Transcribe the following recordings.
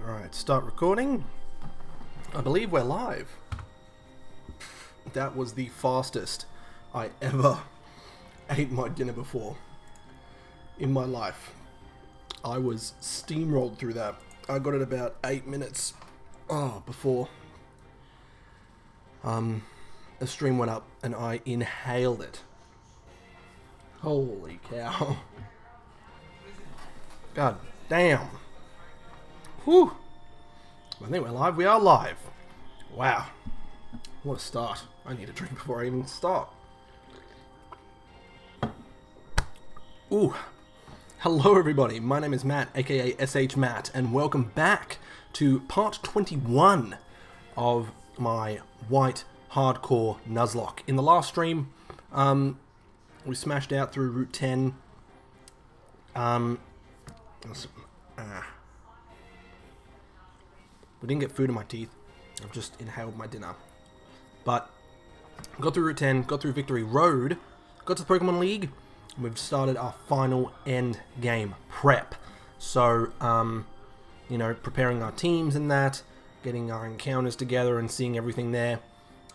Alright, start recording. I believe we're live. That was the fastest I ever ate my dinner before in my life. I was steamrolled through that. I got it about 8 minutes before the stream went up and I inhaled it. Holy cow. God damn. Whew. I think we're live. We are live. Wow. What a start. I need a drink before I even start. Ooh. Hello everybody. My name is Matt, aka SH Matt, and welcome back to part 21 of my White Hardcore Nuzlocke. In the last stream, we smashed out through Route 10. We didn't get food in my teeth. I've just inhaled my dinner. But got through Route 10, got through Victory Road, got to the Pokemon League, and we've started our final end game prep. So, preparing our teams and that, getting our encounters together and seeing everything there.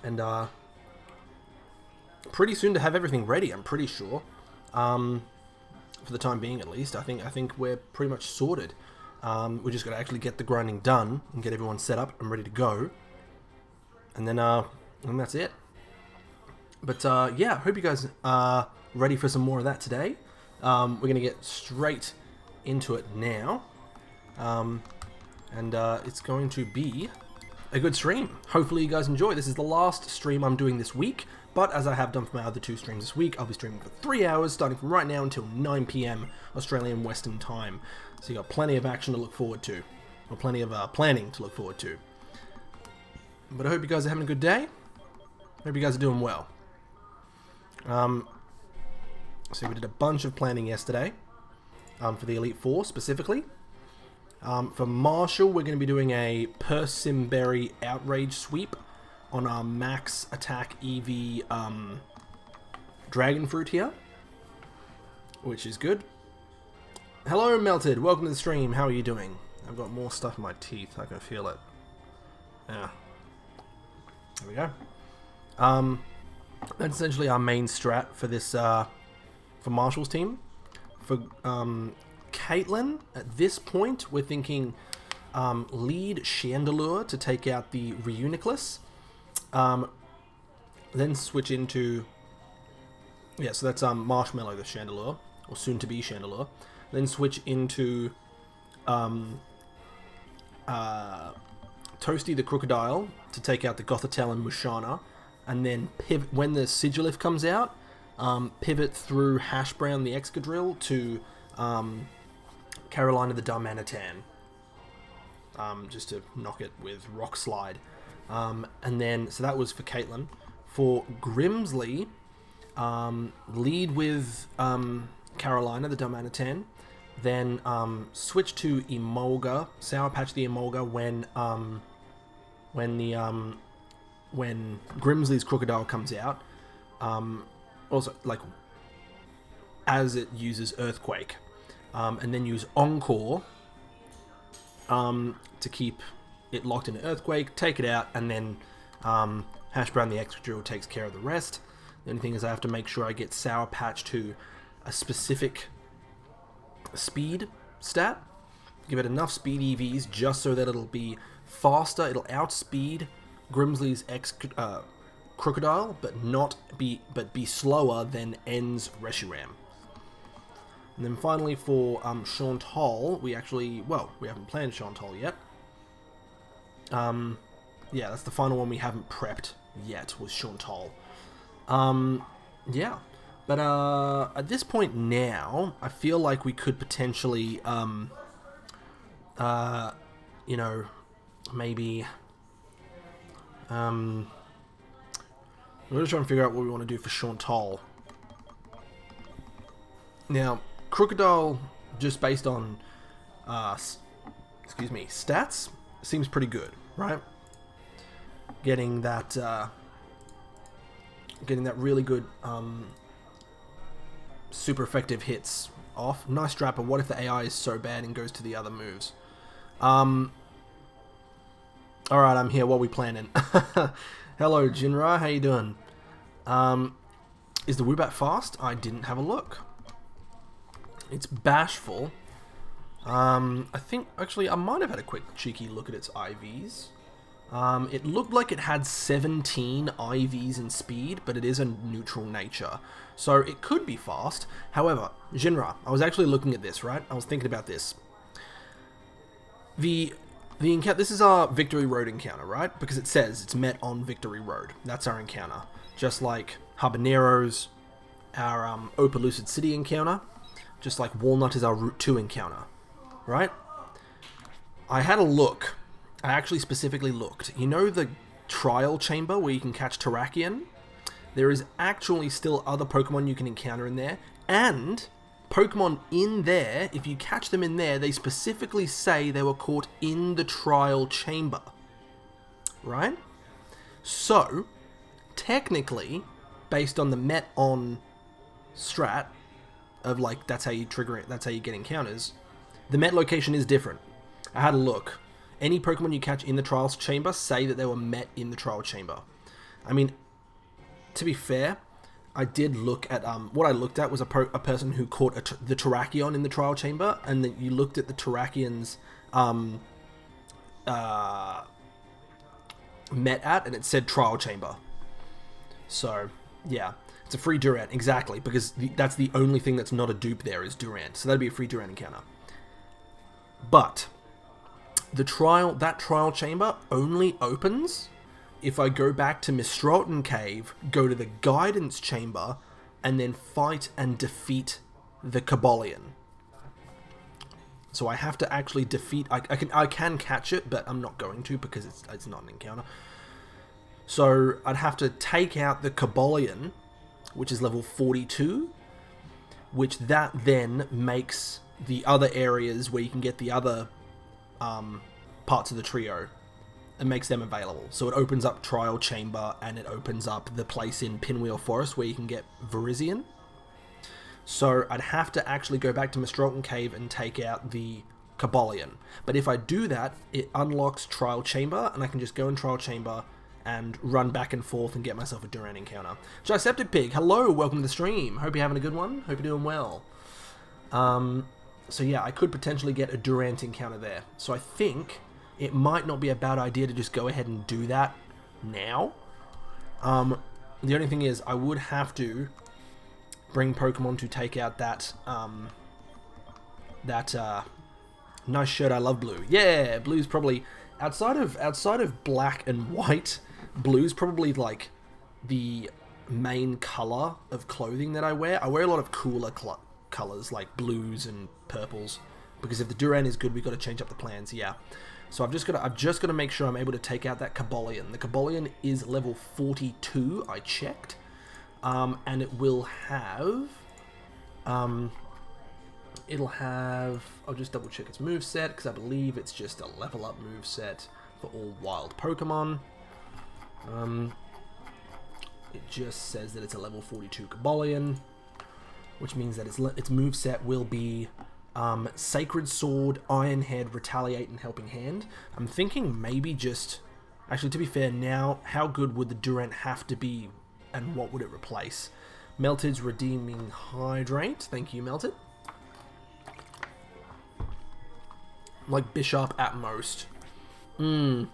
And pretty soon to have everything ready, I'm pretty sure. For the time being, at least. I think we're pretty much sorted. We just got to actually get the grinding done and get everyone set up and ready to go. And then that's it. But yeah, I hope you guys are ready for some more of that today. We're going to get straight into it now. And it's going to be a good stream. Hopefully you guys enjoy. This is the last stream I'm doing this week. But as I have done for my other two streams this week, I'll be streaming for 3 hours, starting from right now until 9 PM Australian Western Time. So you got plenty of action to look forward to, or plenty of planning to look forward to. But I hope you guys are having a good day. Hope you guys are doing well. So we did a bunch of planning yesterday, for the Elite Four specifically. For Marshall, we're going to be doing a Persimberry Outrage sweep on our max attack EV dragon fruit here, which is good. Hello Melted, welcome to the stream. How are you doing? I've got more stuff in my teeth, I can feel it. Yeah. There we go. That's essentially our main strat for this for Marshall's team. For Caitlyn, at this point we're thinking lead Chandelure to take out the Reuniclus. Then switch into, so that's Marshmallow the Chandelure, or soon to be Chandelure. Then switch into Toasty the Crocodile to take out the Gothitelle and Mushana, and then pivot when the Sigilif comes out. Pivot through Hashbrown the Excadrill to Carolina the Darmanitan, just to knock it with Rock Slide. And then, so that was for Caitlyn. For Grimsley, lead with Carolina, the Darmanitan. Then switch to Emolga, Sour Patch the Emolga when Grimsley's Crocodile comes out. Also, like, as it uses Earthquake. And then use Encore to keep it locked in an Earthquake, take it out, and then Hashbrown the Excadrill takes care of the rest. The only thing is I have to make sure I get Sour Patch to a specific speed stat. Give it enough speed EVs just so that it'll be faster, it'll outspeed Grimsley's Crocodile, but be slower than N's Reshiram. And then finally for Chantal, we haven't planned Chantal yet. Yeah, that's the final one we haven't prepped yet, was Chantal. Yeah. But at this point now, I feel like we could potentially, maybe, we're going to try and figure out what we want to do for Chantal. Now, Crocodile, just based on, stats, seems pretty good, right? Getting that really good, super effective hits off. Nice strat, but what if the AI is so bad and goes to the other moves? Alright, I'm here. What are we planning? Hello, Jinra. How you doing? Is the Woobat fast? I didn't have a look. It's bashful. I think, actually, I might have had a quick cheeky look at its IVs. It looked like it had 17 IVs in speed, but it is a neutral nature. So it could be fast. However, Jinra, I was actually looking at this, right? I was thinking about this. This is our Victory Road encounter, right? Because it says it's met on Victory Road. That's our encounter. Just like Habanero's, our Opelucid City encounter. Just like Walnut is our Route 2 encounter, right? I had a look. I actually specifically looked. You know the trial chamber where you can catch Terrakion? There is actually still other Pokemon you can encounter in there. And Pokemon in there, if you catch them in there, they specifically say they were caught in the trial chamber. Right? So, technically, based on the met on strat of like that's how you trigger it, that's how you get encounters, the met location is different. I had a look. Any Pokemon you catch in the trials chamber say that they were met in the trial chamber. I mean, to be fair, I did look at, what I looked at was a person who caught the Terrakion in the trial chamber, and then you looked at the Terrakion's met at, and it said trial chamber. So, yeah. It's a free Durant, exactly, because that's the only thing that's not a dupe there is Durant. So that'd be a free Durant encounter. But that trial chamber only opens if I go back to Mistralton Cave, go to the Guidance Chamber, and then fight and defeat the Cobalion. So I have to actually defeat... I can catch it, but I'm not going to because it's not an encounter. So I'd have to take out the Cobalion, which is level 42, which that then makes the other areas where you can get the other parts of the trio, and makes them available. So it opens up Trial Chamber, and it opens up the place in Pinwheel Forest where you can get Virizion. So I'd have to actually go back to Mistralton Cave and take out the Cobalion. But if I do that, it unlocks Trial Chamber, and I can just go in Trial Chamber and run back and forth and get myself a Durant encounter. Jacksepticeye Pig, hello, welcome to the stream. Hope you're having a good one. Hope you're doing well. So yeah, I could potentially get a Durant encounter there. So I think it might not be a bad idea to just go ahead and do that now. The only thing is, I would have to bring Pokemon to take out that, nice shirt, I love blue. Yeah, blue's probably, outside of black and white, blue's probably like the main color of clothing that I wear. I wear a lot of cooler colors like blues and purples, because if the Durant is good, we've got to change up the plans, yeah. So I've just got to make sure I'm able to take out that Cobalion. The Cobalion is level 42, I checked. And it will have... I'll just double check its moveset, because I believe it's just a level up moveset for all wild Pokemon. It just says that it's a level 42 Cobalion, which means that its moveset will be Sacred Sword, Iron Head, Retaliate, and Helping Hand. I'm thinking maybe just... Actually, to be fair, now, how good would the Durant have to be, and what would it replace? Melted's Redeeming Hydrate. Thank you, Melted. Like Bishop at most. I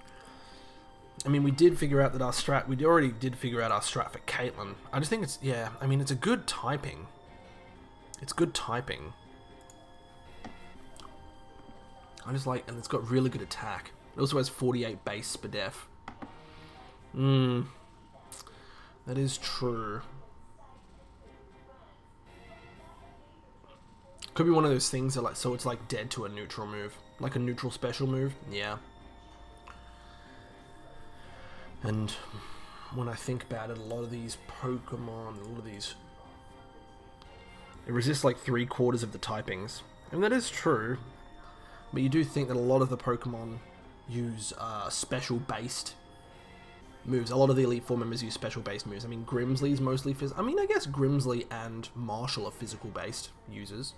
mean, we did figure out that our strat... We already did figure out our strat for Caitlyn. I just think it's... Yeah, I mean, it's a good typing. It's good typing. I just like... And it's got really good attack. It also has 48 base Spadef. That is true. Could be one of those things that like... So it's like dead to a neutral move. Like a neutral special move. Yeah. And when I think about it, a lot of these Pokemon, it resists like 3/4 of the typings. And that is true. But you do think that a lot of the Pokemon use special-based moves. A lot of the Elite Four members use special-based moves. I mean, Grimsley's mostly physical. I mean, I guess Grimsley and Marshall are physical-based users.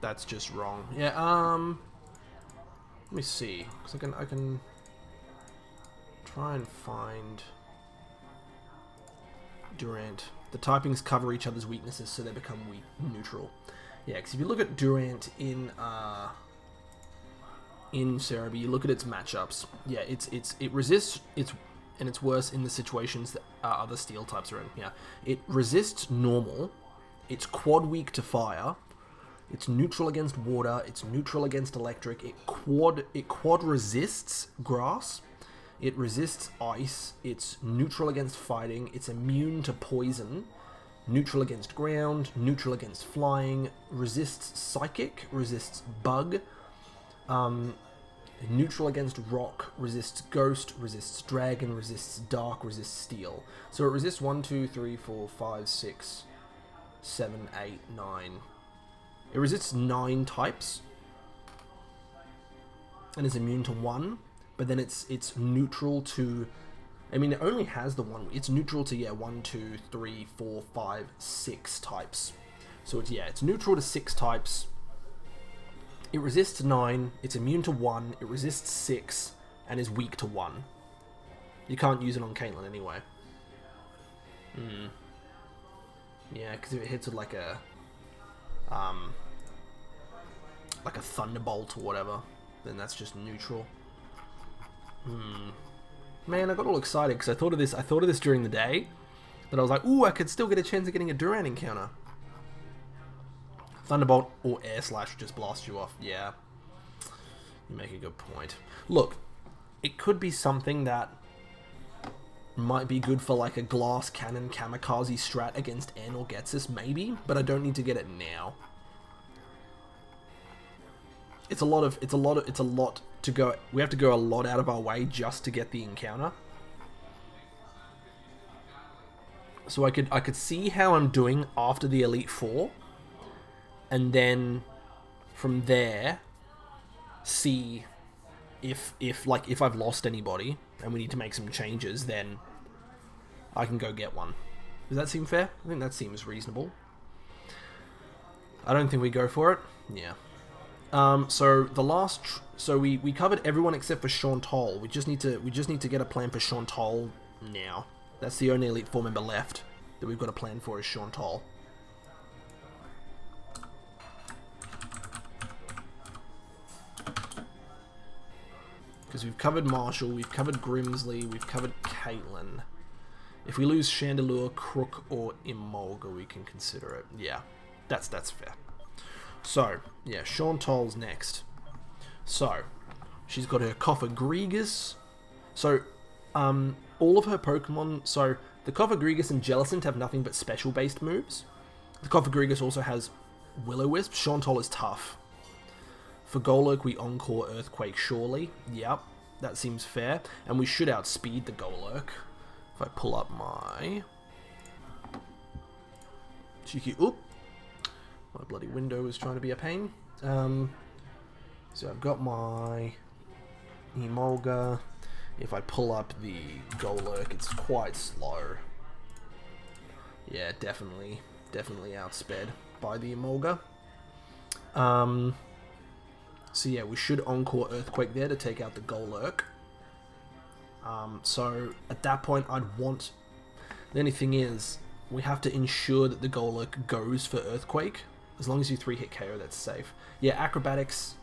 That's just wrong. Yeah, Let me see, because I can try and find Durant. The typings cover each other's weaknesses, so they become neutral. Yeah, because if you look at Durant in Cerebi, you look at its matchups. Yeah, it resists and it's worse in the situations that other steel types are in. Yeah, it resists normal. It's quad weak to fire. It's neutral against water. It's neutral against electric. It quad resists grass. It resists ice. It's neutral against fighting. It's immune to poison. Neutral against ground. Neutral against flying. Resists psychic. Resists bug. Neutral against rock. Resists ghost. Resists dragon. Resists dark. Resists steel. So it resists 1, 2, 3, 4, 5, 6, 7, 8, 9. It resists 9 types and is immune to 1, but then it's neutral to, I mean, it only has the 1, it's neutral to, 1, 2, 3, 4, 5, 6 types. So it's neutral to 6 types. It resists 9, it's immune to 1, it resists 6, and is weak to 1. You can't use it on Caitlyn anyway. Yeah, because if it hits with like a thunderbolt or whatever, then that's just neutral. Man, I got all excited because I thought of this during the day, that I was like, ooh, I could still get a chance of getting a Durant encounter. Thunderbolt or Air Slash just blast you off. Yeah, you make a good point. Look, it could be something that might be good for like a Glass Cannon Kamikaze strat against N or Getsus, maybe, but I don't need to get it now. It's a lot to go. We have to go a lot out of our way just to get the encounter. So I could see how I'm doing after the Elite Four, and then from there see if I've lost anybody and we need to make some changes, then I can go get one. Does that seem fair? I think that seems reasonable. I don't think we go for it. Yeah. So we covered everyone except for Chantal. We just need to get a plan for Chantal now. That's the only Elite Four member left that we've got a plan for, is Chantal. Because we've covered Marshall, we've covered Grimsley, we've covered Caitlyn. If we lose Chandelure, Crook, or Emolga, we can consider it. Yeah, that's fair. So, yeah, Chantal's next. So, she's got her Cofagrigus. So, all of her Pokemon... So, the Cofagrigus and Jellicent have nothing but special-based moves. The Cofagrigus also has Will-O-Wisp. Chantal is tough. For Golurk, we Encore Earthquake, surely. Yep, that seems fair. And we should outspeed the Golurk. If I pull up my... Cheeky... Oop! My bloody window is trying to be a pain. So I've got my Emolga. If I pull up the Golurk, it's quite slow. Yeah, definitely outsped by the Emolga. So yeah, we should Encore Earthquake there to take out the Golurk. So at that point, I'd want... The only thing is, we have to ensure that the Golurk goes for Earthquake. As long as you 3-hit KO, that's safe. Yeah, Acrobatics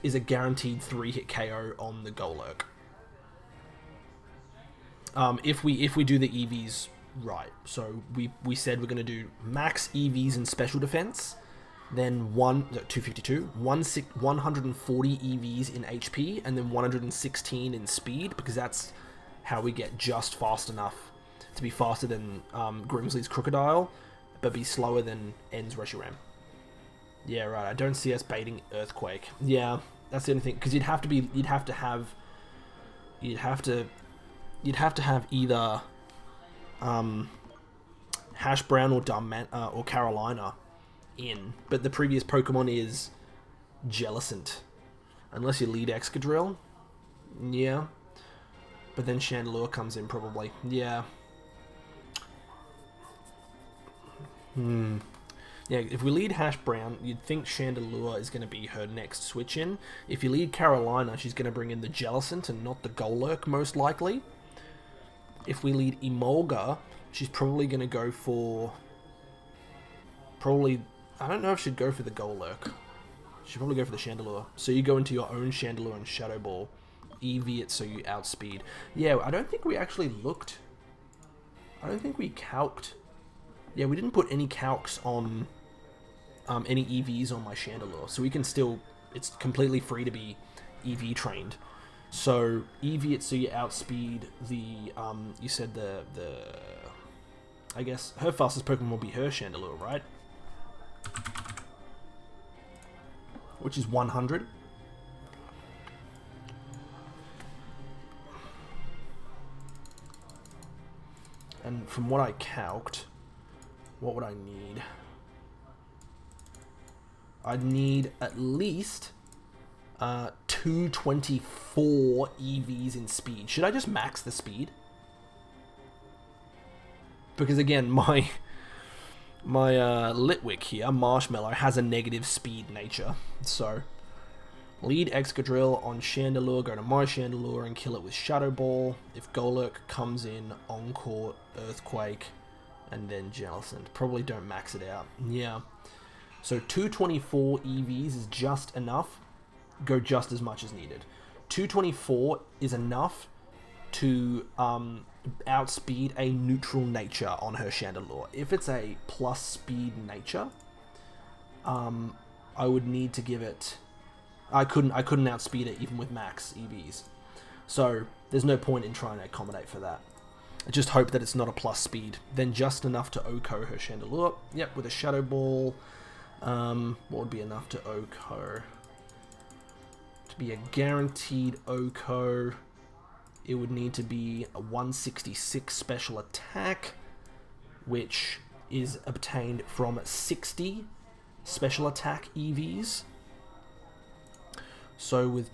is a guaranteed 3-hit KO on the Golurk. If we do the EVs right. So we said we're going to do max EVs and special defense, then 252, 140 EVs in HP, and then 116 in speed, because that's how we get just fast enough to be faster than Grimsley's Crocodile, but be slower than N's Reshiram. Yeah, right. I don't see us baiting Earthquake. Yeah, that's the only thing, because you'd have to have either Hash Brown or Carolina in, but the previous Pokemon is Jellicent, unless you lead Excadrill. Yeah, but then Chandelure comes in probably. Yeah. You Yeah, if we lead Hash Brown, you'd think Chandelure is going to be her next switch in. If you lead Carolina, she's going to bring in the Jellicent and not the Golurk, most likely. If we lead Emolga, she's probably going to go for... I don't know if she'd go for the Golurk. She'd probably go for the Chandelure. So you go into your own Chandelure and Shadow Ball. EV it so you outspeed. Yeah, I don't think we actually looked... I don't think we calced... Yeah, we didn't put any calcs on... any EVs on my Chandelure, so we can still, it's completely free to be EV trained. So EV it so you outspeed the, you said I guess her fastest Pokemon will be her Chandelure, right? Which is 100. And from what I calced, what would I need? I'd need at least 224 EVs in speed. Should I just max the speed? Because again, my Litwick here, Marshmallow, has a negative speed nature. So, lead Excadrill on Chandelure, go to my Chandelure and kill it with Shadow Ball. If Golurk comes in, Encore, Earthquake, and then Jellicent. Probably don't max it out. Yeah. So 224 EVs is just enough. Go just as much as needed. 224 is enough to outspeed a neutral nature on her Chandelure. If it's a plus speed nature, I would need to give it... I couldn't outspeed it even with max EVs. So there's no point in trying to accommodate for that. I just hope that it's not a plus speed. Then just enough to OHKO her Chandelure. Yep, with a Shadow Ball... what would be enough to OHKO? To be a guaranteed OHKO, it would need to be a 166 special attack, which is obtained from 60 special attack EVs. So with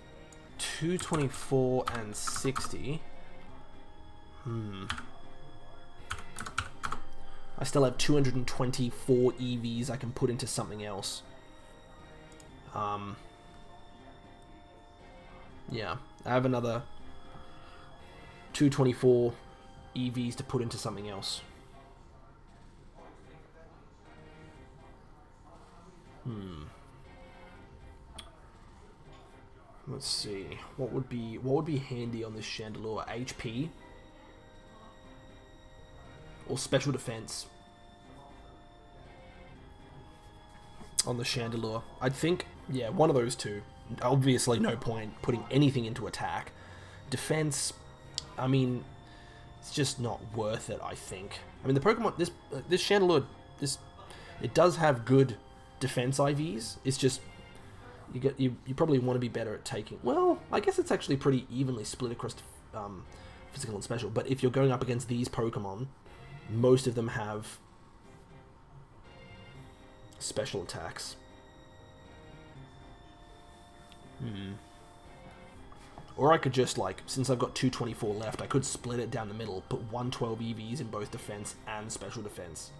224 and 60... I still have 224 EVs I can put into something else. Yeah, I have another 224 EVs to put into something else. Let's see. What would be handy on this Chandelure? HP or special defense on the Chandelure? I'd think, yeah, one of those two. Obviously, no point putting anything into attack. Defense, I mean, it's just not worth it, I think. I mean, the Pokemon, this Chandelure, it does have good defense IVs. It's just, you probably want to be better at taking, well, I guess it's actually pretty evenly split across physical and special, but if you're going up against these Pokemon, most of them have special attacks. Or I could just, like, since I've got 224 left, I could split it down the middle, put 112 EVs in both defense and special defense.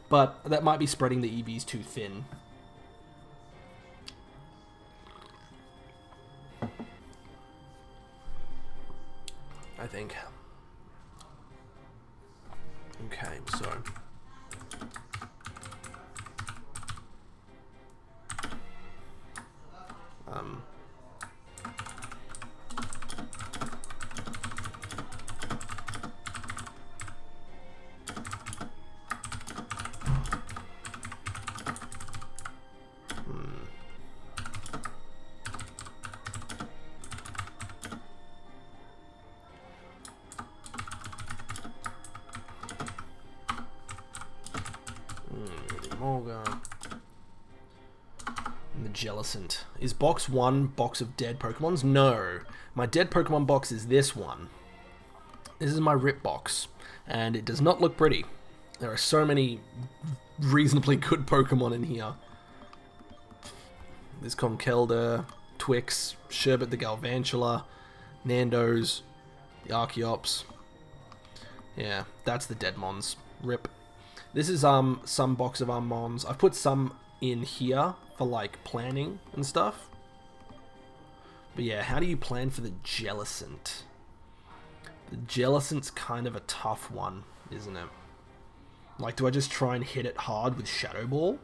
But that might be spreading the EVs too thin. I think. Okay, so... And the Jellicent. Is box 1 box of dead Pokemons? No. My dead Pokemon box is this one. This is my rip box. And it does not look pretty. There are so many reasonably good Pokemon in here. There's Conkeldurr, Twix, Sherbet the Galvantula, Nandos, the Archeops. Yeah, that's the Deadmons. Rip. This is some box of mons. I've put some in here for like planning and stuff. But yeah, how do you plan for the Jellicent? The Jellicent's kind of a tough one, isn't it? Like, do I just try and hit it hard with Shadow Ball?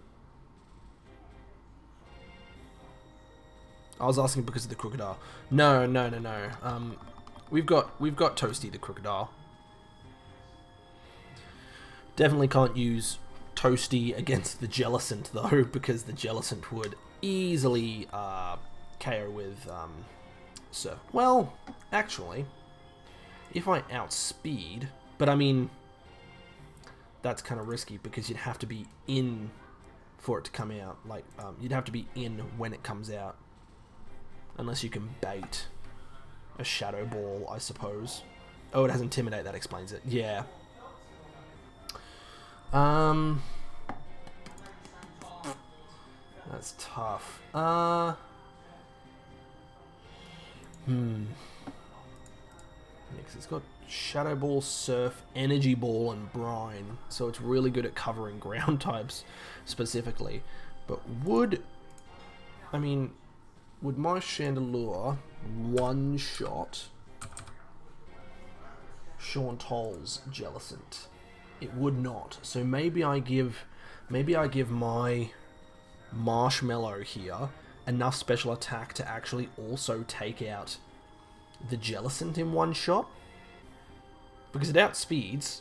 I was asking because of the Crocodile. No. We've got Toasty the Crocodile. Definitely can't use Toasty against the Jellicent though, because the Jellicent would easily KO with Surf. Well, actually, if I outspeed, but I mean, that's kind of risky because you'd have to be in for it to come out. Like, you'd have to be in when it comes out. Unless you can bait a Shadow Ball, I suppose. Oh, it has Intimidate, that explains it. Yeah. That's tough. Yeah, 'cause it's got Shadow Ball, Surf, Energy Ball, and Brine. So it's really good at covering ground types specifically. But would my Chandelure one-shot Chantal's Jellicent? It would not. So maybe I give my Marshmallow here enough special attack to actually also take out the Jellicent in one shot. Because it outspeeds.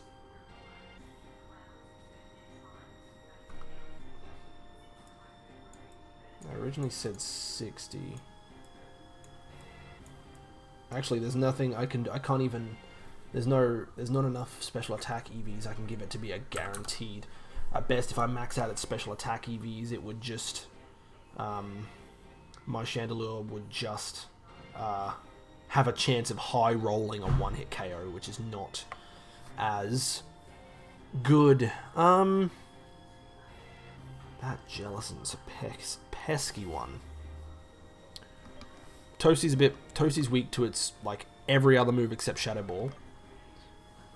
I originally said 60. Actually, there's nothing I can't even. There's not enough special attack EVs I can give it to be a guaranteed. At best, if I max out its special attack EVs, it would just my Chandelure would just have a chance of high rolling a one-hit KO, which is not as good. That Jellicent's a pesky one. Toasty's weak to its like every other move except Shadow Ball.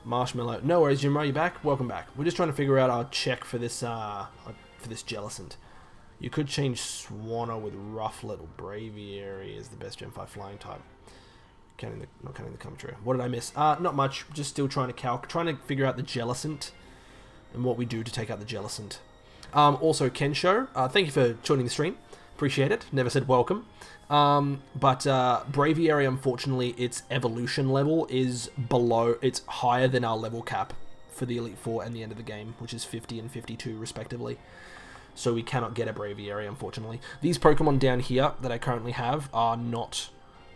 Marshmallow. No worries, Jim. Are you back? Welcome back. We're just trying to figure out our check for this Jellicent. You could change Swanna with Rufflet or Braviary as the best Gen 5 flying type. Not counting the commentary. What did I miss? Not much. Just still trying to figure out the Jellicent and what we do to take out the Jellicent. Also, Kensho, thank you for joining the stream. Appreciate it. Never said welcome. But Braviary, unfortunately, its evolution level is it's higher than our level cap for the Elite Four and the end of the game, which is 50 and 52 respectively. So we cannot get a Braviary, unfortunately. These Pokemon down here that I currently have are not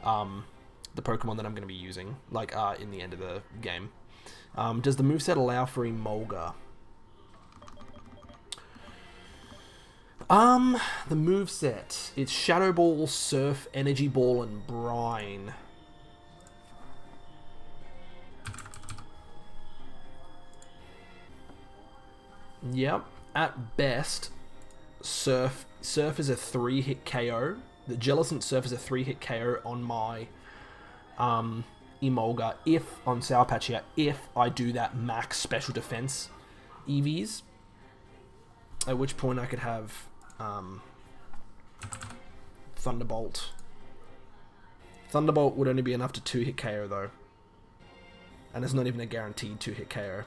the Pokemon that I'm going to be using, like in the end of the game. Does the moveset allow for Emolga? The moveset. It's Shadow Ball, Surf, Energy Ball, and Brine. Yep. At best, Surf is a 3-hit KO. The Jellicent Surf is a 3-hit KO on my Emolga on Sour Patch here, if I do that max special defense EVs. At which point I could have Thunderbolt. Thunderbolt would only be enough to 2-hit KO though. And it's not even a guaranteed 2-hit KO.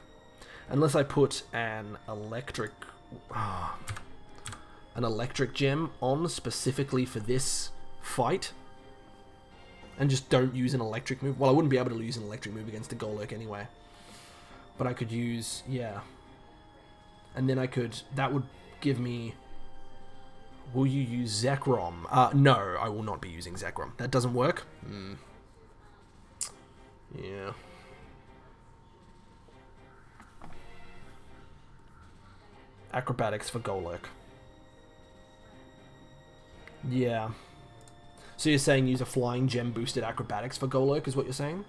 Unless I put an electric gem on specifically for this fight. And just don't use an electric move. Well, I wouldn't be able to use an electric move against a Golurk anyway. But I could use, yeah. And then that would give me... Will you use Zekrom? No, I will not be using Zekrom. That doesn't work? Yeah. Acrobatics for Golurk. Yeah. So you're saying use a Flying Gem boosted Acrobatics for Golurk is what you're saying?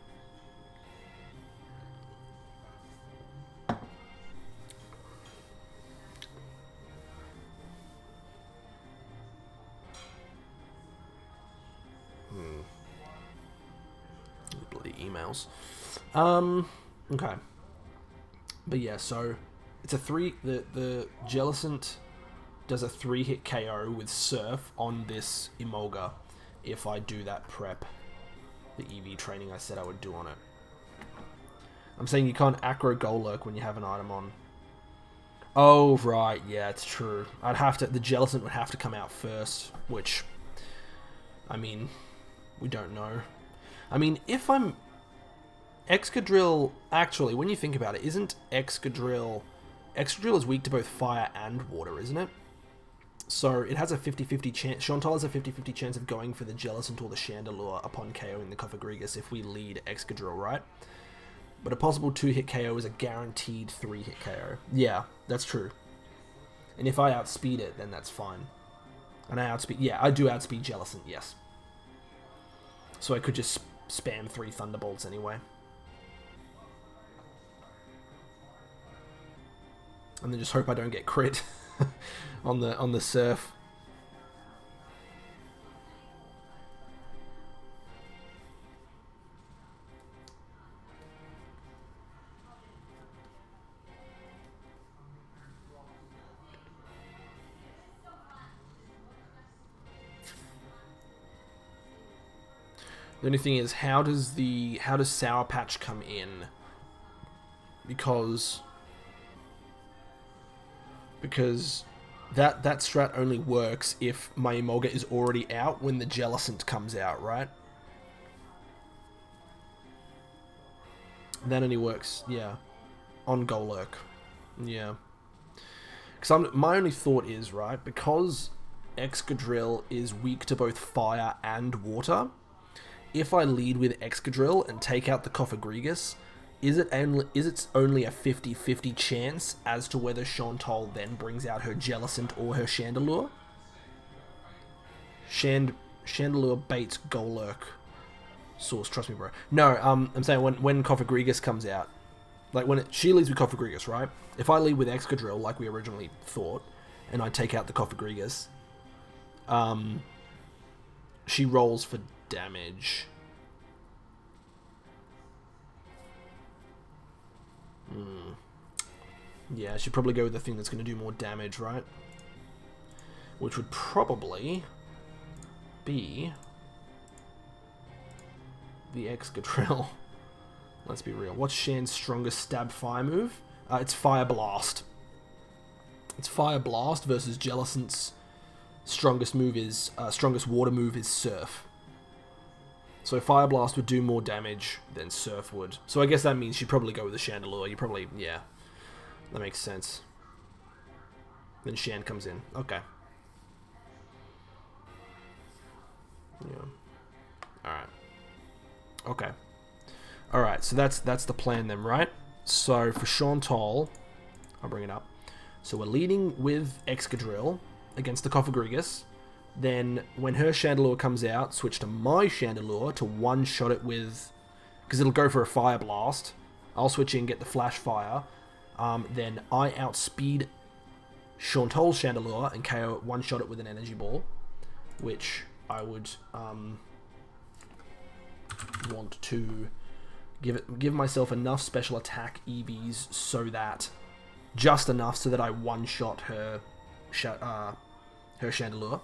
Bloody emails. Okay. But yeah, so It's a 3... The Jellicent does a 3-hit KO with Surf on this Emolga if I do that prep. The EV training I said I would do on it. I'm saying you can't acro Golurk when you have an item on. Oh, right. Yeah, it's true. I'd have to... The Jellicent would have to come out first, which... I mean, we don't know. I mean, if I'm... Excadrill... Actually, when you think about it, isn't Excadrill... Excadrill is weak to both fire and water, isn't it? So, it has a 50-50 chance... Chantal has a 50-50 chance of going for the Jellicent or the Chandelure upon KOing the Cofagrigus if we lead Excadrill, right? But a possible 2-hit KO is a guaranteed 3-hit KO. Yeah, that's true. And if I outspeed it, then that's fine. And I outspeed... Yeah, I do outspeed Jellicent, yes. So I could just spam 3 Thunderbolts anyway. And then just hope I don't get crit on the Surf. The only thing is, how does Sour Patch come in? Because that strat only works if my Emolga is already out when the Jellicent comes out, right? That only works, yeah, on Golurk, yeah. Because my only thought is, right, because Excadrill is weak to both fire and water. If I lead with Excadrill and take out the Cofagrigus, is it only a 50-50 chance as to whether Chantal then brings out her Jellicent or her Chandelure? Chandelure baits Golurk. Source, trust me, bro. No, I'm saying when Cofagrigus comes out, like when she leads with Cofagrigus, right? If I lead with Excadrill, like we originally thought, and I take out the Cofagrigus, she rolls for damage. Yeah, I should probably go with the thing that's going to do more damage, right? Which would probably be the Excadrill. Let's be real. What's Shan's strongest stab fire move? It's Fire Blast. It's Fire Blast versus Jellicent's strongest water move is Surf. So Fire Blast would do more damage than Surf would. So I guess that means she'd probably go with the Chandelure. You probably, yeah. That makes sense. Then Shan comes in. Okay. Yeah. Alright. Okay. Alright, so that's the plan then, right? So for Chantal, I'll bring it up. So we're leading with Excadrill against the Cofagrigus. Then, when her Chandelure comes out, switch to my Chandelure to one-shot it with... Because it'll go for a Fire Blast. I'll switch in, get the Flash Fire. Then I outspeed Chantal's Chandelure and KO it, one-shot it with an Energy Ball. Which I would want to give myself enough special attack EVs so that... Just enough so that I one-shot her Chandelure.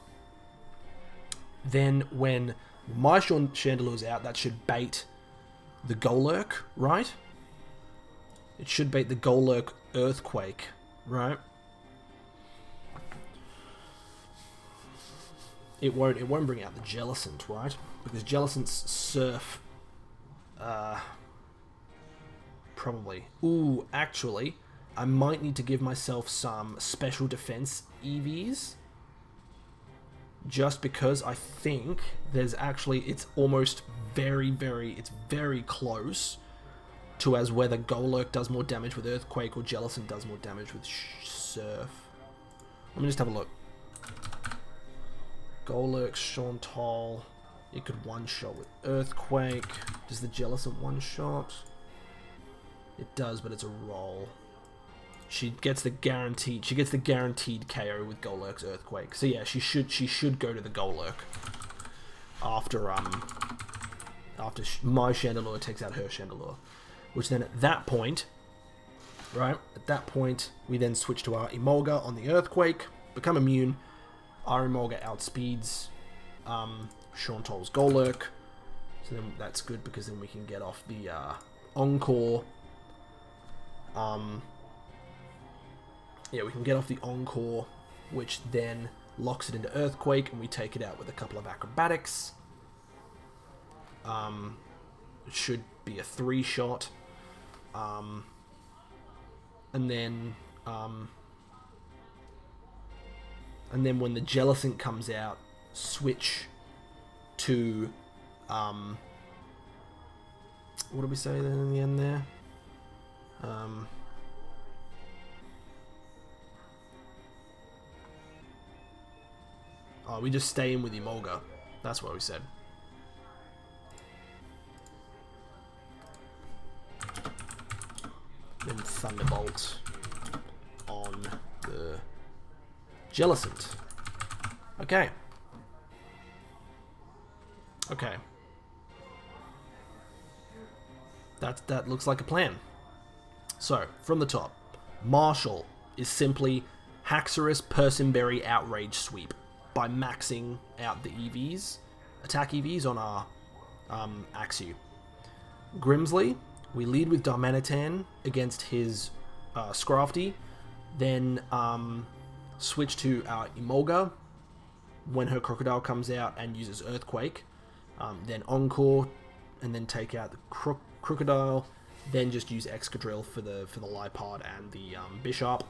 Then, when my Chandelure's out, that should bait the Golurk, right? It should bait the Golurk Earthquake, right? It won't bring out the Jellicent, right? Because Jellicent's Surf... probably. Ooh, actually, I might need to give myself some special defense EVs. Just because I think there's actually, it's almost it's very close to as whether Golurk does more damage with Earthquake or Jellicent does more damage with Surf. Let me just have a look. Golurk, Chantal, it could one-shot with Earthquake. Does the Jellicent one-shot? It does, but it's a roll. She gets the guaranteed KO with Golurk's Earthquake. So yeah, she should go to the Golurk after my Chandelure takes out her Chandelure, which then at that point, right? At that point, we then switch to our Emolga on the Earthquake, become immune. Our Emolga outspeeds Shantol's Golurk. So then that's good because then we can get off the Encore. Yeah, we can get off the Encore, which then locks it into Earthquake, and we take it out with a couple of Acrobatics. It should be a 3-shot. And then when the Jellicent comes out, switch to what did we say then in the end there? Oh, we just stay in with Emolga. That's what we said. Then Thunderbolt on the Jellicent. Okay. Okay. That looks like a plan. So, from the top, Marshall is simply Haxorus Persimberry Outrage Sweep by maxing out the EVs, attack EVs on our Axew. Grimsley, we lead with Darmanitan against his Scrafty, then switch to our Emolga when her Crocodile comes out and uses Earthquake, then Encore, and then take out the Crocodile, then just use Excadrill for the Lipard and the Bishop.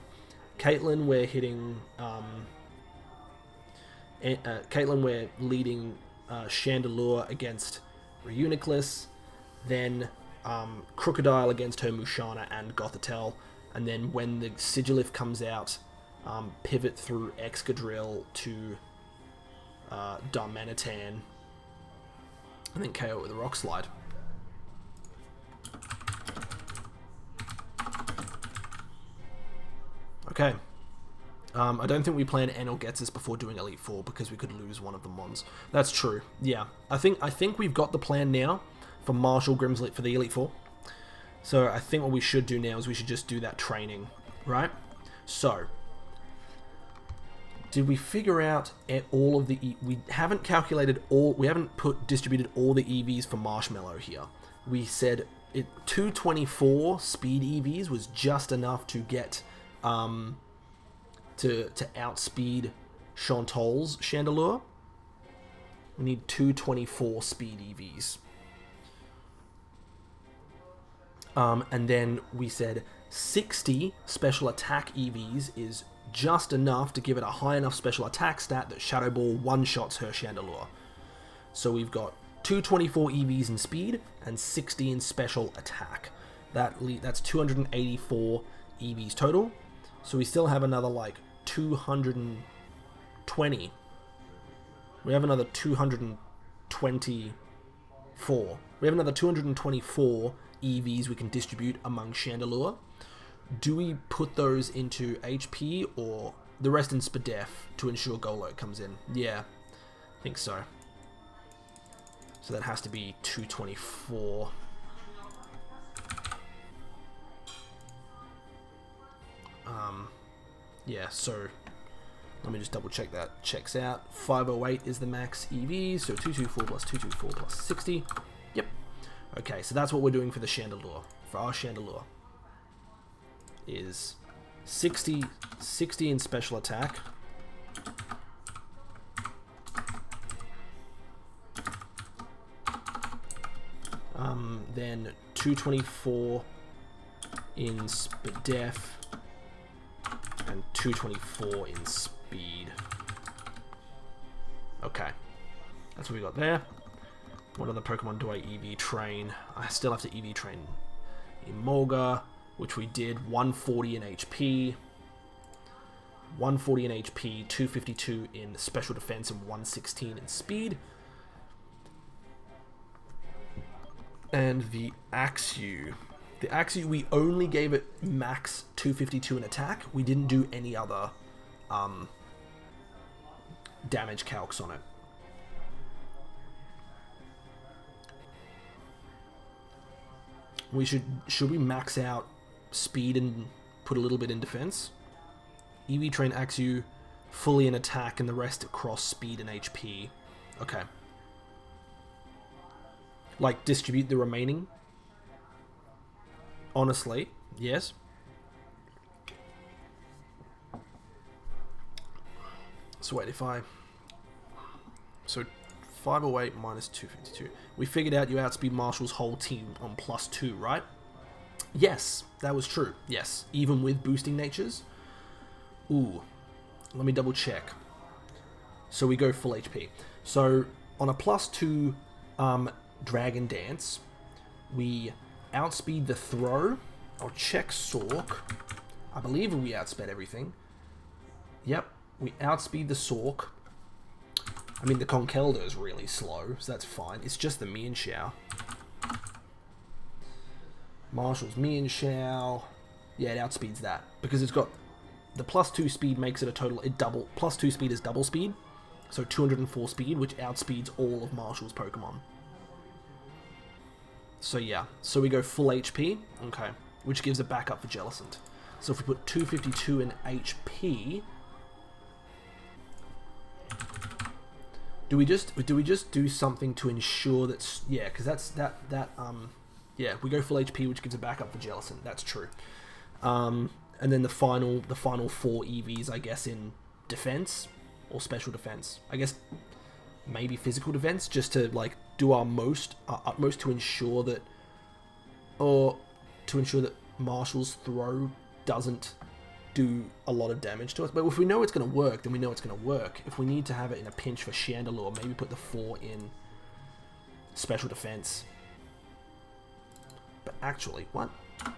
Caitlyn, we're hitting Caitlyn, we're leading Chandelure against Reuniclus, then Crocodile against her Musharna and Gothitelle, and then when the Sigilif comes out, pivot through Excadrill to Darmanitan, and then KO with a Rock Slide. Okay. I don't think we plan Enel gets us before doing Elite Four because we could lose one of the Mons. That's true. Yeah. I think we've got the plan now for Marshall Grimsley for the Elite Four. So I think what we should do now is we should just do that training, right? So, did we figure out all of the... We haven't calculated all... We haven't distributed all the EVs for Marshmallow here. We said 224 speed EVs was just enough to get... to outspeed Chantol's Chandelure. We need 224 speed EVs. And then we said 60 special attack EVs is just enough to give it a high enough special attack stat that Shadow Ball one-shots her Chandelure. So we've got 224 EVs in speed and 60 in special attack. That's 284 EVs total. So we still have another like 220. We have another 224. We have another 224 EVs we can distribute among Chandelure. Do we put those into HP or the rest in Spadef to ensure Golurk comes in? Yeah, I think so. So that has to be 224. Yeah, so let me just double check that checks out. 508 is the max EV, so 224 plus 224 plus 60. Yep. Okay, so that's what we're doing for the Chandelure. For our Chandelure is 60 in special attack. Then 224 in Spadef and 224 in speed. Okay, that's what we got there. What other Pokemon do I EV train? I still have to EV train Emolga, which we did. 140 in HP, 140 in HP, 252 in special defense, and 116 in speed. And the Axew. The Axew, we only gave it max 252 in attack. We didn't do any other damage calcs on it. Should we max out speed and put a little bit in defense. EV train ensue fully in attack and the rest across speed and HP. Okay. Like, distribute the remaining? Honestly, yes. So wait, if I... So 508 minus 252. We figured out you outspeed Marshall's whole team on +2, right? Yes, that was true. Yes, even with boosting natures. Ooh, let me double check. So we go full HP. So on a +2 Dragon Dance, we outspeed the throw. I'll check Sork. I believe we outsped everything. Yep, we outspeed the Sork. I mean, the Conkeldurr is really slow, so that's fine. It's just the ensue. Marshall's ensue. Yeah, it outspeeds that. Because it's got... The +2 speed makes it a total... +2 speed is double speed. So 204 speed, which outspeeds all of Marshall's Pokemon. So yeah. So we go full HP. Okay. Which gives a backup for Jellicent. So if we put 252 in HP... Do we just do something to ensure that... Yeah, because yeah, we go full HP, which gives a backup for Jellicent. That's true. And then the final 4 EVs, I guess, in defense or special defense. I guess maybe physical defense, just to like do our utmost to ensure that, Marshall's throw doesn't do a lot of damage to us. But if we know it's going to work, then we know it's going to work. If we need to have it in a pinch for Chandelure, maybe put the 4 in special defense. But actually, what?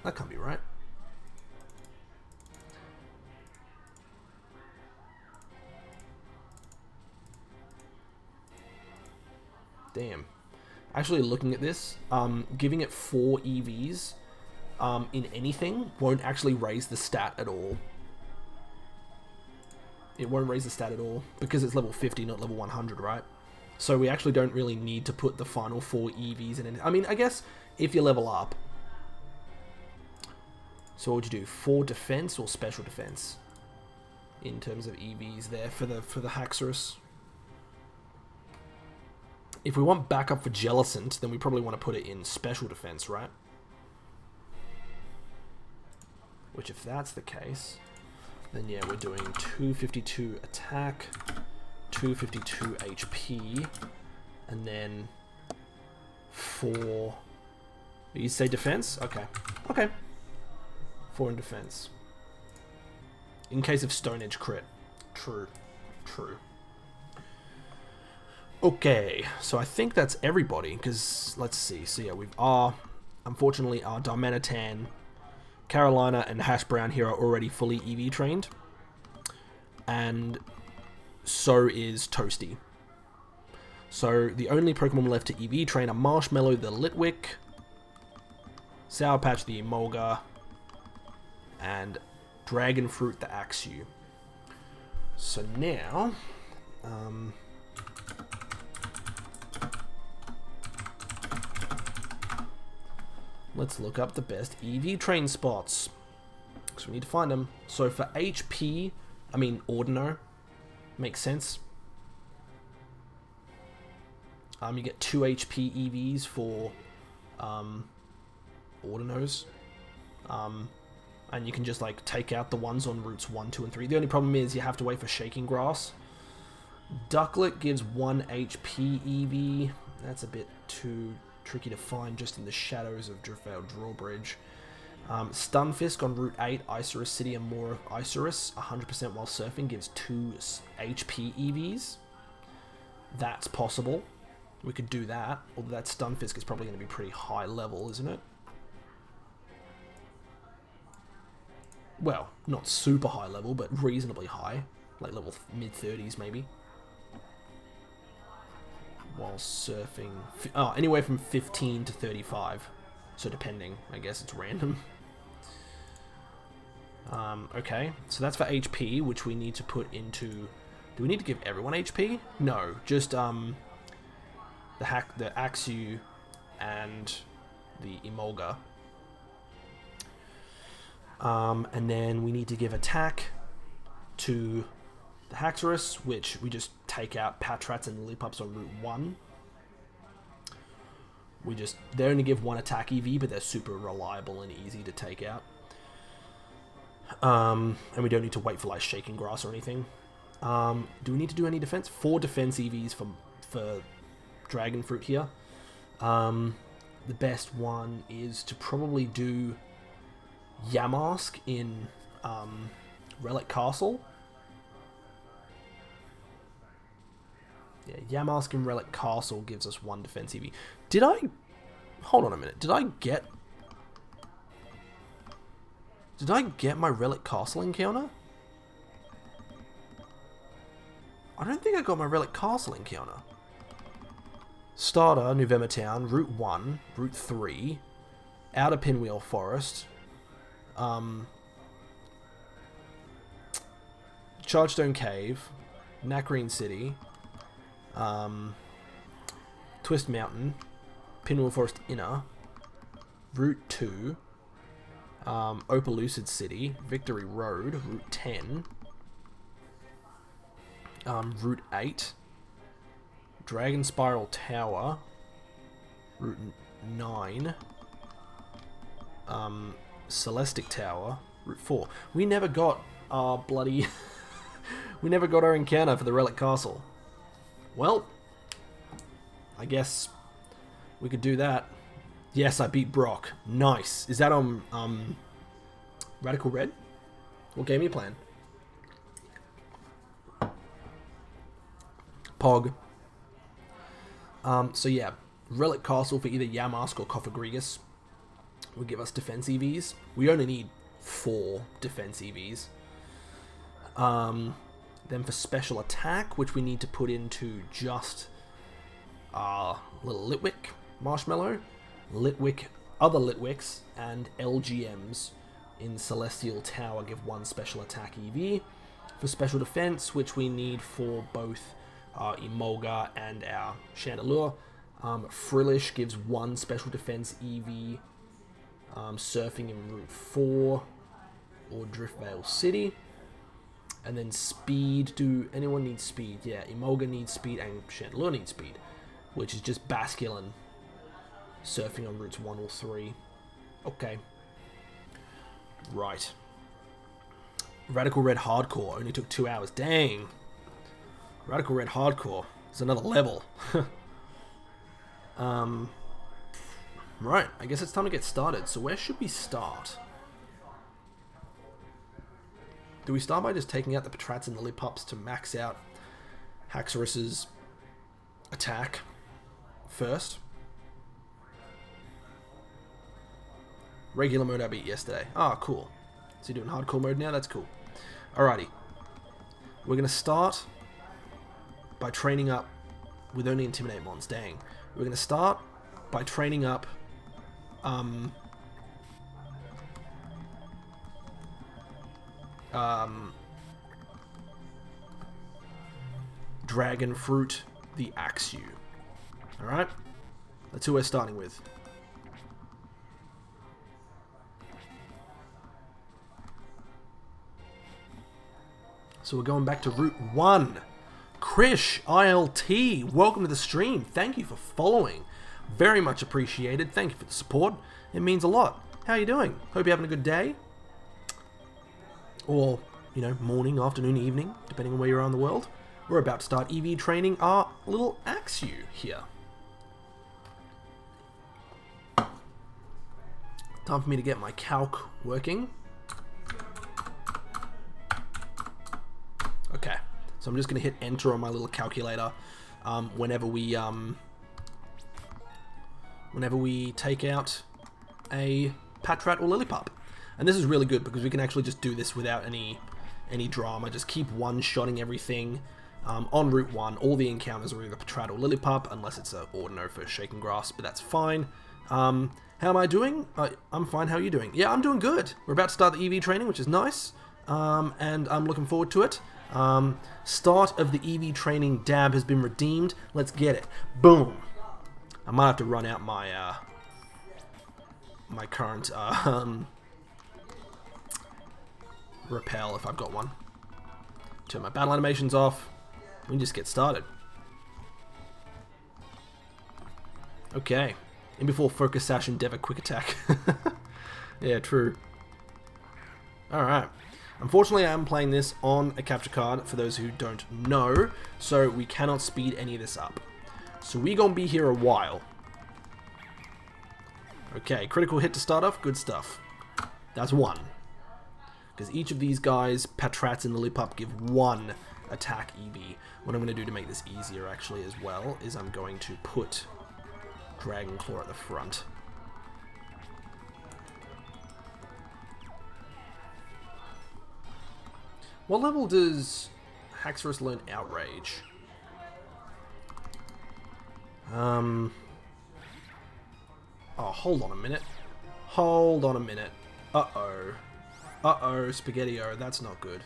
That can't be right. Damn. Actually, looking at this, giving it 4 EVs in anything won't actually raise the stat at all. It won't raise the stat at all because it's level 50, not level 100, right? So we actually don't really need to put the final 4 EVs in it. I mean, I guess if you level up. So what would you do? 4 defense or special defense? In terms of EVs there for the Haxorus. If we want backup for Jellicent, then we probably want to put it in special defense, right? Which, if that's the case, then yeah, we're doing 252 attack, 252 HP, and then 4... You say defense? Okay. Okay. 4 in defense. In case of Stone Edge crit. True. True. Okay, so I think that's everybody, because, let's see, so yeah, unfortunately, our Darmanitan, Carolina, and Hash Brown here are already fully EV trained, and so is Toasty. So the only Pokemon left to EV train are Marshmallow the Litwick, Sour Patch the Emolga, and Dragon Fruit the Ensue. So now, let's look up the best EV train spots, because we need to find them. So for HP, I mean Ordino, makes sense. You get 2 HP EVs for Ordinos. And you can just like take out the ones on routes 1, 2, and 3. The only problem is you have to wait for Shaking Grass. Ducklet gives 1 HP EV. That's a bit too tricky to find just in the shadows of Driftveil Drawbridge. Stunfisk on Route 8, Isurus City and more of Isurus, 100% while surfing, gives 2 HP EVs. That's possible. We could do that, although that Stunfisk is probably going to be pretty high level, isn't it? Well, not super high level, but reasonably high. Like level mid-30s, maybe. While surfing... Oh, anywhere from 15 to 35. So depending, I guess it's random. Okay, so that's for HP, which we need to put into... Do we need to give everyone HP? No, just the Ensue and the Emolga. And then we need to give attack to the Haxorus, which we just take out Patrats and Lillipups on Route 1. They only give 1 attack EV, but they're super reliable and easy to take out. And we don't need to wait for like Shaking Grass or anything. Do we need to do any defense? 4 defense EVs for Dragon Fruit here. The best one is to probably do Yamask in Relic Castle. Yeah, Yamask in Relic Castle gives us 1 defense EV. Hold on a minute. Did I get my Relic Castle encounter? I don't think I got my Relic Castle encounter. Starter, November Town, Route 1, Route 3, Outer Pinwheel Forest, Chargestone Cave, Nakreen City, Twist Mountain, Pinwheel Forest Inner, Route 2, Opelucid City, Victory Road, Route 10, Route 8, Dragon Spiral Tower, Route 9, Celestic Tower, Route 4. We never got our bloody... we never got our encounter for the Relic Castle. Well, I guess we could do that. Yes, I beat Brock. Nice. Is that on Radical Red? What gave me a plan? Pog. So yeah, Relic Castle for either Yamask or Cofagrigus will give us defense EVs. We only need 4 defense EVs. Then for special attack, which we need to put into just little Litwick Marshmallow, other Litwicks, and LGMs in Celestial Tower give 1 special attack EV. For special defense, which we need for both our Emolga and our Chandelure, Frillish gives 1 special defense EV, surfing in Route 4 or Driftvale City. And then speed, do anyone need speed? Yeah, Emolga needs speed and Chandelure needs speed, which is just Basculin surfing on routes 1 or 3. Okay. Right. Radical Red Hardcore only took 2 hours. Dang. Radical Red Hardcore is another level. Right, I guess it's time to get started. So where should we start? Do we start by just taking out the Patrats and the Lillipups to max out Haxorus's attack first? Regular mode I beat yesterday. Ah, cool. So you're doing hardcore mode now? That's cool. Alrighty. We're going to start by training up with only Intimidate Mons. Dang. We're going to start by training up Dragon Fruit, the Ensue. Alright? That's who we're starting with. So we're going back to Route 1. Krish, ILT, welcome to the stream. Thank you for following. Very much appreciated. Thank you for the support. It means a lot. How are you doing? Hope you're having a good day. Or, you know, morning, afternoon, evening, depending on where you are in the world. We're about to start EV training our little Ensue here. Time for me to get my calc working. Okay, so I'm just going to hit enter on my little calculator whenever we take out a Patrat or Lillipup. And this is really good because we can actually just do this without any drama. Just keep one-shotting everything. On Route 1, all the encounters are either Patrat or Lillipup, unless it's an Ordino for Shaking Grass, but that's fine. How am I doing? I'm fine. How are you doing? Yeah, I'm doing good. We're about to start the EV training, which is nice. And I'm looking forward to it. Start of the EV training dab has been redeemed. Let's get it. Boom. I might have to run out my my current repel if I've got one. Turn my battle animations off. We can just get started. Okay. In before Focus Sash and Endeavor Quick Attack. Yeah, true. Alright. Unfortunately, I am playing this on a capture card, for those who don't know, so we cannot speed any of this up. So we gonna be here a while. Okay, critical hit to start off, good stuff. That's one. Because each of these guys, Patrats and Lillipup, give one attack EB. What I'm going to do to make this easier, actually, as well, is I'm going to put Dragon Claw at the front. What level does Haxorus learn Outrage? Oh, hold on a minute. Hold on a minute. Uh-oh. Uh-oh, Spaghetti-O, that's not good.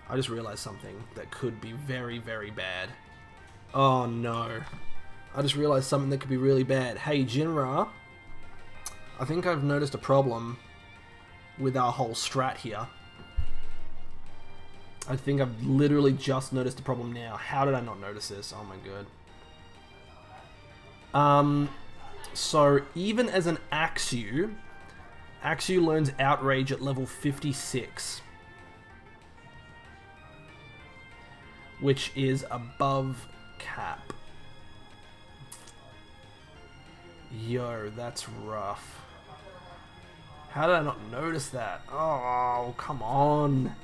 I just realized something that could be very, very bad. Oh no. I just realized something that could be really bad. Hey, Jinra, I think I've noticed a problem with our whole strat here. I think I've literally just noticed a problem now. How did I not notice this? Oh my god. So even as an Ensue learns Outrage at level 56. Which is above cap. Yo, that's rough. How did I not notice that? Oh, come on.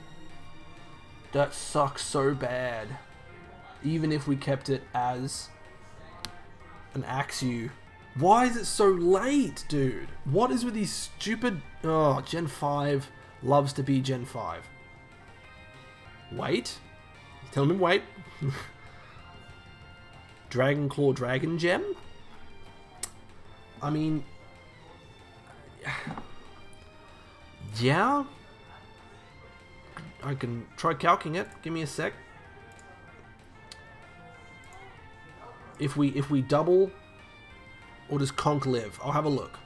That sucks so bad. Even if we kept it as an Ensue. Why is it so late, dude? What is with these stupid... Oh, Gen 5 loves to be Gen 5. Wait. Tell me wait. Dragon Claw Dragon Gem? I mean... Yeah? I can try calcing it. Give me a sec. If we double... Or does Conk live? I'll have a look.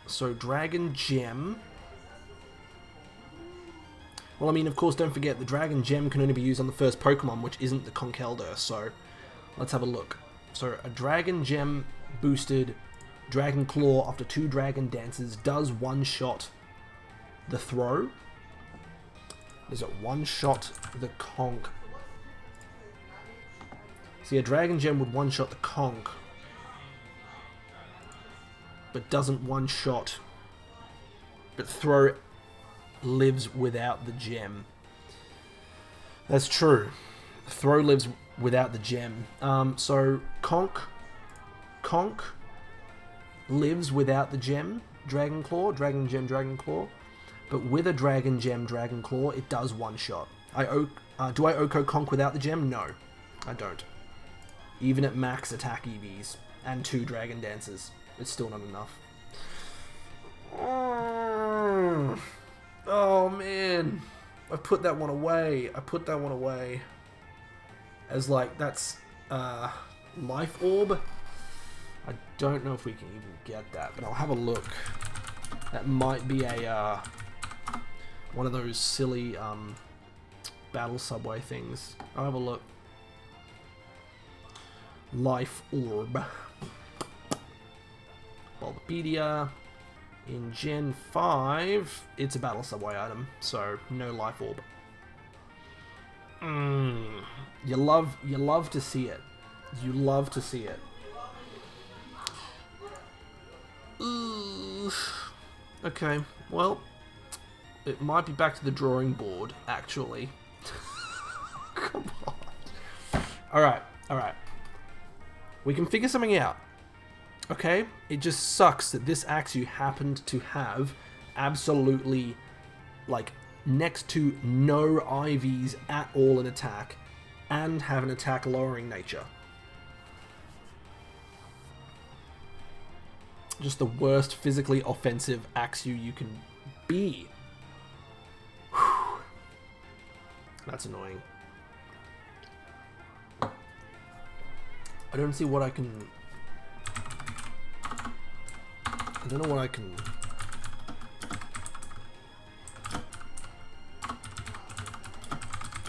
So, Dragon Gem. Well, I mean, of course, don't forget, the Dragon Gem can only be used on the first Pokemon, which isn't the Conkeldurr, so let's have a look. So, a Dragon Gem boosted Dragon Claw after 2 Dragon Dances does one-shot the throw. Does it one-shot the Conk? See, a Dragon Gem would one-shot the Conk, but doesn't one-shot, but throw lives without the gem. That's true. Throw lives without the gem. So Conk lives without the gem, Dragon Claw, Dragon Gem, Dragon Claw, but with a Dragon Gem, Dragon Claw, it does one-shot. Do I Oko Conk without the gem? No, I don't. Even at max attack EVs and 2 Dragon Dances, it's still not enough. Oh man, I put that one away. As like, that's Life Orb. I don't know if we can even get that, but I'll have a look. That might be a one of those silly battle subway things. I'll have a look. Life Orb. Bulbapedia. In Gen 5, it's a battle subway item, so no Life Orb. You love to see it. You love to see it. Okay, well, it might be back to the drawing board, actually. Come on. Alright. We can figure something out. Okay? It just sucks that this Ensue happened to have absolutely, like, next to no IVs at all in attack, and have an attack lowering nature. Just the worst physically offensive Ensue you can be. Whew. That's annoying. I don't see what I can... I don't know what I can...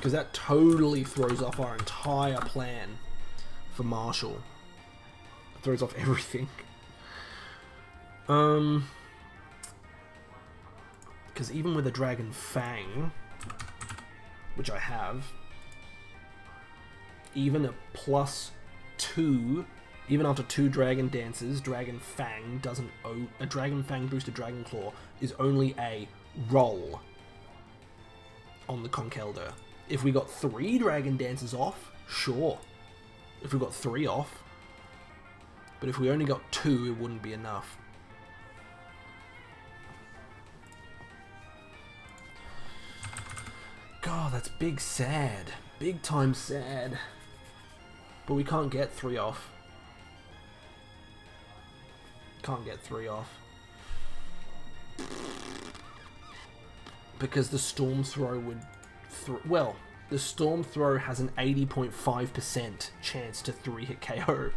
Because that totally throws off our entire plan for Marshall. It throws off everything. Because even with a Dragon Fang, which I have, even a +2, even after 2 Dragon Dances, Dragon Fang doesn't owe... A Dragon Fang boosted Dragon Claw is only a roll on the Conkeldurr. If we got 3 Dragon Dances off, sure. If we got 3 off. But if we only got 2, it wouldn't be enough. God, that's big sad. Big time sad. But we can't get 3 off. Can't get 3 off. Because the Storm Throw would... well, the Storm Throw has an 80.5% chance to 3-hit KO.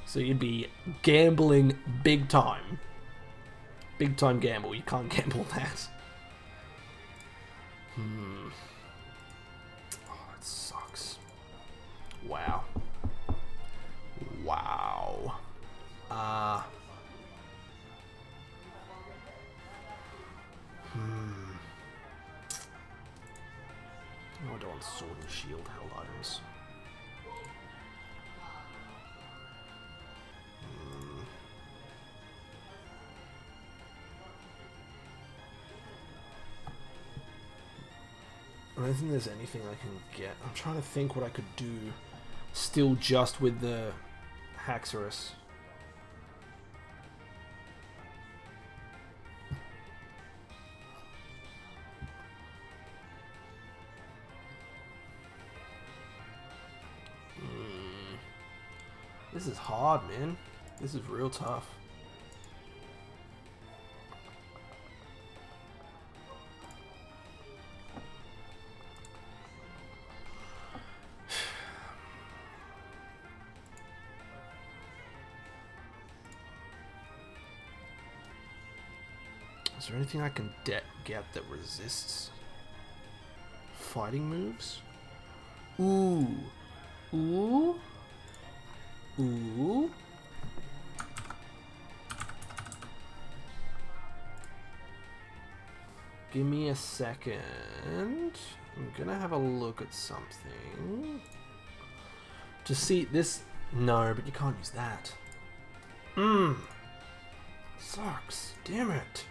So you'd be gambling big time. Big time gamble. You can't gamble that. Oh, that sucks. Wow. Wow. Oh, I don't want sword and shield held items. I don't think there's anything I can get. I'm trying to think what I could do still just with the Haxorus. This is hard, man. This is real tough. Is there anything I can get that resists fighting moves? Ooh. Ooh. Ooh. Give me a second. I'm gonna have a look at something. To see this... No, but you can't use that. Sucks. Damn it.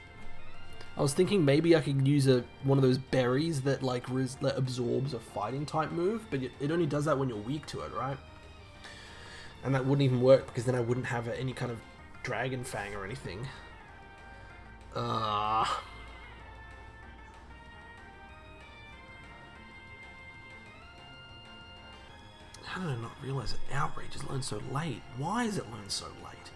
I was thinking maybe I could use one of those berries that like that absorbs a fighting type move, but it only does that when you're weak to it, right? And that wouldn't even work because then I wouldn't have any kind of Dragon Fang or anything. How did I not realize that Outrage is learned so late? Why is it learned so late?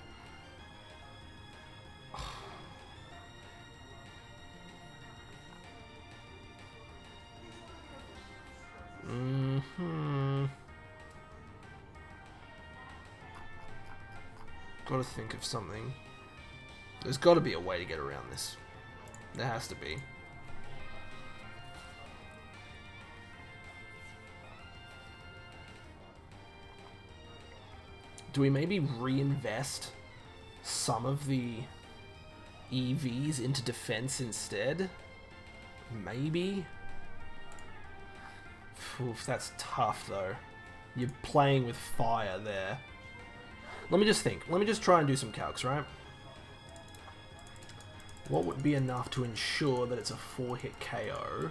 Gotta think of something. There's gotta be a way to get around this. There has to be. Do we maybe reinvest some of the EVs into defense instead? Maybe? Oof, that's tough though. You're playing with fire there. Let me just think. Let me just try and do some calcs, right? What would be enough to ensure that it's a 4-hit KO?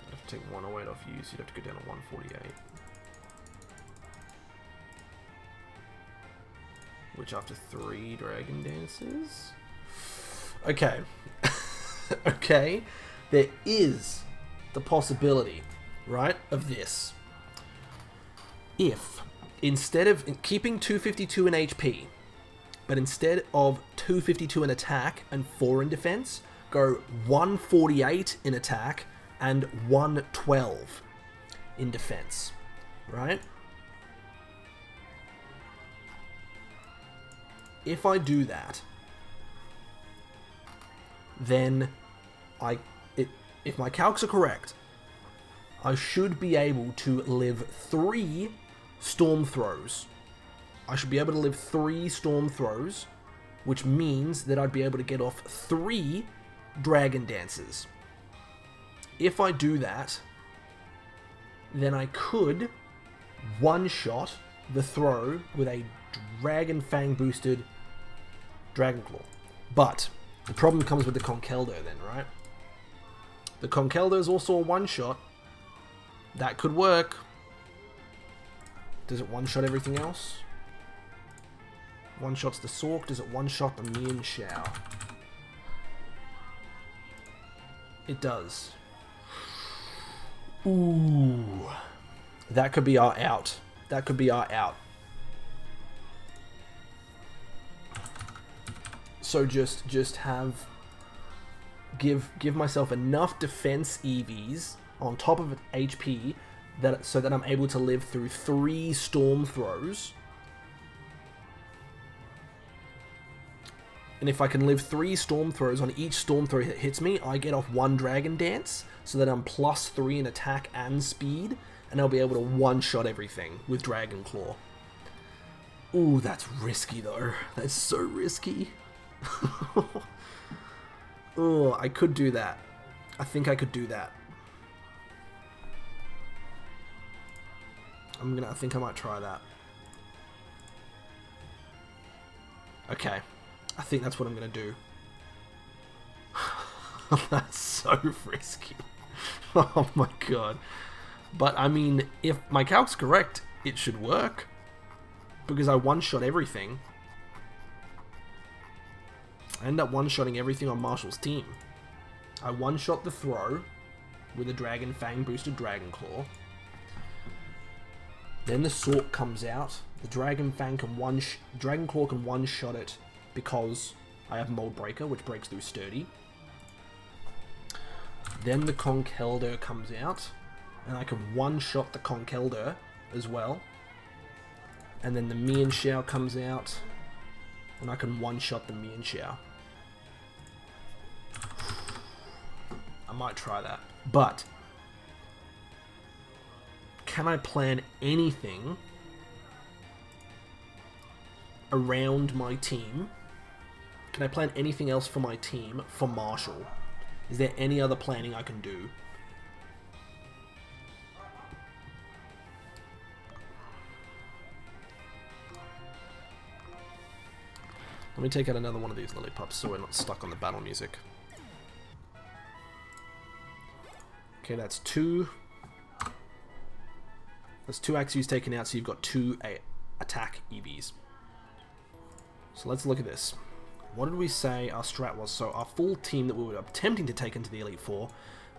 I'd have to take 1 away off you, so you'd have to go down to 148. Which after 3 Dragon Dances? Okay. Okay. There is the possibility, right, of this. If, instead of keeping 252 in HP, but instead of 252 in attack and 4 in defense, go 148 in attack and 112 in defense, right? If I do that, then if my calcs are correct, I should be able to live 3 storm throws. I should be able to live 3 storm throws, which means that I'd be able to get off 3 dragon dances. If I do that, then I could one-shot the throw with a Dragon Fang boosted Dragon Claw. But the problem comes with the Conkeldurr then, right? The Conkeldurr is also a one-shot. That could work. Does it one-shot everything else? One-shots the Sork. Does it one-shot the Ensue? It does. Ooh. That could be our out. That could be our out. So just have... Give myself enough defense EVs on top of HP so that I'm able to live through 3 storm throws. And if I can live 3 storm throws, on each storm throw that hits me, I get off 1 Dragon Dance, so that I'm +3 in attack and speed, and I'll be able to one-shot everything with Dragon Claw. Ooh, that's risky though. That's so risky. Oh, I could do that. I think I could do that. I think I might try that. Okay. I think that's what I'm gonna do. That's so risky. Oh my god. But I mean, if my calc's correct, it should work. Because I one-shot everything. I end up one-shotting everything on Marshall's team. I one-shot the throw with a Dragon Fang boosted Dragon Claw. Then the Sork comes out. The Dragon Fang can Dragon Claw can one-shot it because I have Mold Breaker, which breaks through Sturdy. Then the Conkeldurr comes out, and I can one-shot the Conkeldurr as well. And then the Ensue comes out, and I can one-shot the Ensue. I might try that. But can I plan anything around my team? Can I plan anything else for my team for Marshall? Is there any other planning I can do? Let me take out another one of these lollipops so we're not stuck on the battle music. Okay, that's 2. That's 2 Axews taken out, so you've got 2 attack EVs. So let's look at this. What did we say our strat was? So our full team that we were attempting to take into the Elite Four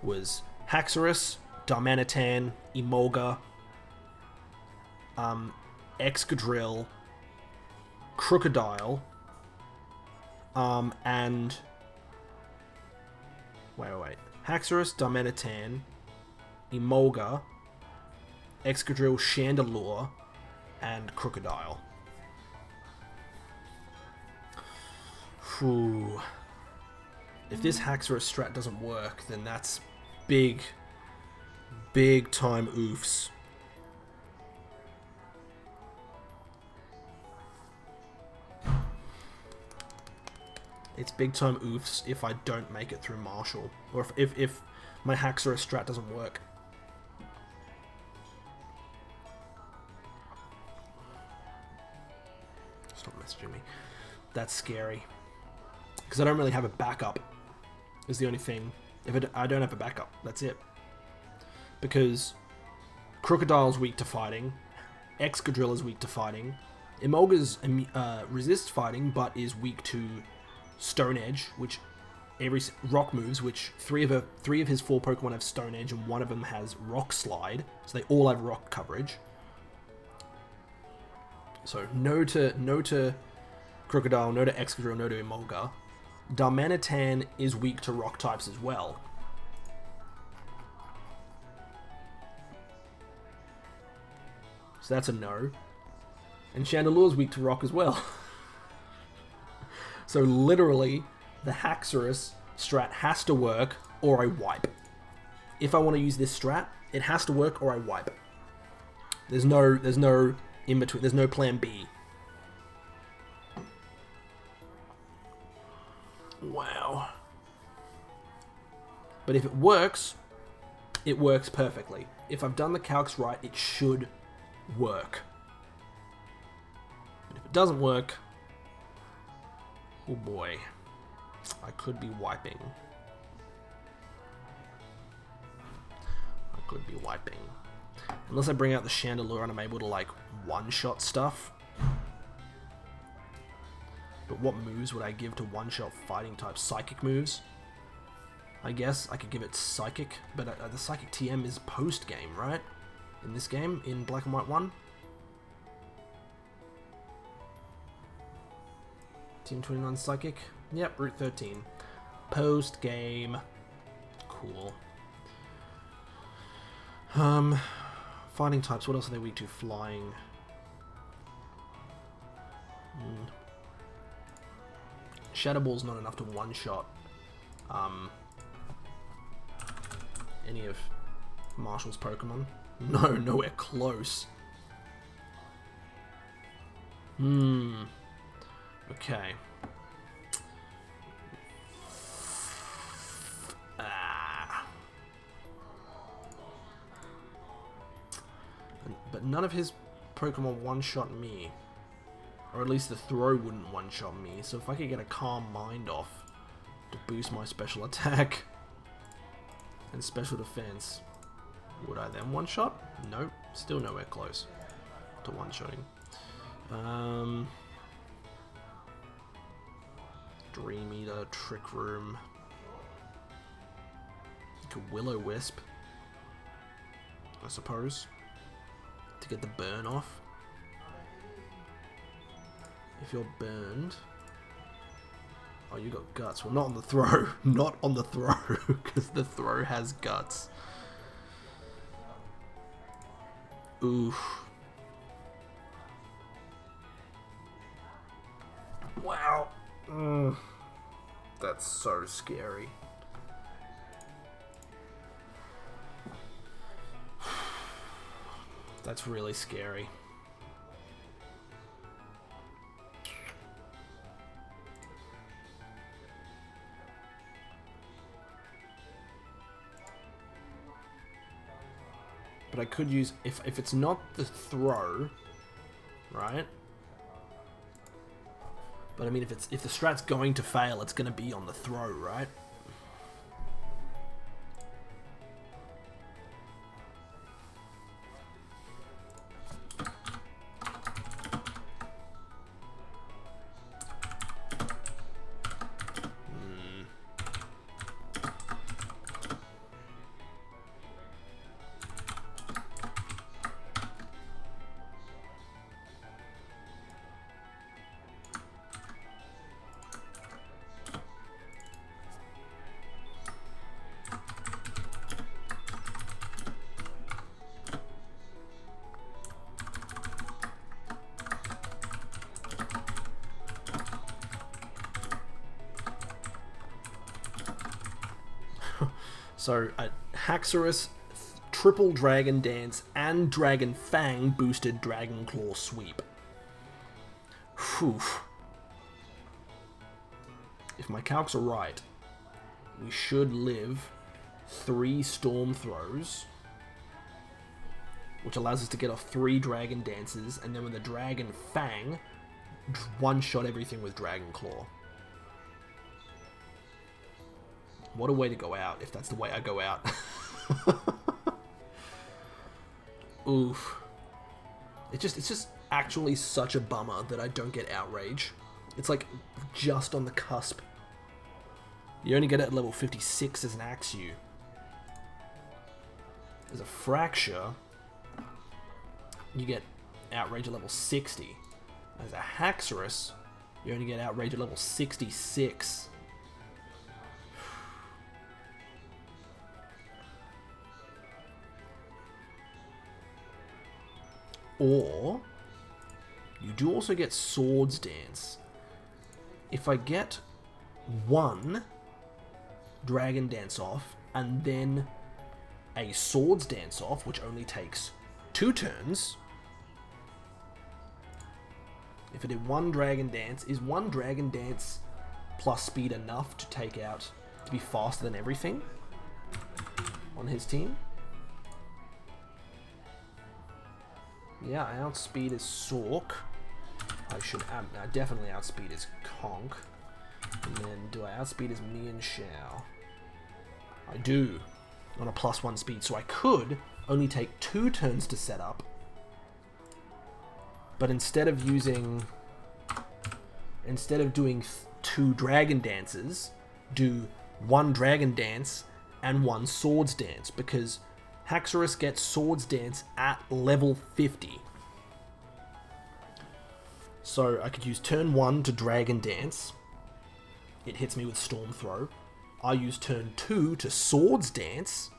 was Haxorus, Darmanitan, Emolga, Excadrill, Crocodile, and... Wait. Haxorus, Darmanitan, Emolga, Excadrill, Chandelure, and Crocodile. Whew. If this Haxorus strat doesn't work, then that's big time oofs. It's big time oofs if I don't make it through Marshall. Or if my Haxorus strat doesn't work. Stop messaging me. That's scary. Because I don't really have a backup, is the only thing. If I don't have a backup, that's it. Because Crocodile's weak to fighting, Excadrill is weak to fighting, Emolga's resists fighting, but is weak to Stone Edge, which every rock moves, which three of his 4 Pokemon have Stone Edge, and one of them has Rock Slide, so they all have rock coverage. So no to Crocodile, no to Excadrill, no to Emolga. Darmanitan is weak to rock types as well. So that's a no. And Chandelure's weak to rock as well. So literally, the Haxorus strat has to work or I wipe. If I want to use this strat, it has to work or I wipe. There's no in between. There's no plan B. Wow. But if it works perfectly. If I've done the calcs right, it should work. But if it doesn't work, oh boy, I could be wiping. Unless I bring out the Chandelure and I'm able to, like, one-shot stuff. But what moves would I give to one-shot fighting type? Psychic moves? I guess I could give it Psychic, but the Psychic TM is post-game, right? In this game, in Black and White 1? Team 29 Psychic? Yep, Route 13. Post-game. Cool. Fighting types, what else are they weak to? Flying. Shadow Ball's not enough to one-shot any of Marshall's Pokemon. No, nowhere close. Okay. But none of his Pokemon one-shot me. Or at least the throw wouldn't one-shot me. So if I could get a Calm Mind off to boost my special attack and special defense, would I then one-shot? Nope. Still nowhere close to one-shotting. Dream Eater, Trick Room. Will-O-Wisp, I suppose, to get the burn off. If you're burned... Oh, you got guts. Well, not on the throw. Not on the throw, because the throw has guts. Oof. Wow. That's so scary. That's really scary. But I could use, if it's not the throw, right? But I mean, if the strat's going to fail, it's going to be on the throw, right? So, Haxorus, Triple Dragon Dance, and Dragon Fang boosted Dragon Claw Sweep. Whew. If my calcs are right, we should live 3 Storm Throws, which allows us to get off 3 Dragon Dances, and then with the Dragon Fang, one-shot everything with Dragon Claw. What a way to go out, if that's the way I go out. Oof. It's just actually such a bummer that I don't get Outrage. It's like just on the cusp. You only get it at level 56 as an Ensue. As a Fracture, you get Outrage at level 60. As a Haxorus, you only get Outrage at level 66. Or, you do also get Swords Dance. If I get 1 Dragon Dance off, and then a Swords Dance off, which only takes 2 turns. If I did 1 Dragon Dance, is 1 Dragon Dance plus speed enough to take out, to be faster than everything on his team? Yeah, I outspeed his Sork. I definitely outspeed his Conk. And then, do I outspeed his Ensue? I do, on a +1 speed. So I could only take 2 turns to set up. But instead of doing 2 Dragon Dances, do 1 Dragon Dance and 1 Swords Dance, because Haxorus gets Swords Dance at level 50. So I could use turn 1 to Dragon Dance. It hits me with Storm Throw. I use turn 2 to Swords Dance.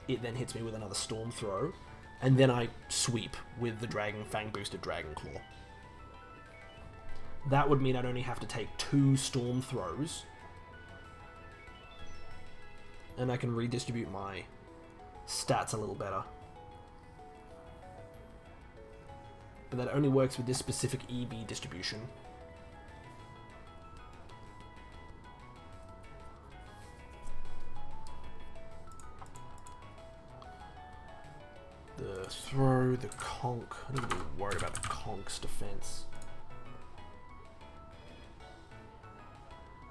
It then hits me with another Storm Throw. And then I sweep with the Dragon Fang boosted Dragon Claw. That would mean I'd only have to take 2 Storm Throws. And I can redistribute my stats a little better. But that only works with this specific EB distribution. The throw, the conk. I'm not really worried about the conk's defense.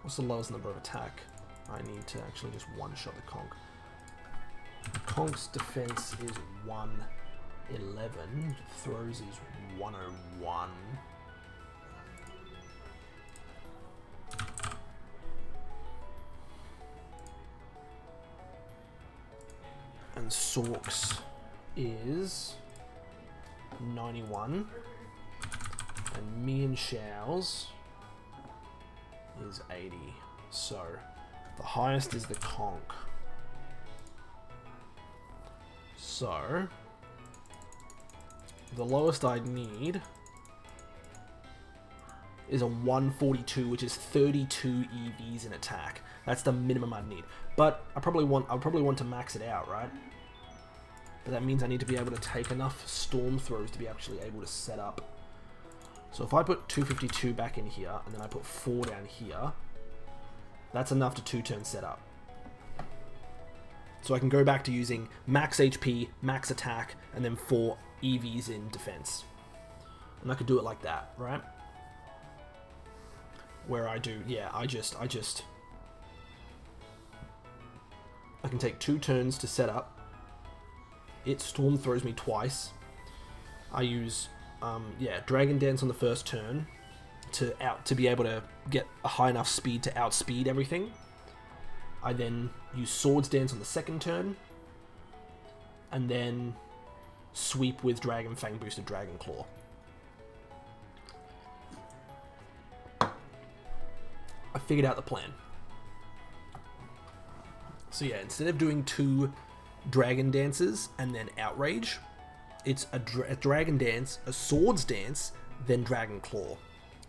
What's the lowest number of attack? I need to actually just one-shot the conk. The conk's defense is 111. Throws is 101. And Sork's is 91. And Enseue's is 80. So the highest is the conk. So the lowest I'd need is a 142, which is 32 EVs in attack. That's the minimum I'd need. But I'll probably want to max it out, right? But that means I need to be able to take enough Storm Throws to be actually able to set up. So if I put 252 back in here, and then I put 4 down here, that's enough to 2-turn set up. So I can go back to using max HP, max attack, and then 4 EVs in defense. And I could do it like that, right? Where I do, yeah, I can take 2 turns to set up. It Storm Throws me twice. I use, Dragon Dance on the first turn to be able to get a high enough speed to outspeed everything. I then use Swords Dance on the second turn, and then sweep with Dragon Fang boosted Dragon Claw. I figured out the plan. So yeah, instead of doing 2 Dragon Dances and then Outrage, it's a Dragon Dance, a Swords Dance, then Dragon Claw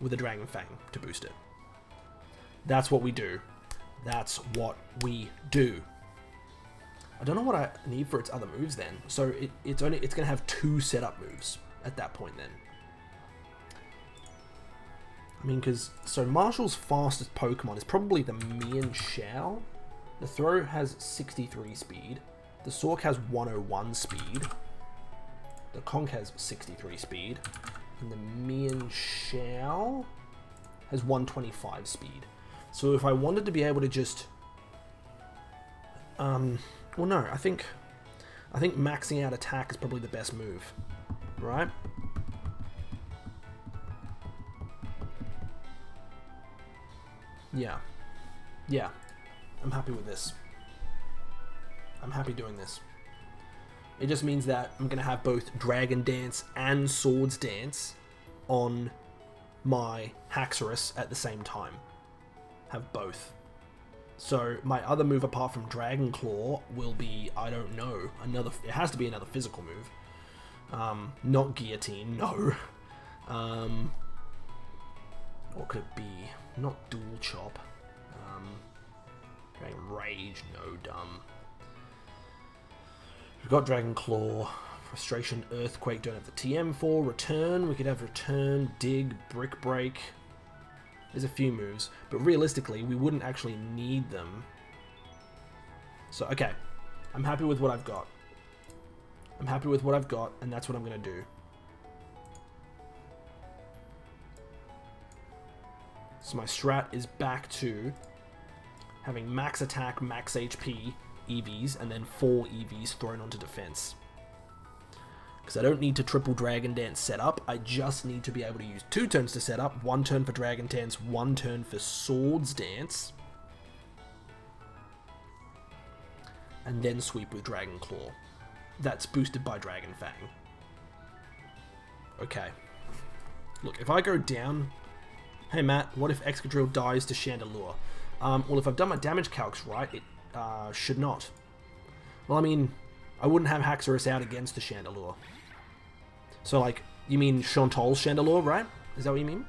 with a Dragon Fang to boost it. That's what we do. That's what we do. I don't know what I need for its other moves then. So it's going to have 2 setup moves at that point then. I mean, so Marshall's fastest Pokemon is probably the Ensue. The Throw has 63 speed. The Sork has 101 speed. The Conk has 63 speed. And the Ensue has 125 speed. So if I wanted to be able to just... well, no, I think maxing out attack is probably the best move, right? Yeah. Yeah. I'm happy with this. I'm happy doing this. It just means that I'm going to have both Dragon Dance and Swords Dance on my Haxorus at the same time. Have both. So my other move apart from Dragon Claw will be, I don't know, it has to be another physical move. Not Guillotine, no. What could it be? Not Dual Chop. Dragon Rage, no dumb. We've got Dragon Claw, Frustration, Earthquake, don't have the TM for. Return, we could have Return, Dig, Brick Break. There's a few moves, but realistically, we wouldn't actually need them. So, okay. I'm happy with what I've got. I'm happy with what I've got, and that's what I'm going to do. So my strat is back to having max attack, max HP EVs, and then 4 EVs thrown onto defense. Because I don't need to triple Dragon Dance setup, I just need to be able to use 2 turns to set up, 1 turn for Dragon Dance, 1 turn for Swords Dance, and then sweep with Dragon Claw. That's boosted by Dragon Fang. Okay. Look, if I go down... Hey Matt, what if Excadrill dies to Chandelure? Well, if I've done my damage calcs right, it should not. Well, I mean, I wouldn't have Haxorus out against the Chandelure. So, like, you mean Chantal's Chandelure, right? Is that what you mean?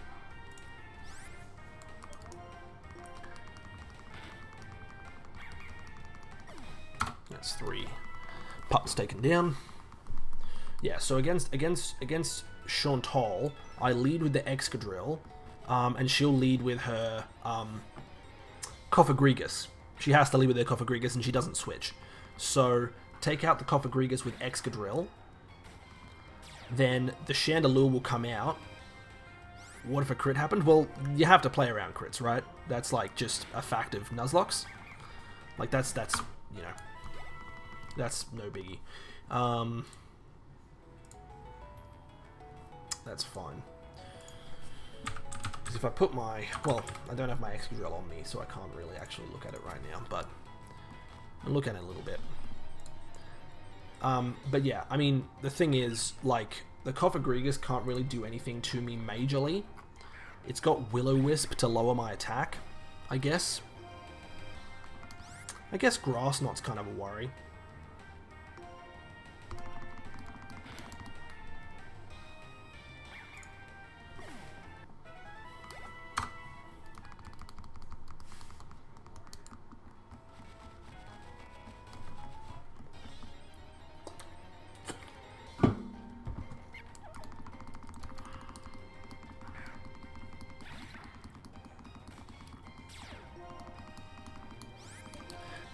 That's 3. Pup's taken down. Yeah, so against Chantal, I lead with the Excadrill, and she'll lead with her Cofagrigus. She has to lead with her Cofagrigus, and she doesn't switch. So take out the Cofagrigus with Excadrill. Then the Chandelure will come out. What if a crit happened? Well, you have to play around crits, right? That's like just a fact of Nuzlocks. Like that's you know, that's no biggie. That's fine. Because if I put my... Well, I don't have my Excadrill on me, so I can't really actually look at it right now, but I'll look at it a little bit. But yeah, I mean, the thing is, like, the Cofagrigus can't really do anything to me majorly. It's got Will-O-Wisp to lower my attack, I guess. I guess Grass Knot's kind of a worry.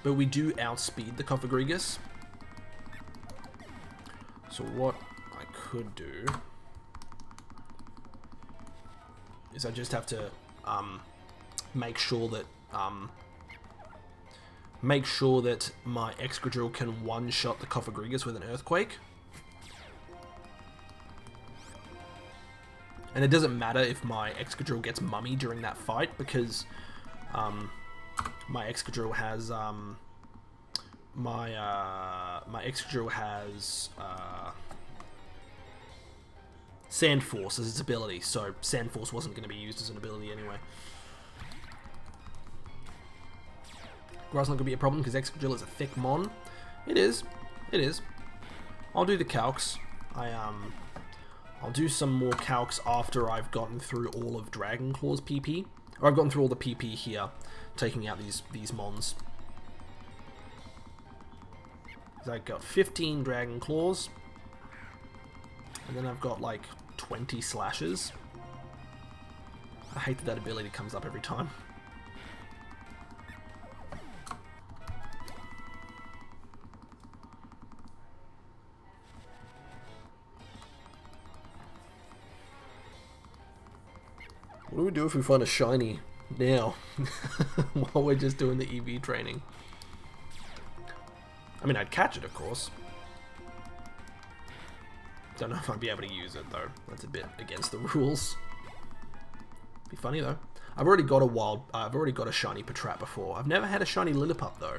But we do outspeed the Cofagrigus. So what I could do is I just have to make sure that my Excadrill can one-shot the Cofagrigus with an Earthquake. And it doesn't matter if my Excadrill gets Mummy during that fight, because my Excadrill has my Excadrill has Sand Force as its ability, so Sand Force wasn't going to be used as an ability anyway. Grass not going to be a problem because Excadrill is a thick mon. It is. It is. I'll do the calcs. I'll do some more calcs after I've gotten through all of Dragon Claw's PP. Or I've gotten through all the PP here, taking out these mons. So I've got 15 Dragon Claws. And then I've got like 20 slashes. I hate that ability comes up every time. What do we do if we find a shiny now? While we're just doing the EV training. I mean, I'd catch it, of course. Don't know if I'd be able to use it, though. That's a bit against the rules. Be funny, though. I've already got a shiny Patrat before. I've never had a shiny Lillipup, though.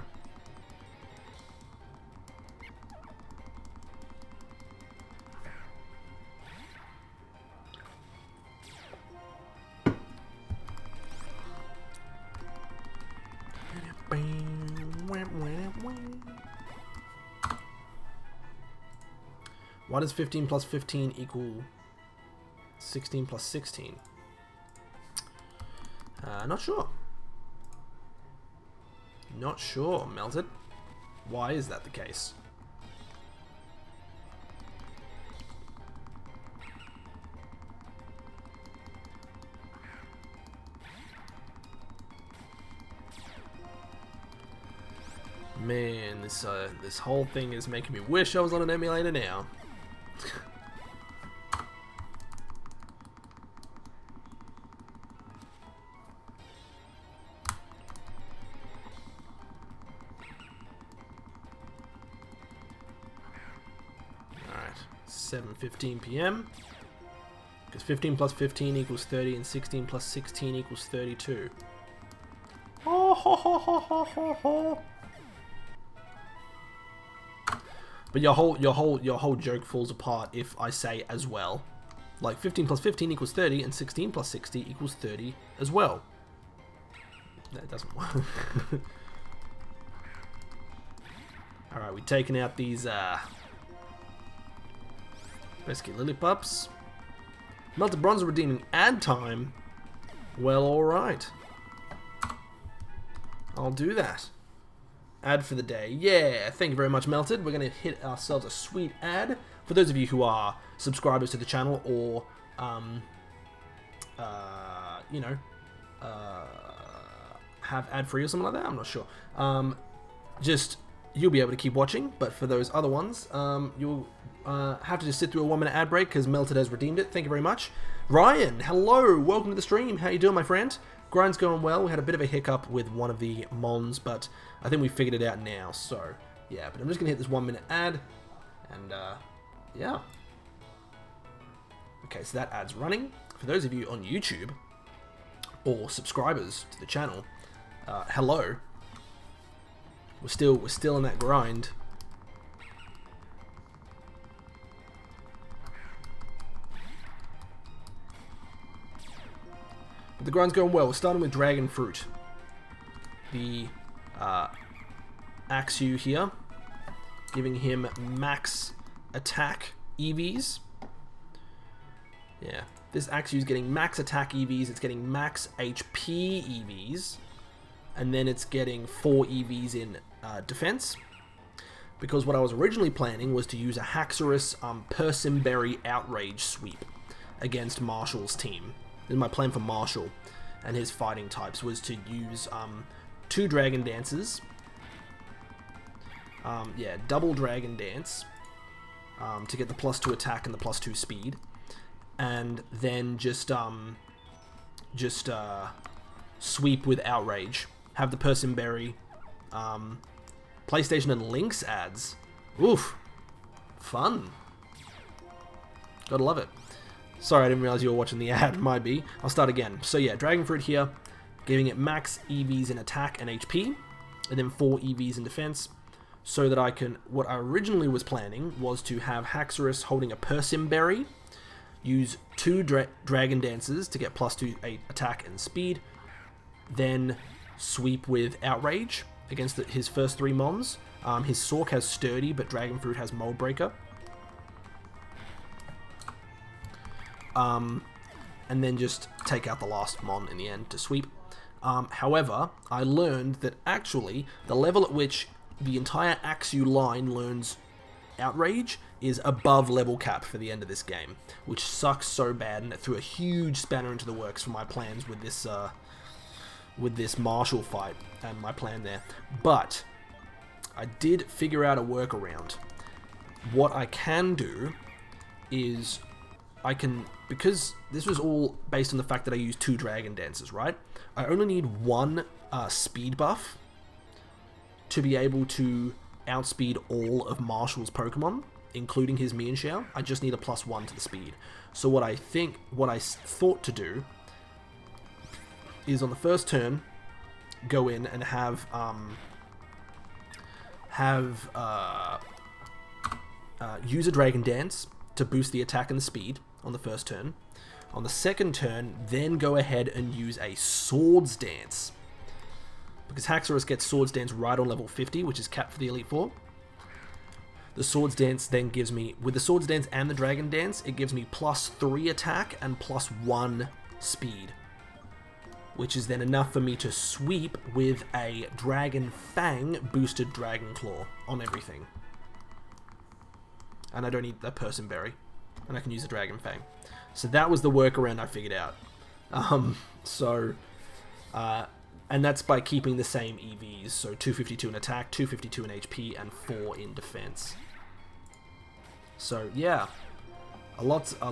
Why does 15 plus 15 equal 16 plus 16? Not sure. Not sure, Melted. Why is that the case? Man, this whole thing is making me wish I was on an emulator now. Alright, 7:15 p.m. Because 15 plus 15 equals 30 and 16 plus 16 equals 32. Oh, ho, ho, ho, ho, ho, ho. But your whole joke falls apart if I say as well. Like 15 plus 15 equals 30 and 16 plus 60 equals 30 as well. That doesn't work. Alright, we're taking out these pesky lillipups. Melted bronze redeeming ad time. Well, alright. I'll do that. Ad for the day. Yeah, thank you very much, Melted. We're going to hit ourselves a sweet ad. For those of you who are subscribers to the channel or, you know, have ad-free or something like that, I'm not sure. You'll be able to keep watching, but for those other ones, you'll have to just sit through a 1 minute ad break because Melted has redeemed it. Thank you very much. Ryan, hello. Welcome to the stream. How you doing, my friend? Grind's going well. We had a bit of a hiccup with one of the mons, but I think we figured it out now. So, yeah, but I'm just going to hit this 1 minute ad, and, yeah. Okay, so that ad's running. For those of you on YouTube, or subscribers to the channel, hello. We're still in that grind. But the grind's going well. We're starting with Dragon Fruit. The ensue here, giving him max attack EVs. Yeah, this ensue is getting max attack EVs. It's getting max HP EVs, and then it's getting 4 EVs in defense. Because what I was originally planning was to use a Haxorus Persimberry Outrage sweep against Marshall's team. This is my plan for Marshall and his fighting types, was to use 2 Dragon Dances. Yeah, double Dragon Dance to get the +2 attack and the +2 speed, and then just sweep with Outrage. Have the Persimberry, PlayStation and Lynx ads. Oof, fun. Gotta love it. Sorry, I didn't realize you were watching the ad. Might be. I'll start again. So yeah, Dragon Fruit here, giving it max EVs in attack and HP, and then 4 EVs in defense, so that I can... What I originally was planning was to have Haxorus holding a Persimberry, use 2 Dragon Dances to get +2 attack and speed, then sweep with Outrage against his first 3 mons. His Sork has Sturdy, but Dragon Fruit has Mold Breaker. And then just take out the last mon in the end to sweep. However, I learned that actually the level at which the entire ensue line learns Outrage is above level cap for the end of this game, which sucks so bad, and it threw a huge spanner into the works for my plans with this Marshall fight and my plan there. But I did figure out a workaround. What I can do is because this was all based on the fact that I used 2 Dragon Dances, right? I only need 1 speed buff to be able to outspeed all of Marshall's Pokemon, including his Mienshao. I just need a +1 to the speed. So what I thought to do is on the first turn, go in and have use a Dragon Dance to boost the attack and the speed on the first turn. On the second turn, then go ahead and use a Swords Dance, because Haxorus gets Swords Dance right on level 50, which is capped for the Elite Four. The Swords Dance then gives me, with the Swords Dance and the Dragon Dance, it gives me +3 attack and +1 speed, which is then enough for me to sweep with a Dragon Fang boosted Dragon Claw on everything. And I don't need a Person Berry, and I can use a Dragon Fang. So that was the workaround I figured out. And that's by keeping the same EVs, so 252 in attack, 252 in HP, and 4 in defense. So yeah, lots of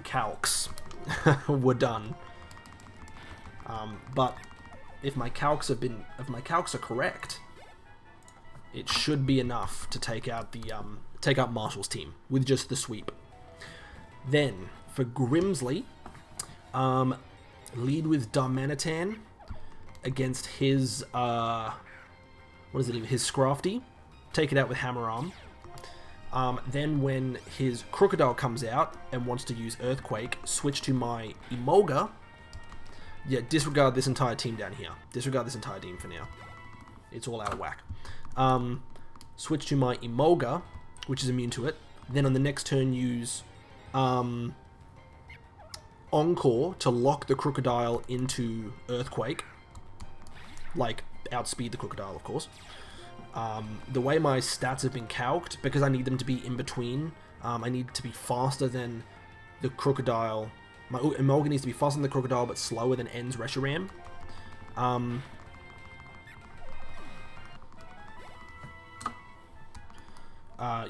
calcs were done. But if my calcs are correct, it should be enough to take out Marshall's team with just the sweep. Then for Grimsley, lead with Darmanitan against his his Scrafty. Take it out with Hammer Arm. Then when his Crocodile comes out and wants to use Earthquake, switch to my Emolga. Yeah, disregard this entire team down here. Disregard this entire team for now. It's all out of whack. Switch to my Emolga, which is immune to it. Then on the next turn use Encore to lock the Crocodile into Earthquake. Like, outspeed the Crocodile, of course. The way my stats have been calced, because I need them to be in between, I need to be faster than the Crocodile. My Emolga needs to be faster than the Crocodile, but slower than N's Reshiram.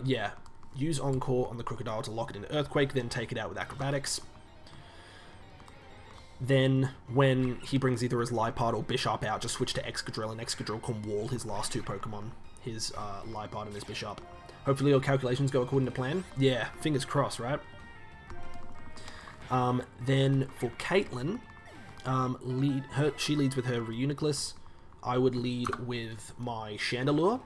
Yeah, use Encore on the Crocodile to lock it into Earthquake, then take it out with Acrobatics. Then, when he brings either his Liepard or Bishop out, just switch to Excadrill, and Excadrill can wall his last two Pokemon, his Liepard and his Bishop. Hopefully your calculations go according to plan. Yeah, fingers crossed, right? Then for Caitlin, she leads with her Reuniclus. I would lead with my Chandelure.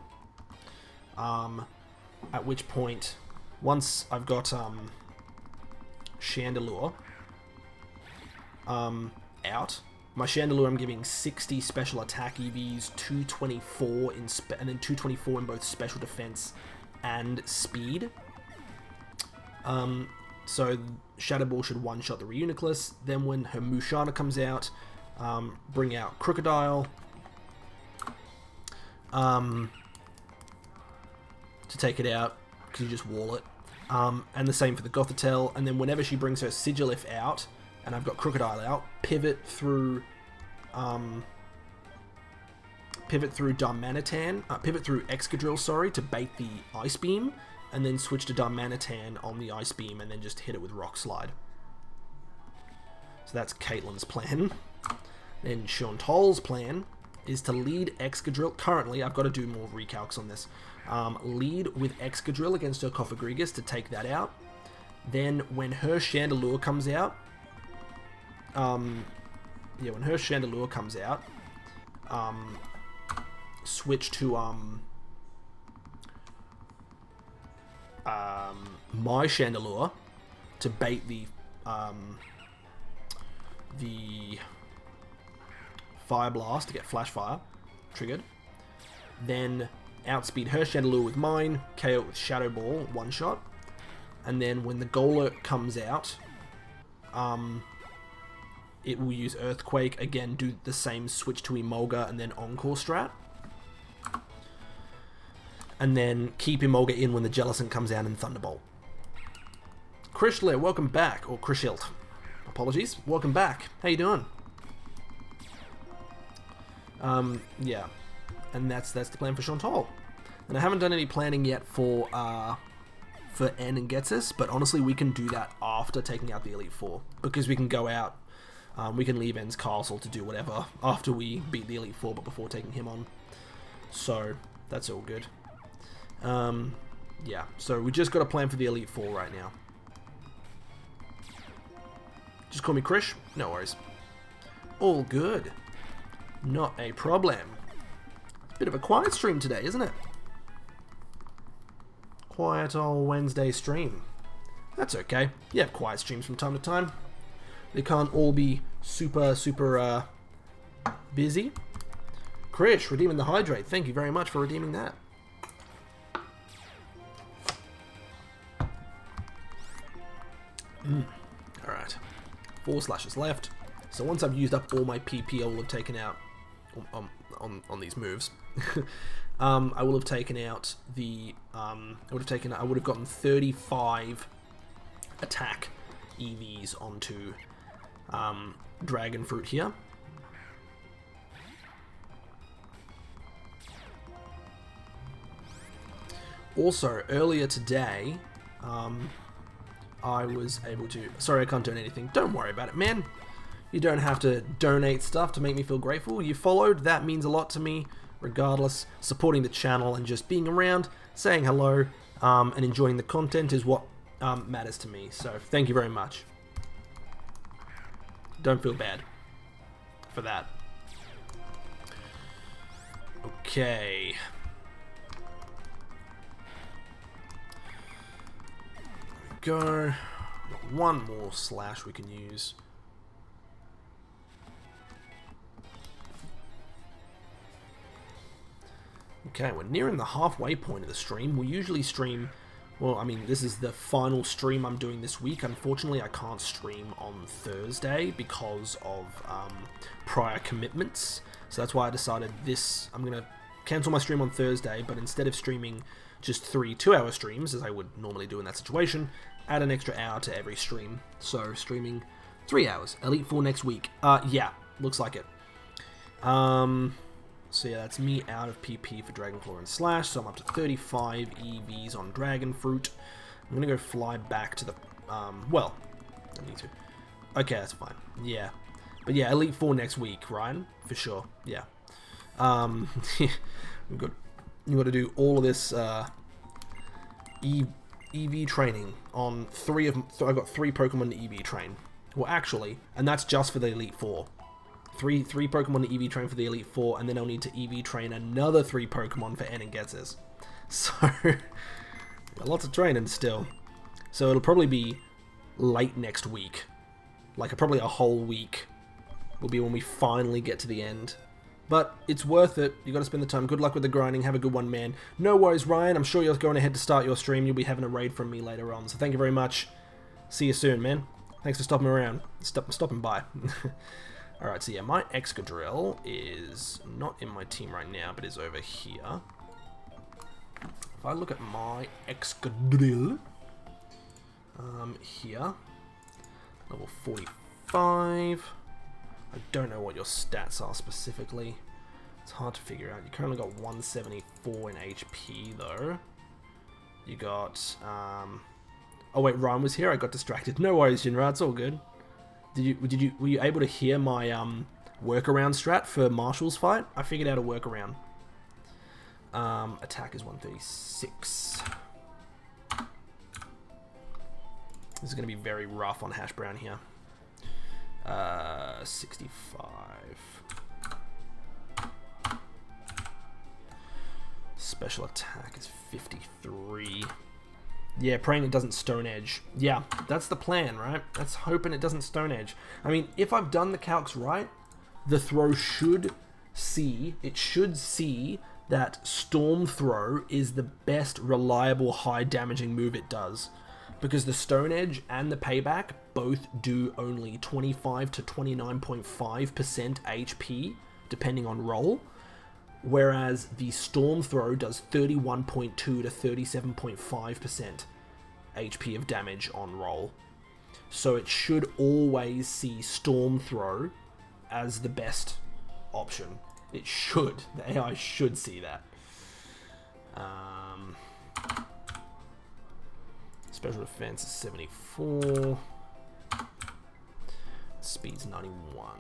At which point, once I've got Chandelure out, my Chandelure I'm giving 60 special attack EVs, 224 and then 224 in both special defense and speed. So Shadow Ball should one-shot the Reuniclus. Then when her Musharna comes out, bring out Crocodile to take it out, because you just wall it. And the same for the Gothitelle. And then whenever she brings her Sigilif out, and I've got Crocodile out, pivot through Darmanitan, pivot through Excadrill, sorry, to bait the Ice Beam, and then switch to Darmanitan on the Ice Beam, and then just hit it with Rock Slide. So that's Caitlin's plan. Then Chantal's plan is to lead Excadrill. Currently, I've got to do more recalcs on this. Lead with Excadrill against her Cofagrigus to take that out. Then when her Chandelure comes out, switch to my Chandelure to bait the Fire Blast to get Flash Fire triggered. Then outspeed her Chandelure with mine, KO it with Shadow Ball, one shot. And then when the Golurk comes out, it will use Earthquake, again do the same switch to Emolga and then Encore strat. And then keep Emolga in when the Jellicent comes out in Thunderbolt. Krishler, welcome back, or Krishilt. Apologies, welcome back. How you doing? Yeah, and that's the plan for Chantal. And I haven't done any planning yet for N and Getsus, but honestly we can do that after taking out the Elite Four, because we can go out, we can leave N's castle to do whatever after we beat the Elite Four, but before taking him on. So that's all good. Yeah, so we just got a plan for the Elite Four right now. Just call me Krish, no worries. All good. Not a problem. Bit of a quiet stream today, isn't it? Quiet old Wednesday stream. That's okay. You have quiet streams from time to time. They can't all be super busy. Krish, redeeming the Hydrate. Thank you very much for redeeming that. Alright. 4 slashes left. So once I've used up all my PP, I will have taken out on these moves. I will have taken out the I would have gotten 35 attack EVs onto Dragon Fruit here. Also, earlier today, I was able to... Sorry, I can't donate anything. Don't worry about it, man. You don't have to donate stuff to make me feel grateful. You followed. That means a lot to me, regardless. Supporting the channel and just being around, saying hello, and enjoying the content is what matters to me. So, thank you very much. Don't feel bad for that. Okay. Go. One more slash we can use. Okay, we're nearing the halfway point of the stream. We usually stream, well, I mean, this is the final stream I'm doing this week. Unfortunately, I can't stream on Thursday because of prior commitments. So that's why I decided I'm going to cancel my stream on Thursday, but instead of streaming just 3 2-hour streams, as I would normally do in that situation, add an extra hour to every stream. So, streaming 3 hours. Elite 4 next week. Yeah, looks like it. So yeah, that's me out of PP for Dragon Claw and Slash, so I'm up to 35 EVs on Dragon Fruit. I'm gonna go fly back to the, well, I need to. Okay, that's fine. Yeah. But yeah, Elite 4 next week, Ryan, for sure. Yeah. We've got, you got to do all of this, EV training on I've got 3 Pokemon to EV train. Well, actually, and that's just for the Elite 4. Three Pokemon to EV train for the Elite 4, and then I'll need to EV train another 3 Pokemon for N and Getzes. So, lots of training still. So it'll probably be late next week. Like, probably a whole week will be when we finally get to the end. But it's worth it. You got to spend the time. Good luck with the grinding. Have a good one, man. No worries, Ryan. I'm sure you're going ahead to start your stream. You'll be having a raid from me later on. So thank you very much. See you soon, man. Thanks for stopping around. Stopping by. Alright, so yeah, my Excadrill is not in my team right now, but is over here. If I look at my Excadrill, here, level 45. I don't know what your stats are specifically. It's hard to figure out. You currently got 174 in HP though. You got, oh wait, Ryan was here. I got distracted. No worries, Jinra. It's all good. Were you able to hear my workaround strat for Marshall's fight? I figured out a workaround. Attack is 136. This is going to be very rough on Hash Brown here. 65. Special attack is 53. Yeah, praying it doesn't Stone Edge. Yeah, that's the plan, right? That's hoping it doesn't Stone Edge. I mean, if I've done the calcs right, the throw should see that Storm Throw is the best reliable high damaging move it does. Because the Stone Edge and the Payback both do only 25 to 29.5% HP, depending on roll. Whereas the Storm Throw does 31.2 to 37.5% HP of damage on roll. So it should always see Storm Throw as the best option. It should. The AI should see that. Special defense is 74. Speed's 91.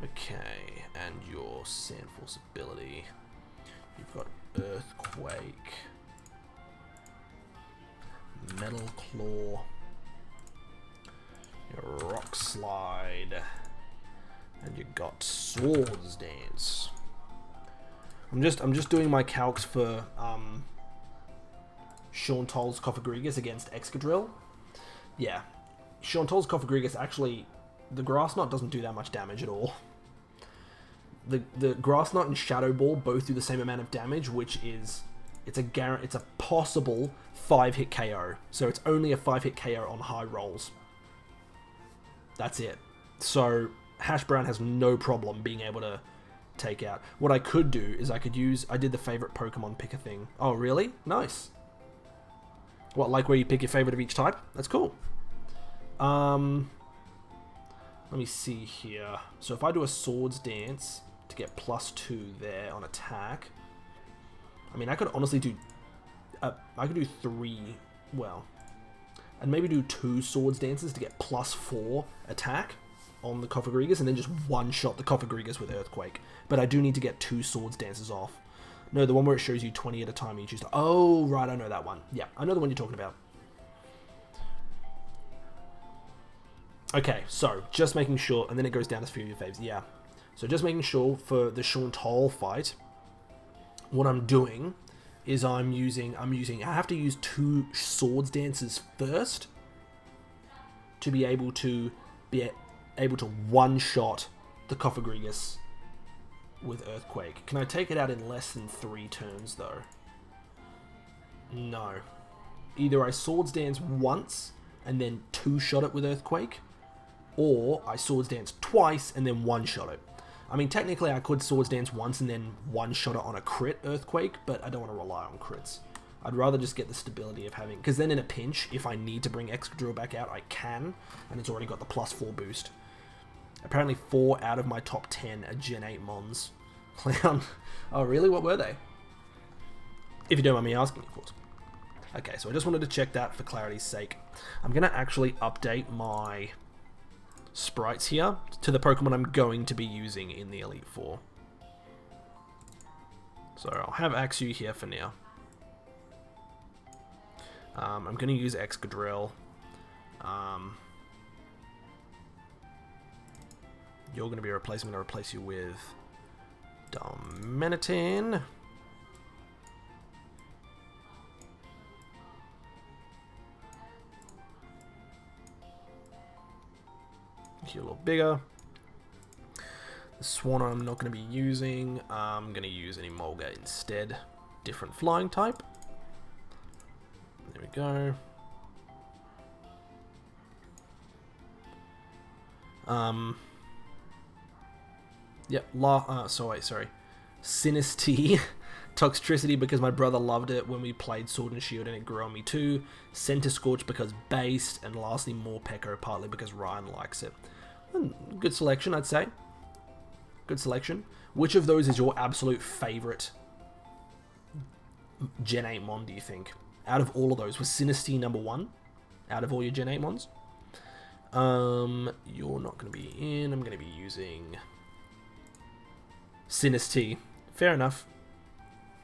Okay, and your Sand Force ability. You've got Earthquake, Metal Claw, your Rock Slide, and you got Swords Dance. I'm just doing my calcs for Shauntoll's Cofagrigus against Excadrill. Yeah, Shauntoll's Cofagrigus actually, the Grass Knot doesn't do that much damage at all. The Grass Knot and Shadow Ball both do the same amount of damage, which is it's a possible 5-hit KO. So it's only a 5-hit KO on high rolls. That's it. So Hash Brown has no problem being able to take out. What I could do is I did the favorite Pokemon picker thing. Oh, really? Nice. What, like where you pick your favorite of each type? That's cool. Let me see here. So if I do a Swords Dance to get +2 there on attack, I mean, I could honestly do... I could do 3... Well... And maybe do 2 Swords Dances to get +4 attack on the Cofagrigus, and then just one-shot the Cofagrigus with Earthquake. But I do need to get 2 Swords Dances off. No, the one where it shows you 20 at a time and you choose to... Oh, right, I know that one. Yeah, I know the one you're talking about. Okay, so, just making sure... And then it goes down to a few of your faves. Yeah. So, just making sure for the Chantal fight, what I'm doing is I have to use 2 Swords Dances first to be able to one-shot the Cofagrigus with Earthquake. Can I take it out in less than 3 turns, though? No. Either I Swords Dance once and then 2-shot it with Earthquake, or I Swords Dance twice and then 1-shot it. I mean, technically I could Swords Dance once and then 1-shot it on a crit Earthquake, but I don't want to rely on crits. I'd rather just get the stability of having... Because then in a pinch, if I need to bring Excadrill back out, I can, and it's already got the +4 boost. Apparently 4 out of my top 10 are Gen 8 Mons. Clown. Oh, really? What were they? If you don't mind me asking, of course. Okay, so I just wanted to check that for clarity's sake. I'm going to actually update my sprites here to the Pokemon I'm going to be using in the Elite Four. So I'll have Axew here for now. I'm going to use Excadrill. You're going to be replacing. I'm going to replace you with Domenitin. You're a little bigger. The Swanna I'm not going to be using. I'm going to use an Emolga instead. Different flying type. There we go. Yep, sorry. Sinistea. Toxtricity because my brother loved it when we played Sword and Shield and it grew on me too. Centiskorch because based, and lastly Morpeko partly because Ryan likes it. Good selection, I'd say. Good selection. Which of those is your absolute favourite Gen 8 Mon, do you think? Out of all of those, was Sinistea number 1? Out of all your Gen 8 Mons? You're not going to be in. I'm going to be using Sinistea. Fair enough.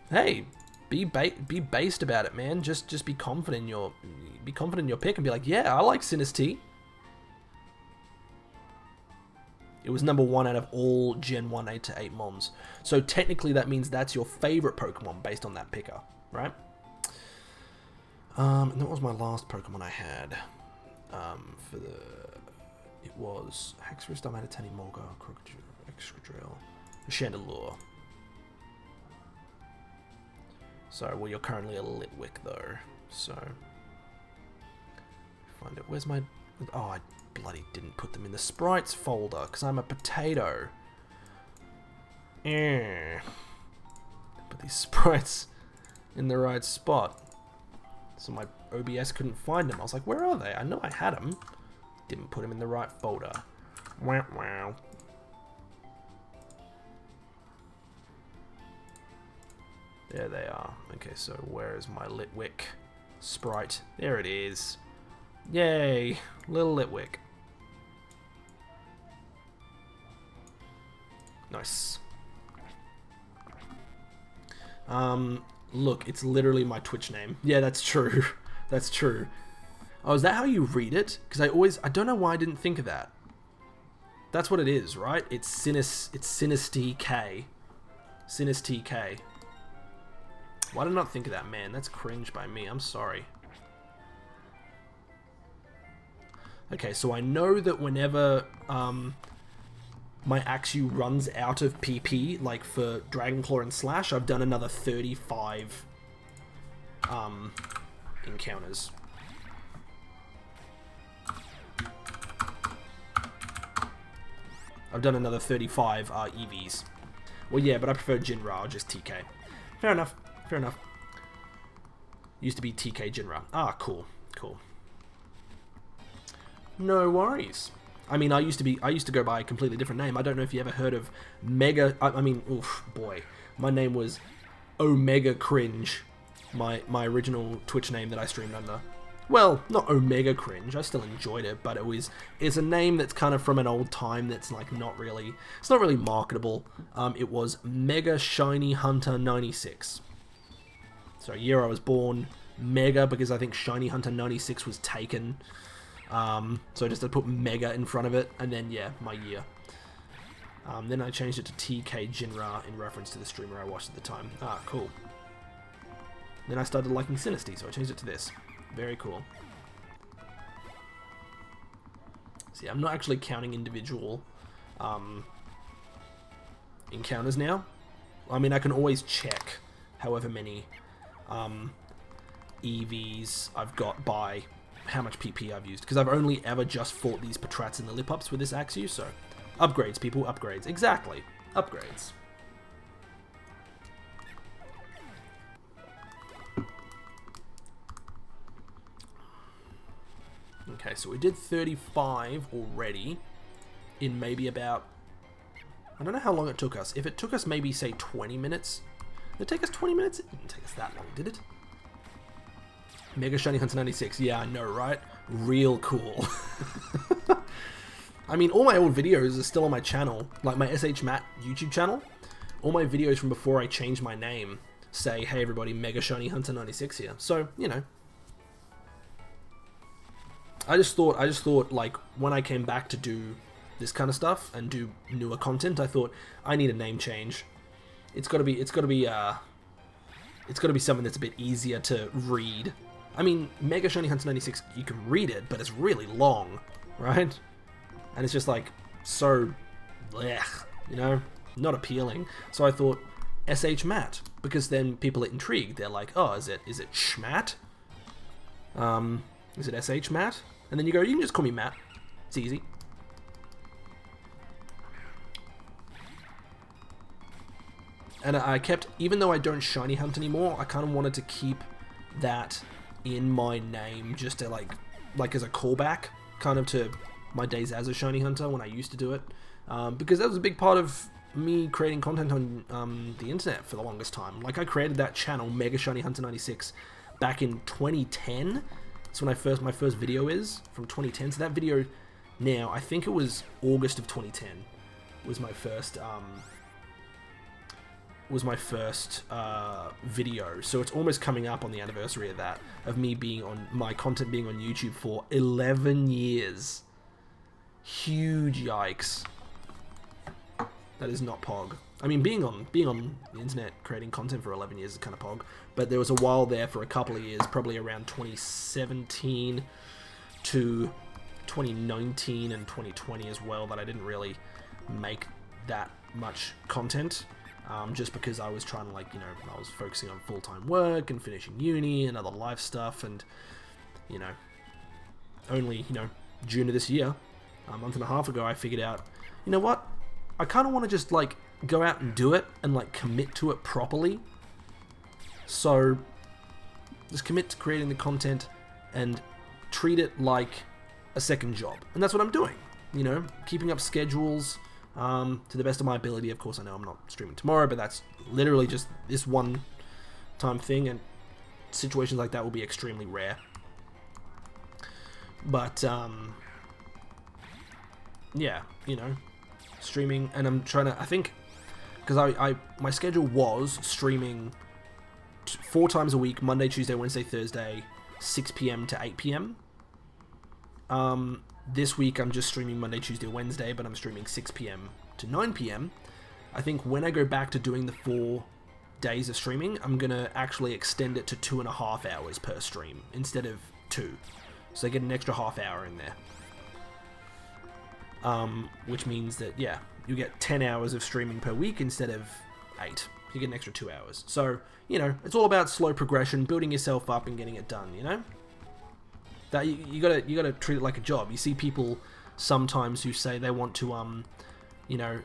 Hey, be based about it, man. Just be confident in your pick and be like, yeah, I like Sinistea. It was number 1 out of all Gen 1 8 to 8 Mons. So technically that means that's your favorite Pokemon based on that picker, right? And that was my last Pokemon I had. It was Hexorus, Darmanitan, Emolga, Excadrill, Chandelure. So, well, you're currently a Litwick though, so find it. Where's my... Oh, I bloody didn't put them in the sprites folder because I'm a potato. Put these sprites in the right spot. So my OBS couldn't find them. I was like, where are they? I know I had them. Didn't put them in the right folder. Wow, wow. There they are. Okay, so where is my Litwick sprite? There it is. Yay! Little Litwick. Nice. Look, it's literally my Twitch name. Yeah, that's true. That's true. Oh, is that how you read it? Because I don't know why I didn't think of that. That's what it is, right? It's Sinistea K. Sinistea K. Why did I not think of that, man? That's cringe by me. I'm sorry. Okay, so I know that whenever my Axew runs out of PP, like for Dragonclaw and Slash, I've done another 35 encounters. I've done another 35 EVs. Well, yeah, but I prefer Jinra or just TK. Fair enough. Fair enough. Used to be TK Jinra. Ah, cool. Cool. No worries. I mean, I used to go by a completely different name. I don't know if you ever heard of Mega... I mean, oof, boy. My name was Omega Cringe. My original Twitch name that I streamed under. Well, not Omega Cringe. I still enjoyed it, but it's a name that's kind of from an old time that's like not really... It's not really marketable. It was Mega Shiny Hunter 96. So year I was born. Mega, because I think Shiny Hunter 96 was taken. So I just had to put Mega in front of it, and then, yeah, my year. Then I changed it to TK Jinra in reference to the streamer I watched at the time. Ah, cool. Then I started liking Sinisty, so I changed it to this. Very cool. See, I'm not actually counting individual encounters now. I mean, I can always check however many EVs I've got by how much PP I've used, because I've only ever just fought these Patrats and the Lip-Ups with this Axew, so upgrades, people, upgrades. Exactly, upgrades. Okay, so we did 35 already in maybe about... I don't know how long it took us. If it took us maybe, say, 20 minutes... Did it take us 20 minutes? It didn't take us that long, did it? Mega Shiny Hunter 96. Yeah, I know, right? Real cool. I mean, all my old videos are still on my channel. Like my SH Matt YouTube channel. All my videos from before I changed my name say, hey everybody, Mega Shiny Hunter 96 here. So, you know. I just thought, like, when I came back to do this kind of stuff and do newer content, I thought, I need a name change. It's gotta be something that's a bit easier to read. I mean, Mega Shiny Hunter 96, you can read it, but it's really long, right? And it's just like, so, blech, you know, not appealing. So I thought, SH Matt, because then people are intrigued. They're like, oh, is it Schmat? Is it SH Matt? And then you go, you can just call me Matt. It's easy. And I kept, even though I don't shiny hunt anymore, I kind of wanted to keep that in my name just to like as a callback kind of to my days as a shiny hunter when I used to do it. Because that was a big part of me creating content on the internet for the longest time. Like I created that channel, Mega Shiny Hunter 96, back in 2010. That's when my first video is, from 2010. So that video now, I think it was August of 2010, was my first video. So it's almost coming up on the anniversary of that, of me being on, my content being on YouTube for 11 years. Huge yikes. That is not pog. I mean, being on the internet creating content for 11 years is kind of pog, but there was a while there for a couple of years, probably around 2017 to 2019 and 2020 as well, that I didn't really make that much content. Just because I was trying to, like, you know, I was focusing on full-time work and finishing uni and other life stuff, and, you know, only, you know, June of this year, a month and a half ago, I figured out, you know what, I kind of want to just, like, go out and do it and, like, commit to it properly. So, just commit to creating the content and treat it like a second job. And that's what I'm doing, you know, keeping up schedules, to the best of my ability. Of course, I know I'm not streaming tomorrow, but that's literally just this one time thing, and situations like that will be extremely rare. But, yeah, you know, streaming, and I'm trying to, I think, because my schedule was streaming 4 times a week, Monday, Tuesday, Wednesday, Thursday, 6 PM to 8 PM. This week I'm just streaming Monday, Tuesday, Wednesday, but I'm streaming 6 PM to 9 PM. I think when I go back to doing the 4 days of streaming, I'm going to actually extend it to 2.5 hours per stream instead of 2. So I get an extra half hour in there. Which means that, yeah, you get 10 hours of streaming per week instead of 8. You get an extra 2 hours. So, you know, it's all about slow progression, building yourself up and getting it done, you know? That you gotta treat it like a job. You see people sometimes who say they want to you know,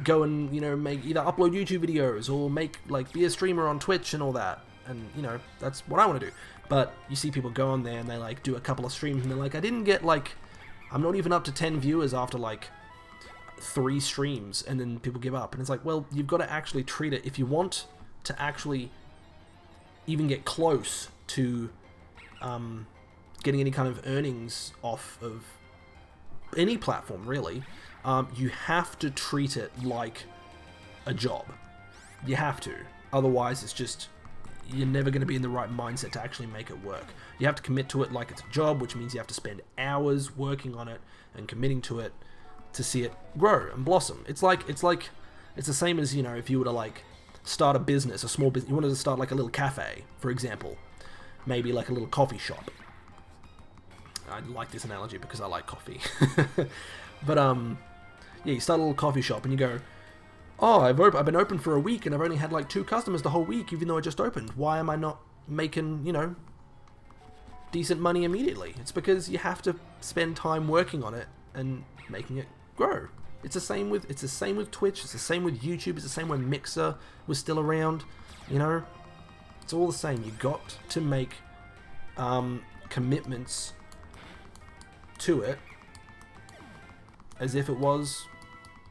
go and, you know, make either upload YouTube videos or make, like, be a streamer on Twitch and all that. And, you know, that's what I want to do. But you see people go on there and they, like, do a couple of streams and they're like, I didn't get, like, I'm not even up to 10 viewers after, like, 3 streams, and then people give up. And it's like, well, you've got to actually treat it. If you want to actually even get close to getting any kind of earnings off of any platform, really, you have to treat it like a job. You have to. Otherwise, it's just, you're never going to be in the right mindset to actually make it work. You have to commit to it like it's a job, which means you have to spend hours working on it and committing to it to see it grow and blossom. It's the same as, you know, if you were to, like, start a business, a small business, you wanted to start, like, a little cafe, for example, maybe like a little coffee shop. I like this analogy because I like coffee. But yeah, you start a little coffee shop and you go, oh, I've been open for a week and I've only had like 2 customers the whole week, even though I just opened. Why am I not making, you know, decent money immediately? It's because you have to spend time working on it and making it grow. It's the same with Twitch. It's the same with YouTube. It's the same when Mixer was still around. You know, it's all the same. You got to make commitments to it as if it was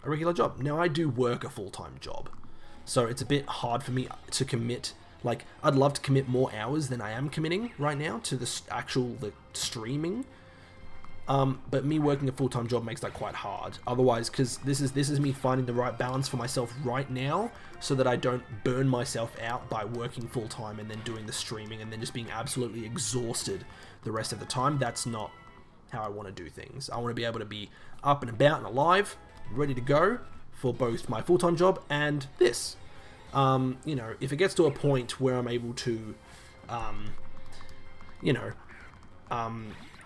a regular job. Now, I do work a full-time job, so it's a bit hard for me to commit. Like, I'd love to commit more hours than I am committing right now to the streaming. But me working a full-time job makes that quite hard. Otherwise, because this is me finding the right balance for myself right now, so that I don't burn myself out by working full-time and then doing the streaming and then just being absolutely exhausted the rest of the time. That's not how I want to do things. I want to be able to be up and about and alive, ready to go for both my full-time job and this. You know, if it gets to a point where I'm able to, you know,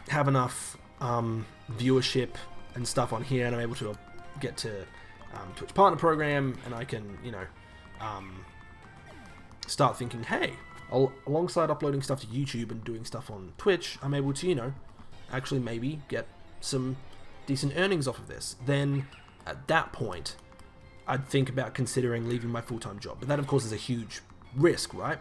have enough viewership and stuff on here, and I'm able to get to Twitch Partner Program, and I can, you know, start thinking, hey, alongside uploading stuff to YouTube and doing stuff on Twitch, I'm able to, you know, actually maybe get some decent earnings off of this. Then at that point, I'd think about considering leaving my full-time job. But that, of course, is a huge risk, right?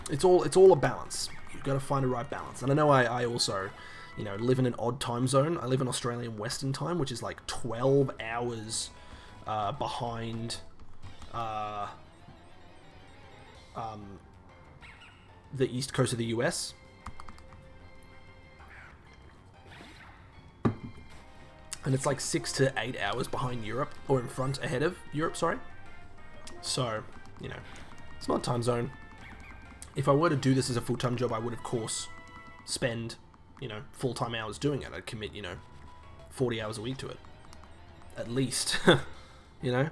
It's all a balance. You've got to find a right balance. And I know I also, you know, live in an odd time zone. I live in Australian Western Time, which is like 12 hours behind the east coast of the US. And it's like 6 to 8 hours behind Europe, or ahead of Europe, sorry. So, you know, it's not a time zone. If I were to do this as a full-time job, I would, of course, spend, you know, full-time hours doing it. I'd commit, you know, 40 hours a week to it. At least, you know?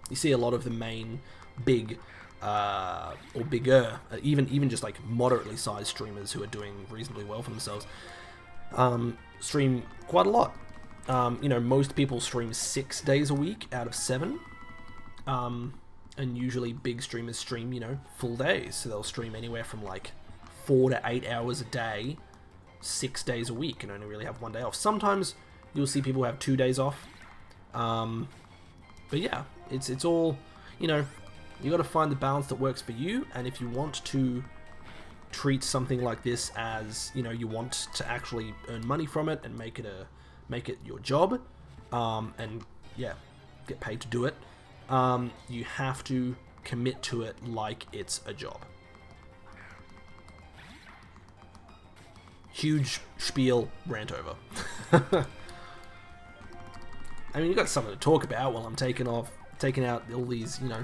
You see a lot of the main big, or bigger, even just like moderately sized streamers who are doing reasonably well for themselves, stream quite a lot. You know, most people stream 6 days a week out of 7. And usually big streamers stream, you know, full days. So they'll stream anywhere from like 4 to 8 hours a day, 6 days a week, and only really have 1 day off. Sometimes you'll see people have 2 days off. But yeah, it's all, you know, you got to find the balance that works for you. And if you want to treat something like this as, you know, you want to actually earn money from it and make it your job, and yeah, get paid to do it, you have to commit to it like it's a job. Huge spiel, rant over. I mean, you got something to talk about while I'm taking out all these, you know,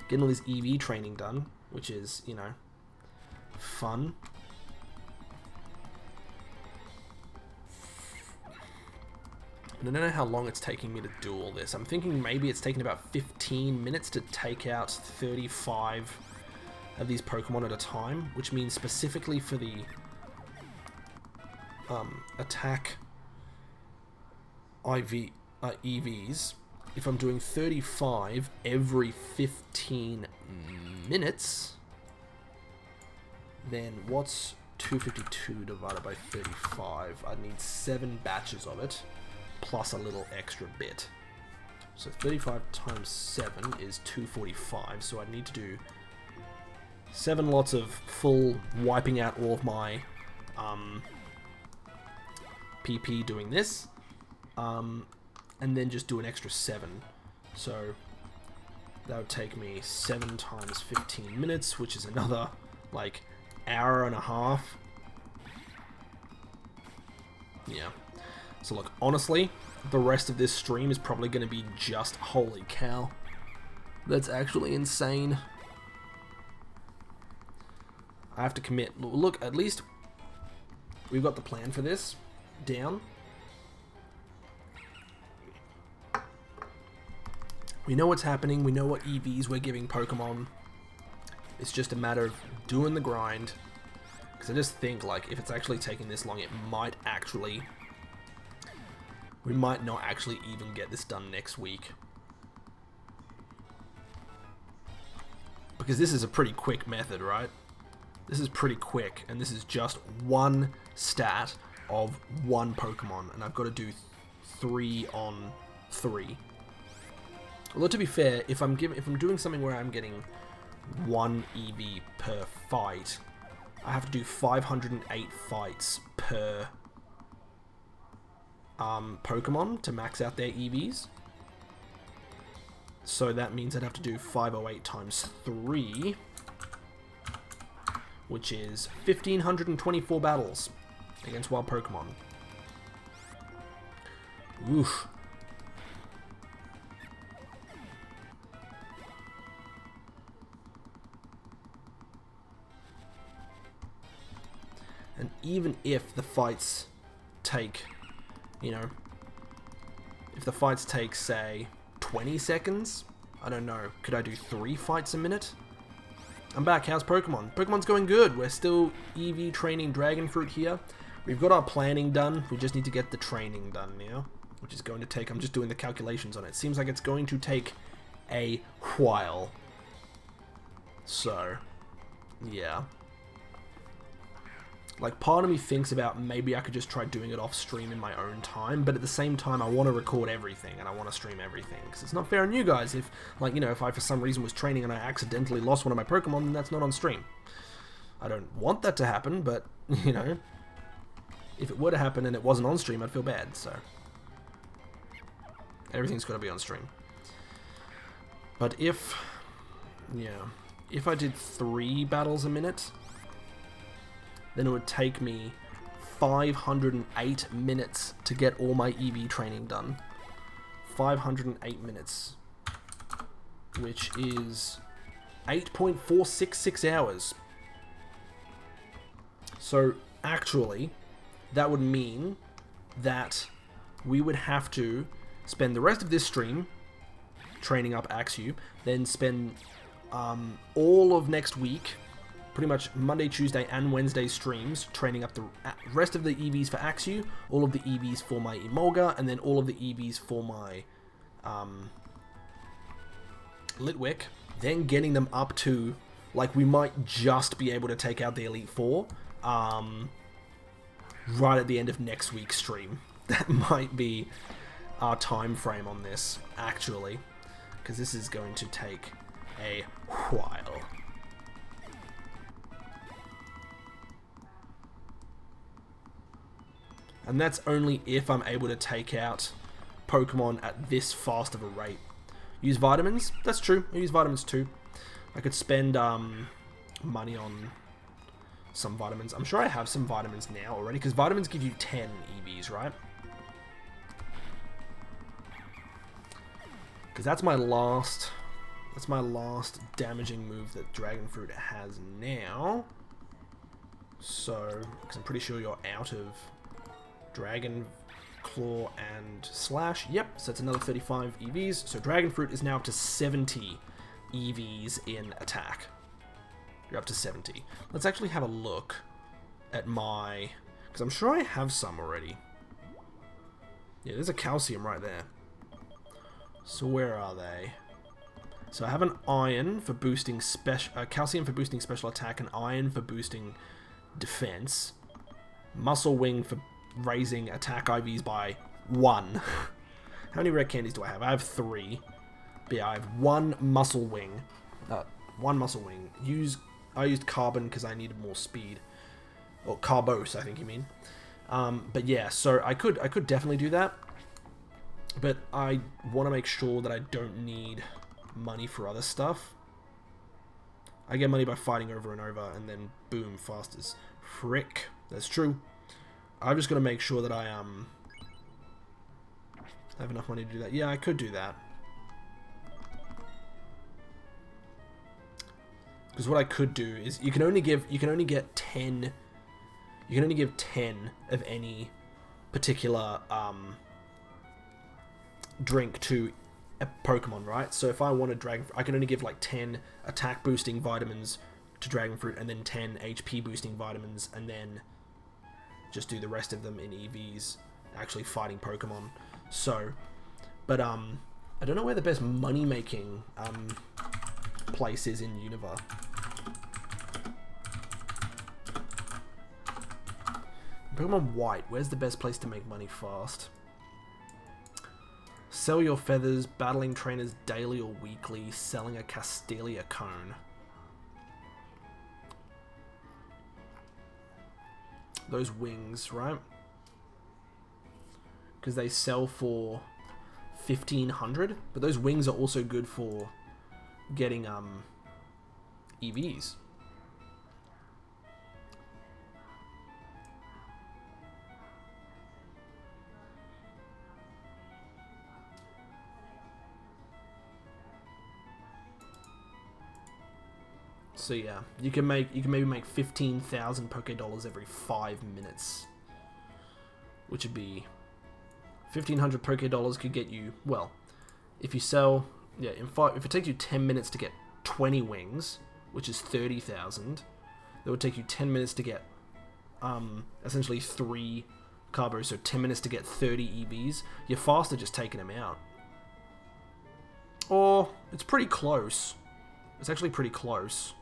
getting all this EV training done, which is, you know, fun. And I don't know how long it's taking me to do all this. I'm thinking maybe it's taking about 15 minutes to take out 35 of these Pokemon at a time, which means specifically for the attack EVs, if I'm doing 35 every 15 minutes, then what's 252 divided by 35. I need 7 batches of it, plus a little extra bit. So 35 times 7 is 245, so I need to do 7 lots of full wiping out all of my PP doing this, and then just do an extra 7. So that would take me 7 times 15 minutes, which is another, like, hour and a half. Yeah. So look, honestly, the rest of this stream is probably going to be just, holy cow. That's actually insane. I have to commit. Look, at least we've got the plan for this down. We know what's happening. We know what EVs we're giving Pokemon. It's just a matter of doing the grind. Because I just think, like, if it's actually taking this long, it might actually... we might not actually even get this done next week. Because this is a pretty quick method, right? This is pretty quick, and this is just one stat of one Pokemon, and I've got to do 3 on 3. Although to be fair, if I'm doing something where I'm getting 1 EV per fight, I have to do 508 fights per Pokemon to max out their EVs. So that means I'd have to do 508 times 3, which is 1,524 battles against wild Pokemon. Oof. And even if the fights take, you know, if the fights take, say, 20 seconds, I don't know, could I do 3 fights a minute? I'm back, how's Pokemon? Pokemon's going good. We're still EV training Dragonfruit here. We've got our planning done. We just need to get the training done now, which is going to take, I'm just doing the calculations on it. Seems like it's going to take a while. So, yeah. Like, part of me thinks about maybe I could just try doing it off stream in my own time, but at the same time, I want to record everything, and I want to stream everything, because it's not fair on you guys if, like, you know, if I for some reason was training and I accidentally lost one of my Pokemon, then that's not on stream. I don't want that to happen, but, you know, if it were to happen and it wasn't on stream, I'd feel bad, so. Everything's got to be on stream. But if, yeah, if I did 3 battles a minute, then it would take me 508 minutes to get all my EV training done. 508 minutes, which is 8.466 hours. So actually, that would mean that we would have to spend the rest of this stream training up Axew, then spend all of next week, pretty much Monday, Tuesday, and Wednesday streams, training up the rest of the EVs for Axew, all of the EVs for my Emolga, and then all of the EVs for my Litwick, then getting them up to, like, we might just be able to take out the Elite Four right at the end of next week's stream. That might be our time frame on this, actually, because this is going to take a while. And that's only if I'm able to take out Pokemon at this fast of a rate. Use vitamins? That's true. I use vitamins too. I could spend money on some vitamins. I'm sure I have some vitamins now already, because vitamins give you 10 EVs, right? Because that's my last damaging move that Dragonfruit has now. So, because I'm pretty sure you're out of Dragon Claw and Slash. Yep, so it's another 35 EVs. So Dragonfruit is now up to 70 EVs in attack. You're up to 70. Let's actually have a look at my... because I'm sure I have some already. Yeah, there's a calcium right there. So where are they? So I have an iron for boosting calcium for boosting special attack, and iron for boosting defense, muscle wing for raising attack IVs by 1. How many rare candies do I have? I have 3. But yeah, I have 1 muscle wing. 1 muscle wing. I used carbon because I needed more speed. Or carbose, I think you mean. But yeah, so I could definitely do that. But I want to make sure that I don't need money for other stuff. I get money by fighting over and over, and then boom, fast as frick. That's true. I'm just going to make sure that I have enough money to do that. Yeah, I could do that. Because what I could do is you can only give 10 of any particular drink to a Pokemon, right? So if I want to I can only give like 10 attack boosting vitamins to Dragon Fruit, and then 10 HP boosting vitamins, and then just do the rest of them in EVs, actually fighting Pokemon. So, but I don't know where the best money making place is in Unova. Pokemon White, where's the best place to make money fast? Sell your feathers, battling trainers daily or weekly, selling a Castelia cone. Those wings, right? Because they sell for 1,500, but those wings are also good for getting EVs. So yeah, you can maybe make 15,000 Poké-Dollars every 5 minutes, which would be 1,500 Poké-Dollars could get you, well, if you sell, yeah, if it takes you 10 minutes to get 20 wings, which is 30,000, it would take you 10 minutes to get essentially 3 carbos, so 10 minutes to get 30 EVs. You're faster just taking them out. Or it's pretty close. It's actually pretty close.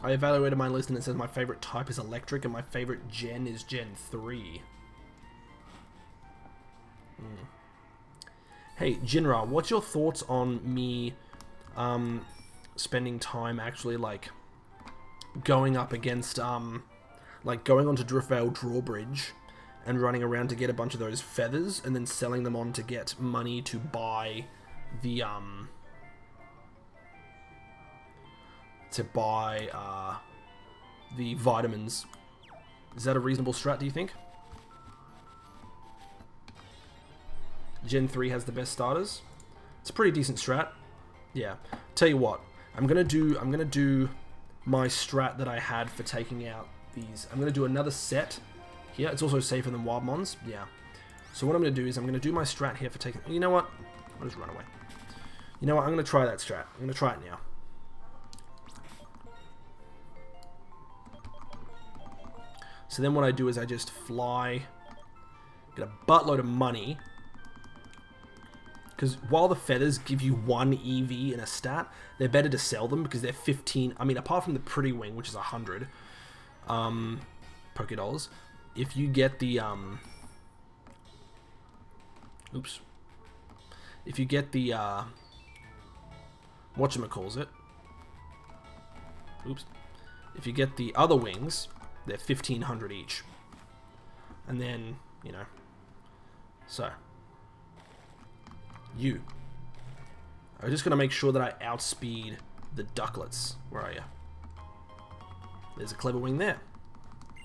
I evaluated my list and it says my favorite type is electric and my favorite gen is Gen 3. Hey, Jinra, what's your thoughts on me spending time actually like going up against like going onto Driftvale Drawbridge and running around to get a bunch of those feathers and then selling them on to get money to buy the the vitamins. Is that a reasonable strat, do you think? Gen 3 has the best starters. It's a pretty decent strat. Yeah. Tell you what, I'm gonna do my strat that I had for taking out these. I'm gonna do another set here. It's also safer than Wildmons. Yeah. So what I'm gonna do is I'm gonna do my strat here for taking. You know what? I'll just run away. You know what? I'm gonna try that strat. I'm gonna try it now. So then what I do is I just fly, get a buttload of money, because while the feathers give you 1 EV in a stat, they're better to sell them because they're 15, I mean apart from the Pretty Wing, which is 100 Poké-Dollars, if you get the, if you get the, whatchamacallit, if you get the other wings, they're 1,500 each. And then, you know, so, I'm just going to make sure that I outspeed the ducklets. Where are you? There's a clever wing there.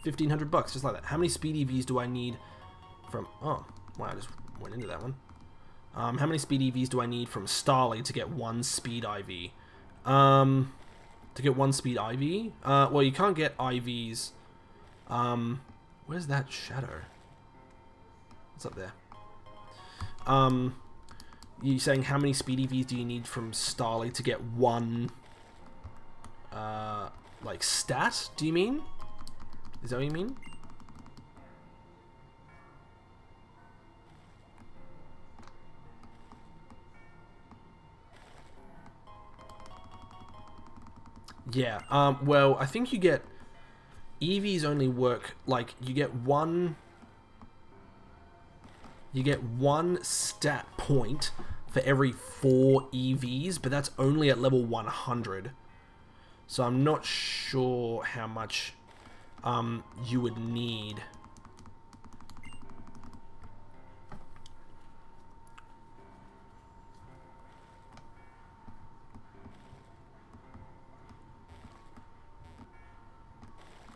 1,500 bucks, just like that. How many speed EVs do I need from, oh, wow, I just went into that one. How many speed EVs do I need from Starly to get 1 speed IV? To get 1 speed IV? Well, you can't get IVs. Where's that shadow? What's up there? You're saying how many speed EVs do you need from Starly to get one, like, stat, do you mean? Is that what you mean? Yeah, well, I think you get... EVs only work, like, you get one stat point for every 4 EVs, but that's only at level 100. So I'm not sure how much you would need.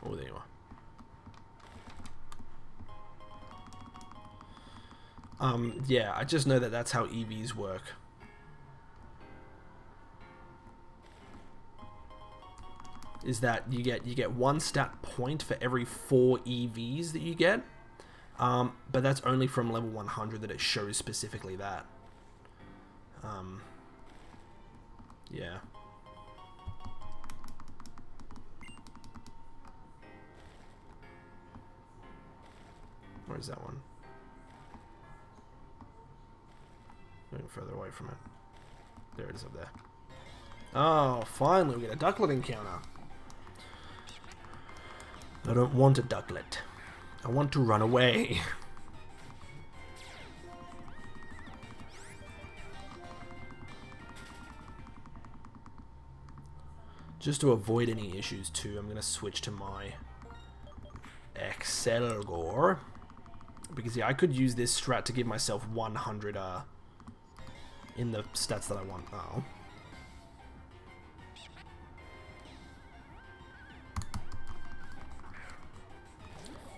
Oh, there you are. Yeah, I just know that that's how EVs work. Is that you get one stat point for every 4 EVs that you get, but that's only from level 100 that it shows specifically that. Yeah. Where is that one? Moving further away from it. There it is up there. Oh, finally we get a ducklet encounter. I don't want a ducklet. I want to run away. Just to avoid any issues too, I'm going to switch to my Excelgor. Because yeah, I could use this strat to give myself 100 in the stats that I want. Oh.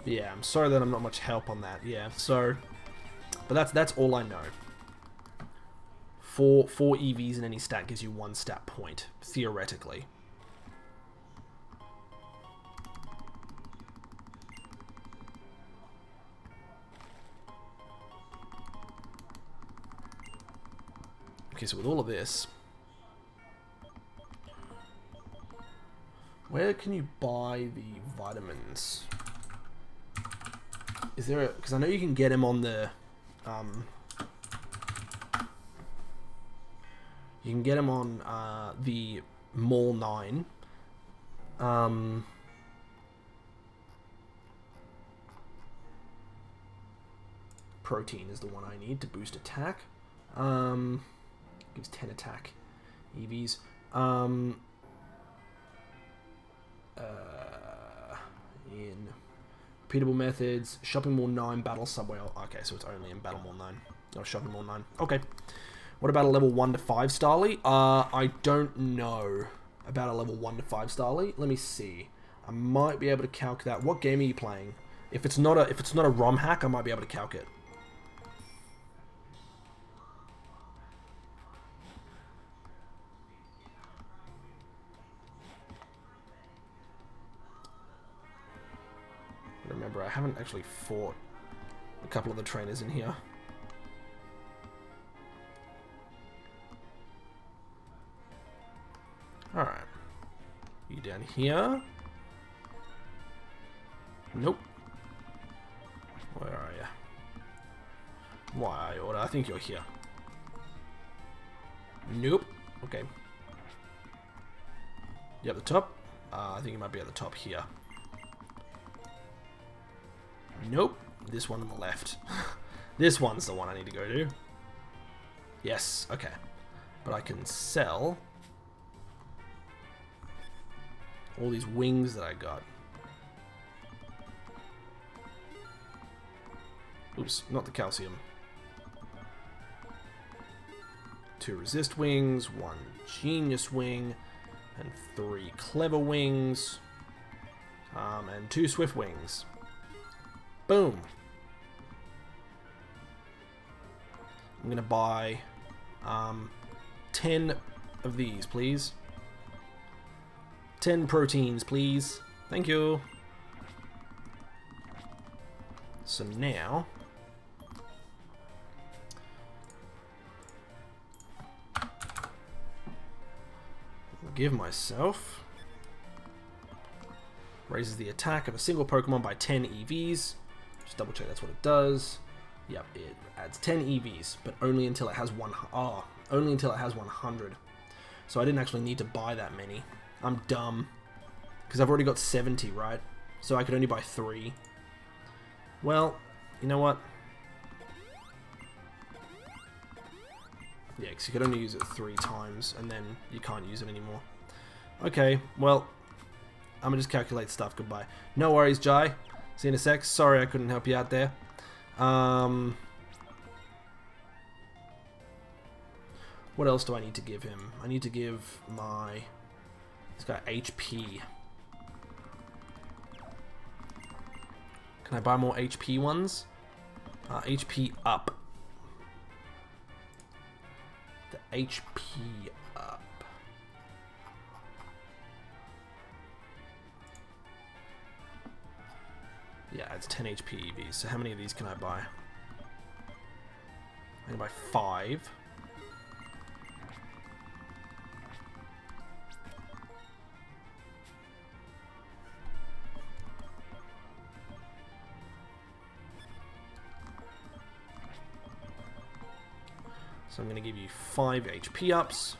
Yeah, I'm sorry that I'm not much help on that. Yeah, so, but that's all I know. Four EVs in any stat gives you 1 stat point, theoretically. Okay, so with all of this, where can you buy the vitamins? Is there a... Because I know you can get them on the... you can get them on the Mall 9. Protein is the one I need to boost attack. Gives 10 attack. EVs. In repeatable methods, Shopping Mall 9, Battle Subway. Okay, so it's only in Battle Mall 9. Or Shopping Mall 9. Okay. What about a level 1 to 5 Starly? I don't know about a level 1 to 5 Starly. Let me see. I might be able to calc that. What game are you playing? If it's not a ROM hack, I might be able to calc it. Remember, I haven't actually fought a couple of the trainers in here. Alright. You down here? Nope. Where are you? Why, Order? I think you're here. Nope. Okay. You at the top? I think you might be at the top here. Nope. This one on the left. This one's the one I need to go to. Yes, okay. But I can sell all these wings that I got. Oops, not the calcium. 2 resist wings, 1 genius wing, and 3 clever wings, and 2 swift wings. Boom. I'm gonna buy 10 of these, please. 10 proteins, please. Thank you. So now give myself. Raises the attack of a single Pokemon by 10 EVs. Just double check that's what it does. Yep, it adds 10 EVs, but only until it has only until it has 100. So I didn't actually need to buy that many. I'm dumb. Because I've already got 70, right? So I could only buy 3. Well, you know what? Yeah, because you could only use it 3 times, and then you can't use it anymore. Okay, well, I'm gonna just calculate stuff. Goodbye. No worries, Jai. See you in a sec. Sorry I couldn't help you out there. What else do I need to give him? I need to give this guy HP. Can I buy more HP ones? HP up. The HP up. Yeah, it's 10 HP EVs. So how many of these can I buy? I can buy 5. So I'm going to give you 5 HP ups.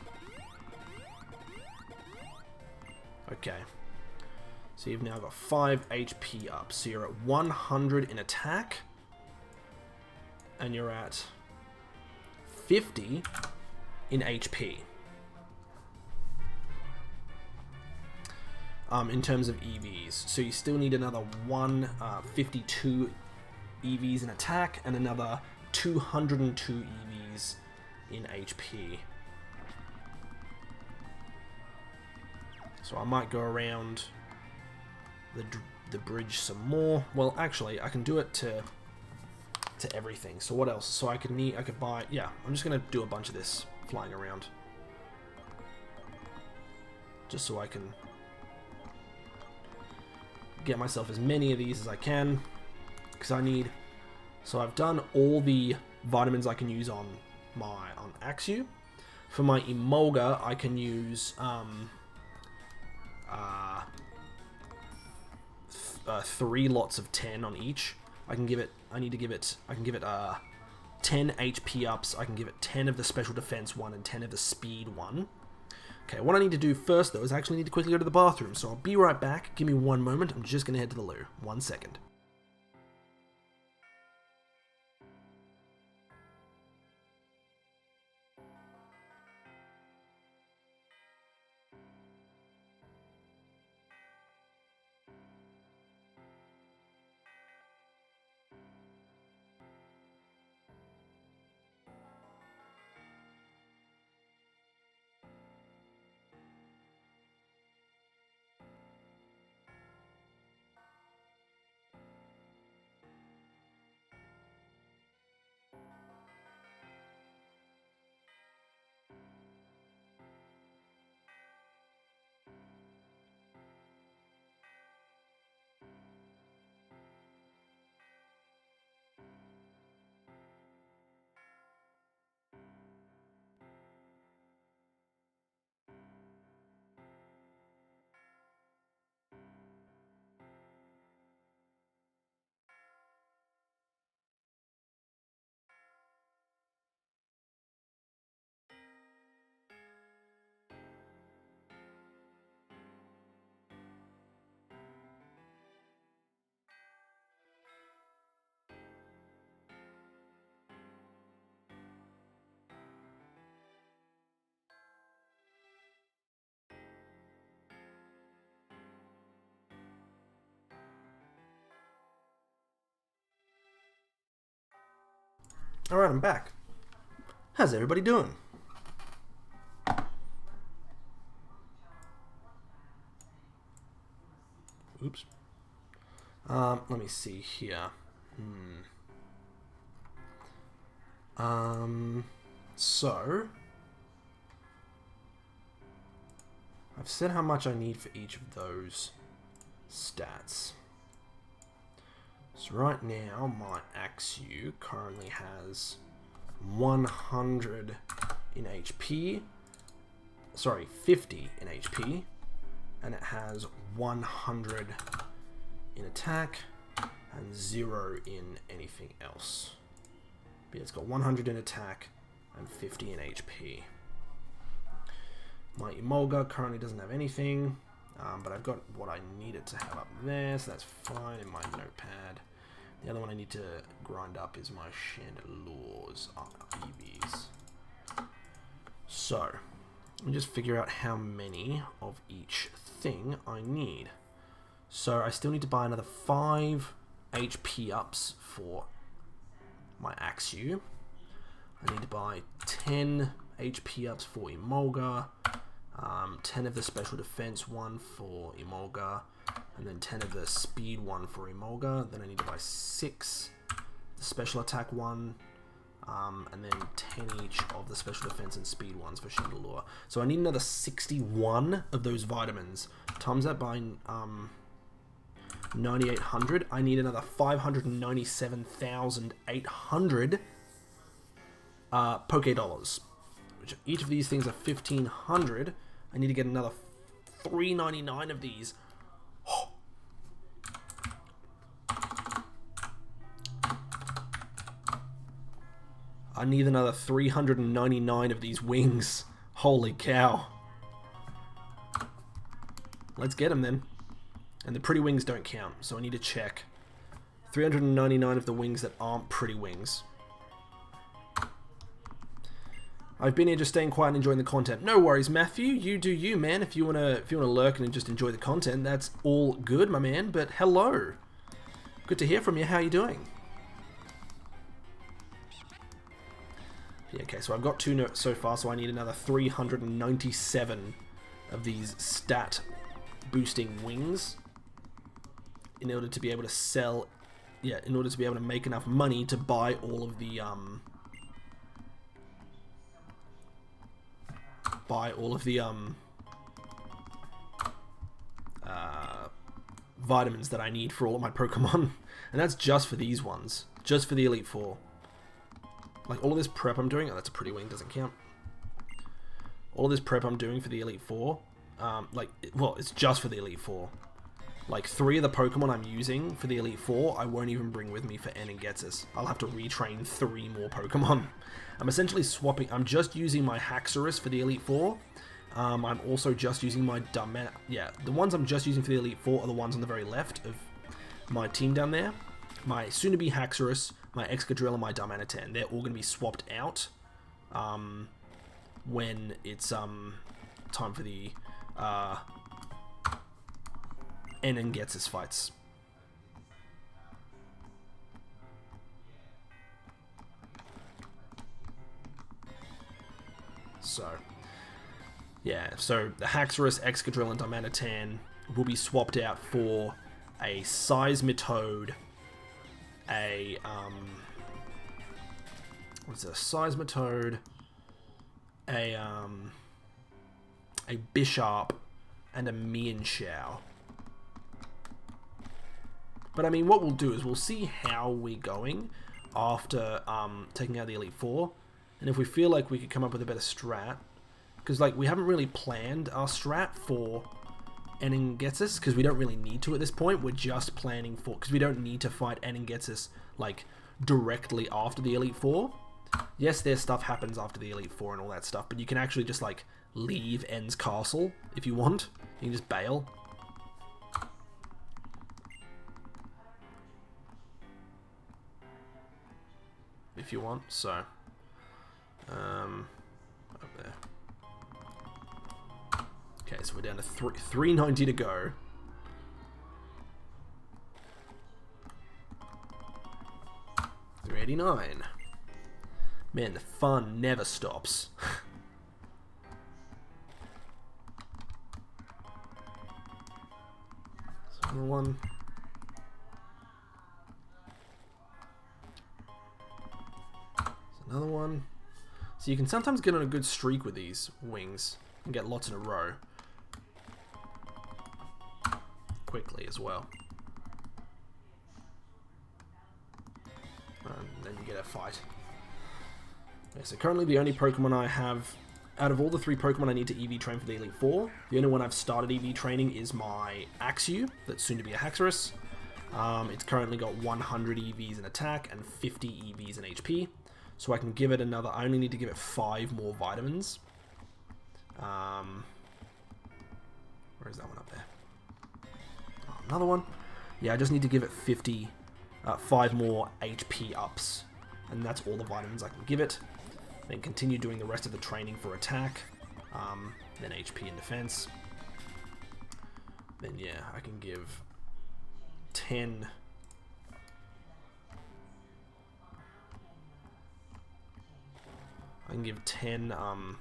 Okay. So you've now got 5 HP ups. So you're at 100 in attack. And you're at 50 in HP. In terms of EVs. So you still need another 52 EVs in attack and another 202 EVs in HP. So I might go around the bridge some more. Well, actually, I can do it to everything. So what else? So I could buy. Yeah, I'm just gonna do a bunch of this flying around, just so I can get myself as many of these as I can, because I need. So I've done all the vitamins I can use on Axew. For my Emolga, I can use 3 lots of 10 on each. I can give it 10 HP ups. I can give it 10 of the special defense one and 10 of the speed one. Okay, what I need to do first though is I actually need to quickly go to the bathroom. So I'll be right back. Give me 1 moment. I'm just gonna head to the loo. 1 second. Alright, I'm back. How's everybody doing? Oops. Let me see here. So I've said how much I need for each of those stats. So right now, my Axew currently has 100 in HP. 50 in HP, and it has 100 in attack and 0 in anything else. But yeah, it's got 100 in attack and 50 in HP. My Emolga currently doesn't have anything, but I've got what I needed to have up there, so that's fine in my notepad. The other one I need to grind up is my Chandelures EVs. So, let me just figure out how many of each thing I need. So I still need to buy another 5 HP ups for my Axew. I need to buy 10 HP ups for Emolga, 10 of the special defense one for Emolga, and then 10 of the speed one for Emolga. Then I need to buy 6 the special attack one, and then 10 each of the special defense and speed ones for Chandelure. So I need another 61 of those vitamins. Times that by 9,800. I need another 597,800 Poke Dollars. Which each of these things are 1,500. I need to get another 399 of these. I need another 399 of these wings. Holy cow. Let's get them then. And the pretty wings don't count, so I need to check. 399 of the wings that aren't pretty wings. I've been here just staying quiet and enjoying the content. No worries, Matthew. You do you, man. If you wanna lurk and just enjoy the content, that's all good, my man. But hello. Good to hear from you. How are you doing? Yeah, okay, so I've got 2 so far, so I need another 397 of these stat boosting wings in order to be able to sell, yeah, in order to be able to make enough money to buy all of the vitamins that I need for all of my Pokemon. And that's just for these ones, just for the Elite Four. Like, all of this prep I'm doing... Oh, that's a pretty wing, doesn't count. All of this prep I'm doing for the Elite Four... well, it's just for the Elite Four. Like, 3 of the Pokemon I'm using for the Elite Four, I won't even bring with me for N and Getsus. I'll have to retrain 3 more Pokemon. I'm essentially swapping... I'm just using my Haxorus for the Elite Four. I'm also just using my Yeah, the ones I'm just using for the Elite Four are the ones on the very left of my team down there. My soon-to-be Haxorus, my Excadrill, and my Darmanitan. They're all going to be swapped out when it's time for the N and Getsus fights. So, yeah, so the Haxorus, Excadrill, and Darmanitan will be swapped out for a Seismitoad, a what's a Seismitoad, a Bisharp, and a Mienshao. But I mean, what we'll do is we'll see how we're going after taking out the Elite Four, and if we feel like we could come up with a better strat, because like we haven't really planned our strat for N and Getsus, because we don't really need to at this point. We're just planning for, because we don't need to fight N and Getsus like directly after the Elite Four. Yes, their stuff happens after the Elite Four and all that stuff, but you can actually just like leave N's castle if you want. You can just bail. If you want, so up there. Okay, so we're down to 390 to go. $389. Man, the fun never stops. So another one. Another one. So you can sometimes get on a good streak with these wings and get lots in a row. Quickly as well. And then you get a fight. Okay, so currently the only Pokemon I have out of all the 3 Pokemon I need to EV train for the Elite Four, the only one I've started EV training is my Axew, that's soon to be a Haxorus. It's currently got 100 EVs in attack and 50 EVs in HP. So I can give it another, I only need to give it 5 more vitamins. Where is that one up there? Oh, another one. Yeah, I just need to give it 5 more HP ups. And that's all the vitamins I can give it. Then continue doing the rest of the training for attack. Then HP and defense. Then yeah, I can give 10... I can give 10, oh,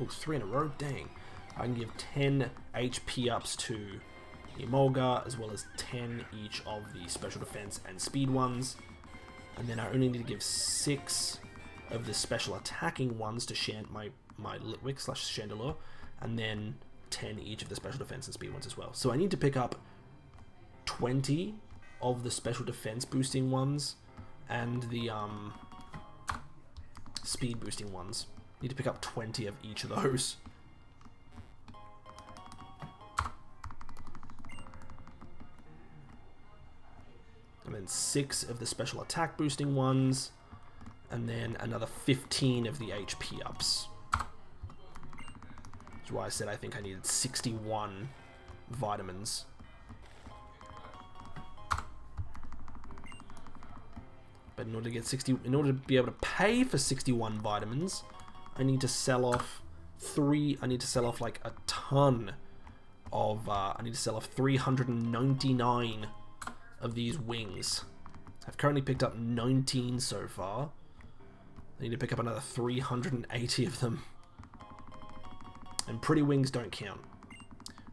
3 in a row, dang. I can give 10 HP ups to Emolga, as well as 10 each of the special defense and speed ones. And then I only need to give 6 of the special attacking ones to my Litwick / Chandelure, and then 10 each of the special defense and speed ones as well. So I need to pick up 20 of the special defense boosting ones and the speed boosting ones. Need to pick up 20 of each of those. And then 6 of the special attack boosting ones, and then another 15 of the HP ups. That's why I said I think I needed 61 vitamins. But in order to get in order to be able to pay for 61 vitamins, I need to sell off like a ton of, I need to sell off 399 of these wings. I've currently picked up 19 so far. I need to pick up another 380 of them. And pretty wings don't count.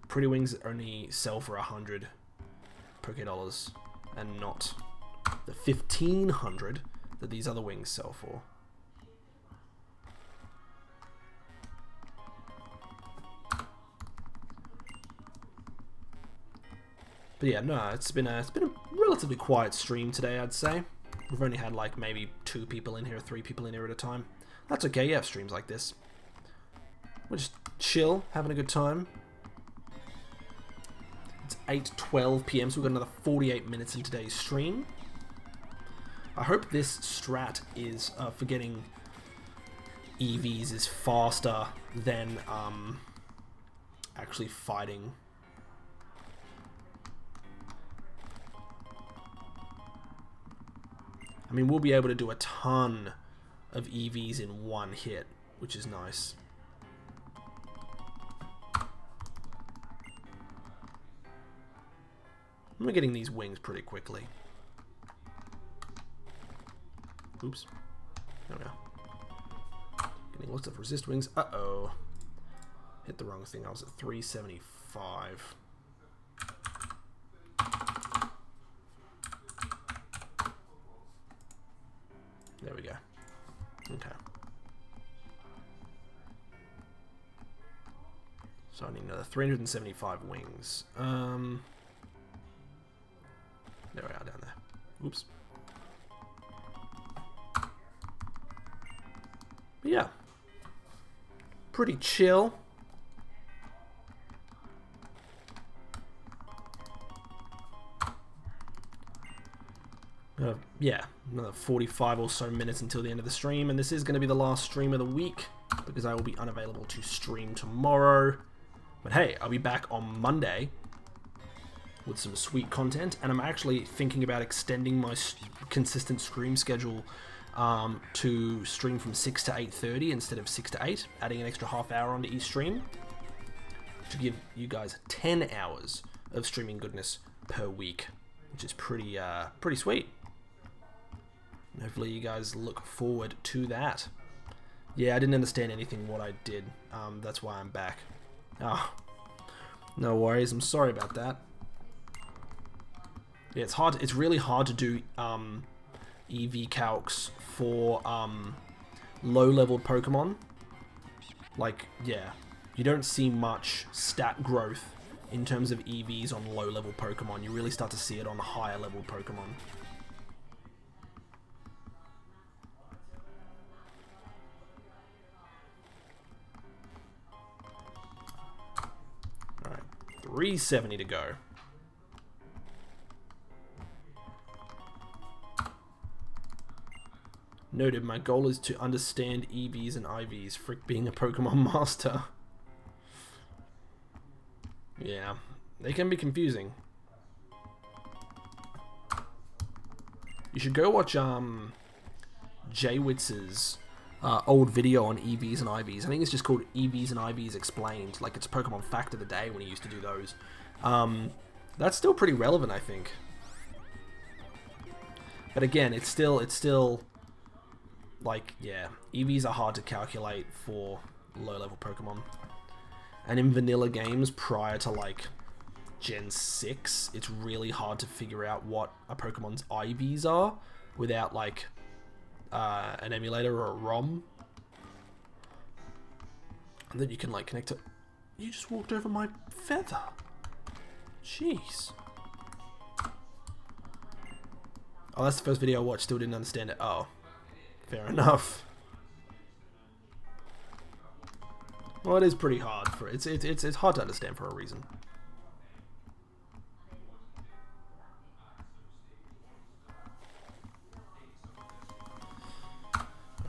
Pretty wings only sell for 100 Poké-Dollars, and not the 1,500 that these other wings sell for. But yeah, no, it's been a relatively quiet stream today, I'd say. We've only had like maybe 2 people in here, 3 people in here at a time. That's okay, you have streams like this. We're just chill, having a good time. It's 8:12 PM, so we've got another 48 minutes in today's stream. I hope this strat is for getting EVs is faster than actually fighting. I mean, we'll be able to do a ton of EVs in one hit, which is nice. We're getting these wings pretty quickly. Oops. There we go. Getting lots of resist wings. Uh-oh. Hit the wrong thing. I was at 375. There we go. Okay. So I need another 375 wings. There we are down there. Oops. But yeah. Pretty chill. Yeah, another 45 or so minutes until the end of the stream, and this is going to be the last stream of the week because I will be unavailable to stream tomorrow. But hey, I'll be back on Monday with some sweet content, and I'm actually thinking about extending my consistent stream schedule to stream from 6 to 8:30 instead of 6 to 8, adding an extra half hour onto each stream to give you guys 10 hours of streaming goodness per week, which is pretty sweet. And hopefully you guys look forward to that. Yeah, I didn't understand anything what I did. That's why I'm back. Oh, no worries. I'm sorry about that. Yeah, it's hard. It's really hard to do EV calcs for low-level Pokemon. Like, yeah, you don't see much stat growth in terms of EVs on low-level Pokemon. You really start to see it on higher-level Pokemon. 370 to go. Noted, my goal is to understand EVs and IVs. Frick being a Pokemon master. Yeah, they can be confusing. You should go watch Jaywitz's old video on EVs and IVs. I think it's just called EVs and IVs Explained. Like, it's Pokemon Fact of the Day when he used to do those. That's still pretty relevant, I think. But again, it's still like, yeah, EVs are hard to calculate for low-level Pokemon. And in vanilla games prior to, like, Gen 6, it's really hard to figure out what a Pokemon's IVs are without, like, an emulator or a ROM. And then you can, like, connect it. You just walked over my feather. Jeez. Oh, that's the first video I watched. Still didn't understand it. Oh, fair enough. Well, it is pretty hard for it's hard to understand for a reason.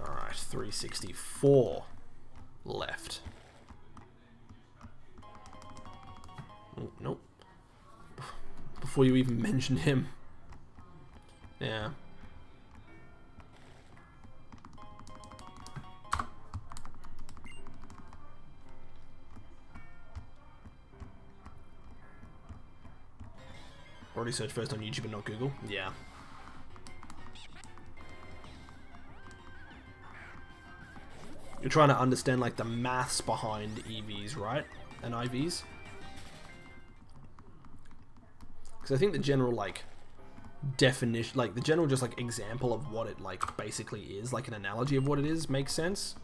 All right, 364 left. Oh, nope. Before you even mentioned him. Yeah. Already search first on YouTube and not Google? Yeah. You're trying to understand, like, the maths behind EVs, right? And IVs? Because I think the general, like, definition, like, the general just, like, example of what it, like, basically is, like, an analogy of what it is, makes sense.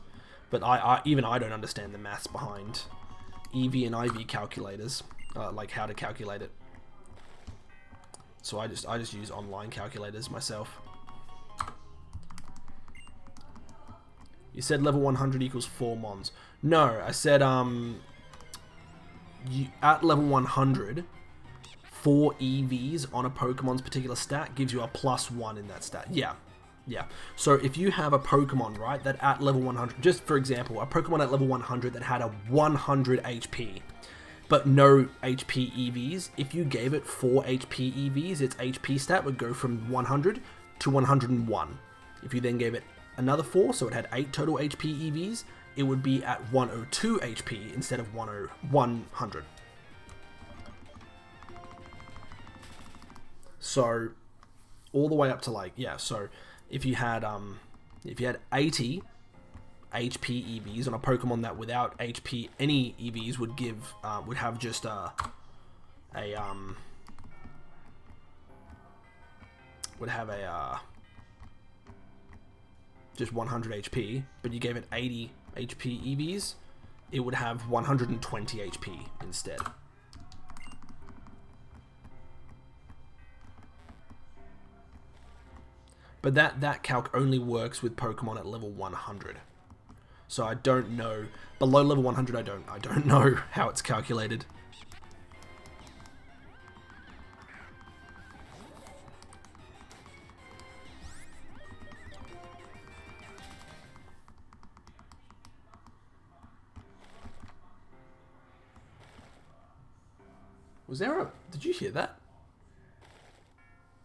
But even I don't understand the maths behind EV and IV calculators, like, how to calculate it. So I just use online calculators myself. You said level 100 equals 4 mons. No, I said at level 100, 4 EVs on a Pokemon's particular stat gives you a +1 in that stat. Yeah. Yeah. So if you have a Pokemon, right, that at level 100, just for example, a Pokemon at level 100 that had a 100 HP, but no HP EVs, if you gave it 4 HP EVs, its HP stat would go from 100 to 101. If you then gave it another 4, so it had 8 total HP EVs, it would be at 102 HP instead of 100. So all the way up to, like, yeah, so if you had 80 HP EVs on a Pokemon that without HP any EVs would give would have just just 100 HP, but you gave it 80 HP EVs, it would have 120 HP instead. But that calc only works with Pokemon at level 100. So I don't know, below level 100 I don't know how it's calculated. Was there a... Did you hear that?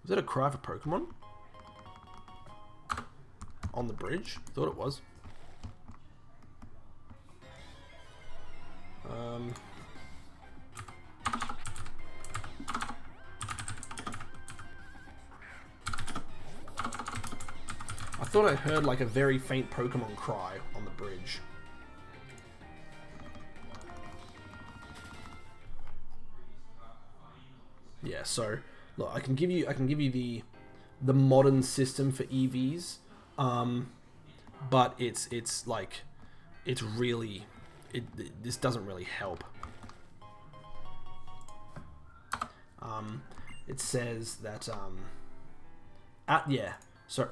Was that a cry for Pokemon? On the bridge? Thought it was. I thought I heard like a very faint Pokemon cry on the bridge. Yeah, so look, I can give you the modern system for EVs, but it's like really this doesn't really help. It says that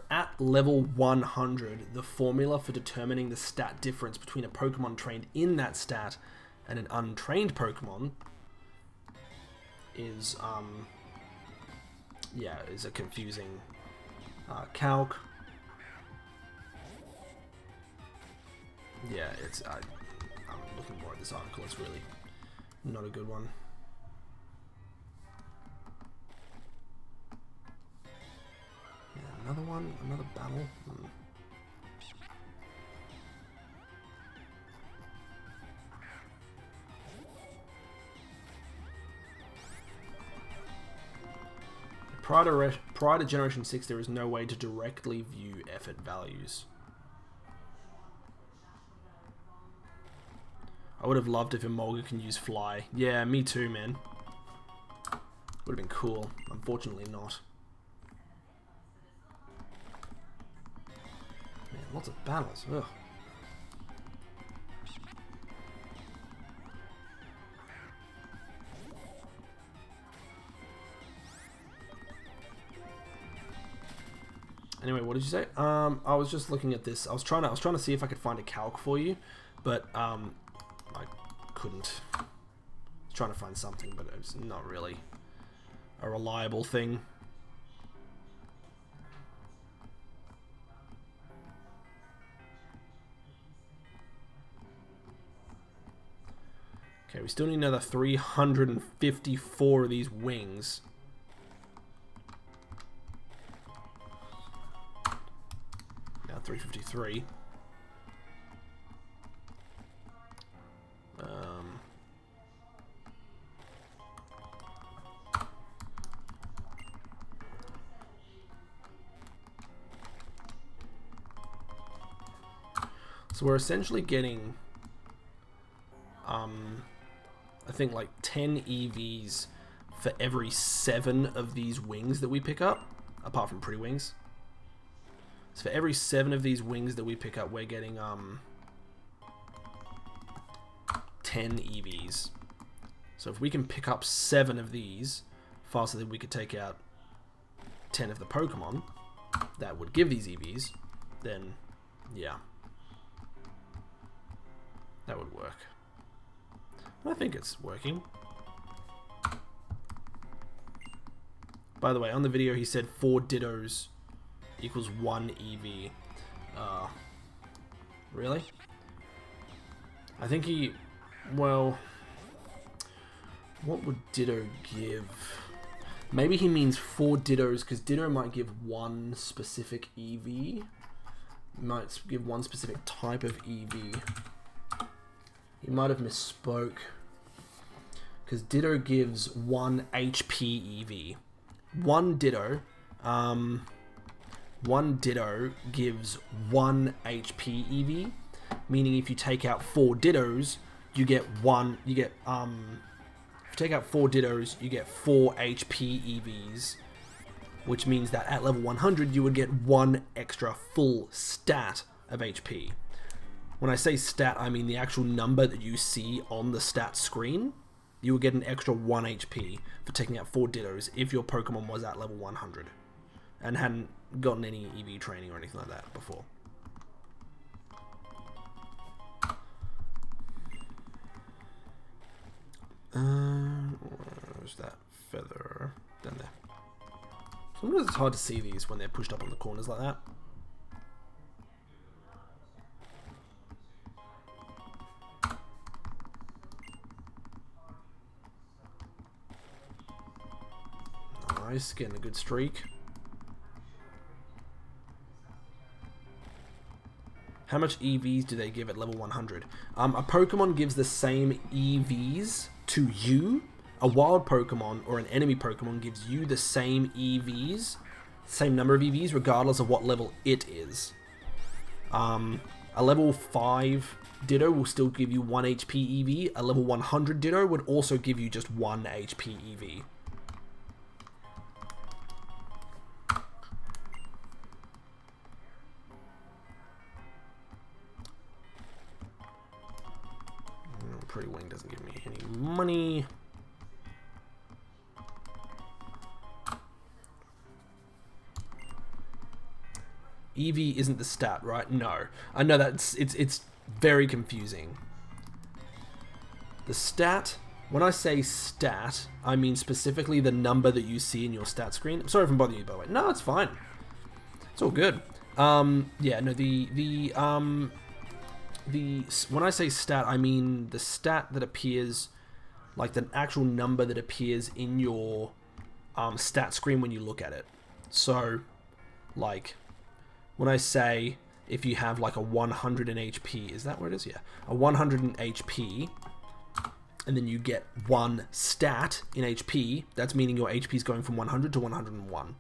at level 100, the formula for determining the stat difference between a Pokemon trained in that stat and an untrained Pokemon is, yeah, is a confusing calc. Yeah, it's, I'm looking more at this article, it's really not a good one. Yeah, another one, another battle. Prior to Generation 6, there is no way to directly view effort values. I would have loved if Emolga can use Fly. Yeah, me too, man. Would have been cool. Unfortunately not. Man, lots of battles. Ugh. Anyway, what did you say? I was just looking at this. I was trying to see if I could find a calc for you, but I couldn't. I was trying to find something, but it's not really a reliable thing. Okay, we still need another 354 of these wings. Now 353. So we're essentially getting, I think like 10 EVs for every 7 of these wings that we pick up, apart from pretty wings. So for every 7 of these wings that we pick up, we're getting 10 EVs. So if we can pick up 7 of these faster than we could take out 10 of the Pokemon that would give these EVs, then yeah. That would work. I think it's working. By the way, on the video he said 4 Dittos equals 1 EV. Really? I think he... Well... What would Ditto give? Maybe he means 4 Dittos, because Ditto might give 1 specific EV. Might give 1 specific type of EV. He might have misspoke, because Ditto gives 1 HP EV. One Ditto gives 1 HP EV, meaning if you take out 4 Dittos, you get if you take out 4 Dittos, you get 4 HP EVs, which means that at level 100 you would get 1 extra full stat of HP. When I say stat, I mean the actual number that you see on the stat screen. You would get an extra 1 HP for taking out 4 Dittos if your Pokemon was at level 100 and hadn't gotten any EV training or anything like that before. Where's that feather? Down there. Sometimes it's hard to see these when they're pushed up on the corners like that. Nice, getting a good streak. How much EVs do they give at level 100? A Pokemon gives the same EVs to you. A wild Pokemon or an enemy Pokemon gives you the same EVs, same number of EVs, regardless of what level it is. A level 5 Ditto will still give you 1 HP EV. A level 100 Ditto would also give you just 1 HP EV. Pretty Wing doesn't give me any money. EV isn't the stat, right? No. I know that's it's very confusing. The stat when I say stat, I mean specifically the number that you see in your stat screen. I'm sorry if I'm bothering you, by the way. No, it's fine. It's all good. Yeah, no, when I say stat, I mean the stat that appears, like the actual number that appears in your stat screen when you look at it. So, like, when I say if you have like a 100 in HP, is that where it is? Yeah, a 100 in HP, and then you get one stat in HP, that's meaning your HP is going from 100 to 101.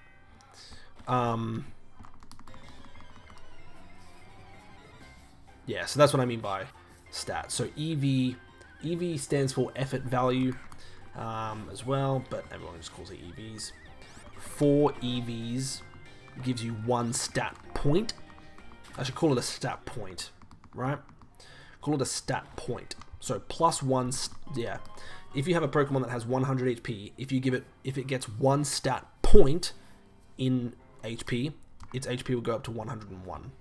Yeah, so that's what I mean by stat. So EV stands for effort value as well, but everyone just calls it EVs. 4 EVs gives you 1 stat point. I should call it a stat point, right? Call it a stat point. So plus 1, yeah. If you have a Pokemon that has 100 HP, if it gets 1 stat point in HP, its HP will go up to 101.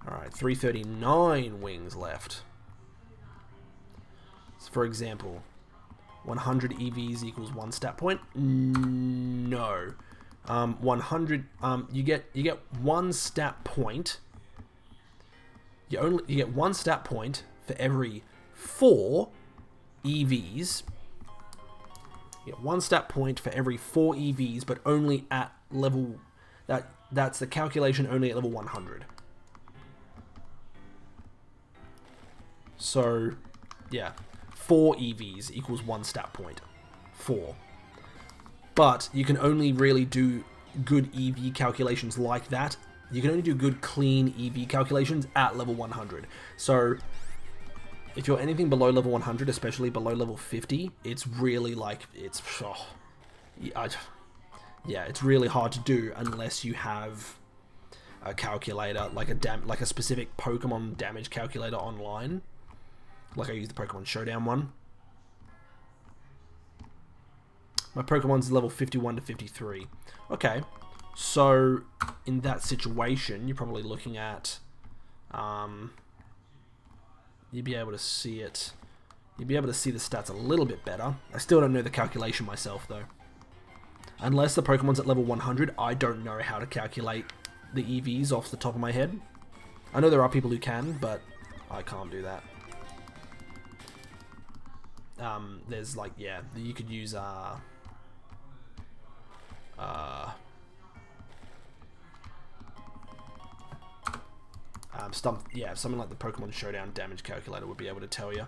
Alright, 339 wings left. So for example, 100 EVs equals 1 stat point? No. 100, you get 1 stat point. You get 1 stat point for every 4 EVs. You get 1 stat point for every 4 EVs, but only at level, that's the calculation only at level 100. So, yeah, 4 EVs equals 1 stat point. 4. But you can only really do good EV calculations like that. You can only do good, clean EV calculations at level 100. So, if you're anything below level 100, especially below level 50, it's really like, it's... Oh, yeah, it's really hard to do unless you have a calculator, like a specific Pokemon damage calculator online. Like I use the Pokemon Showdown one. My Pokemon's level 51 to 53. Okay, so in that situation, you're probably looking at, you'd be able to see it. You'd be able to see the stats a little bit better. I still don't know the calculation myself, though. Unless the Pokemon's at level 100, I don't know how to calculate the EVs off the top of my head. I know there are people who can, but I can't do that. There's like, yeah, you could use something like the Pokemon Showdown damage calculator would be able to tell you.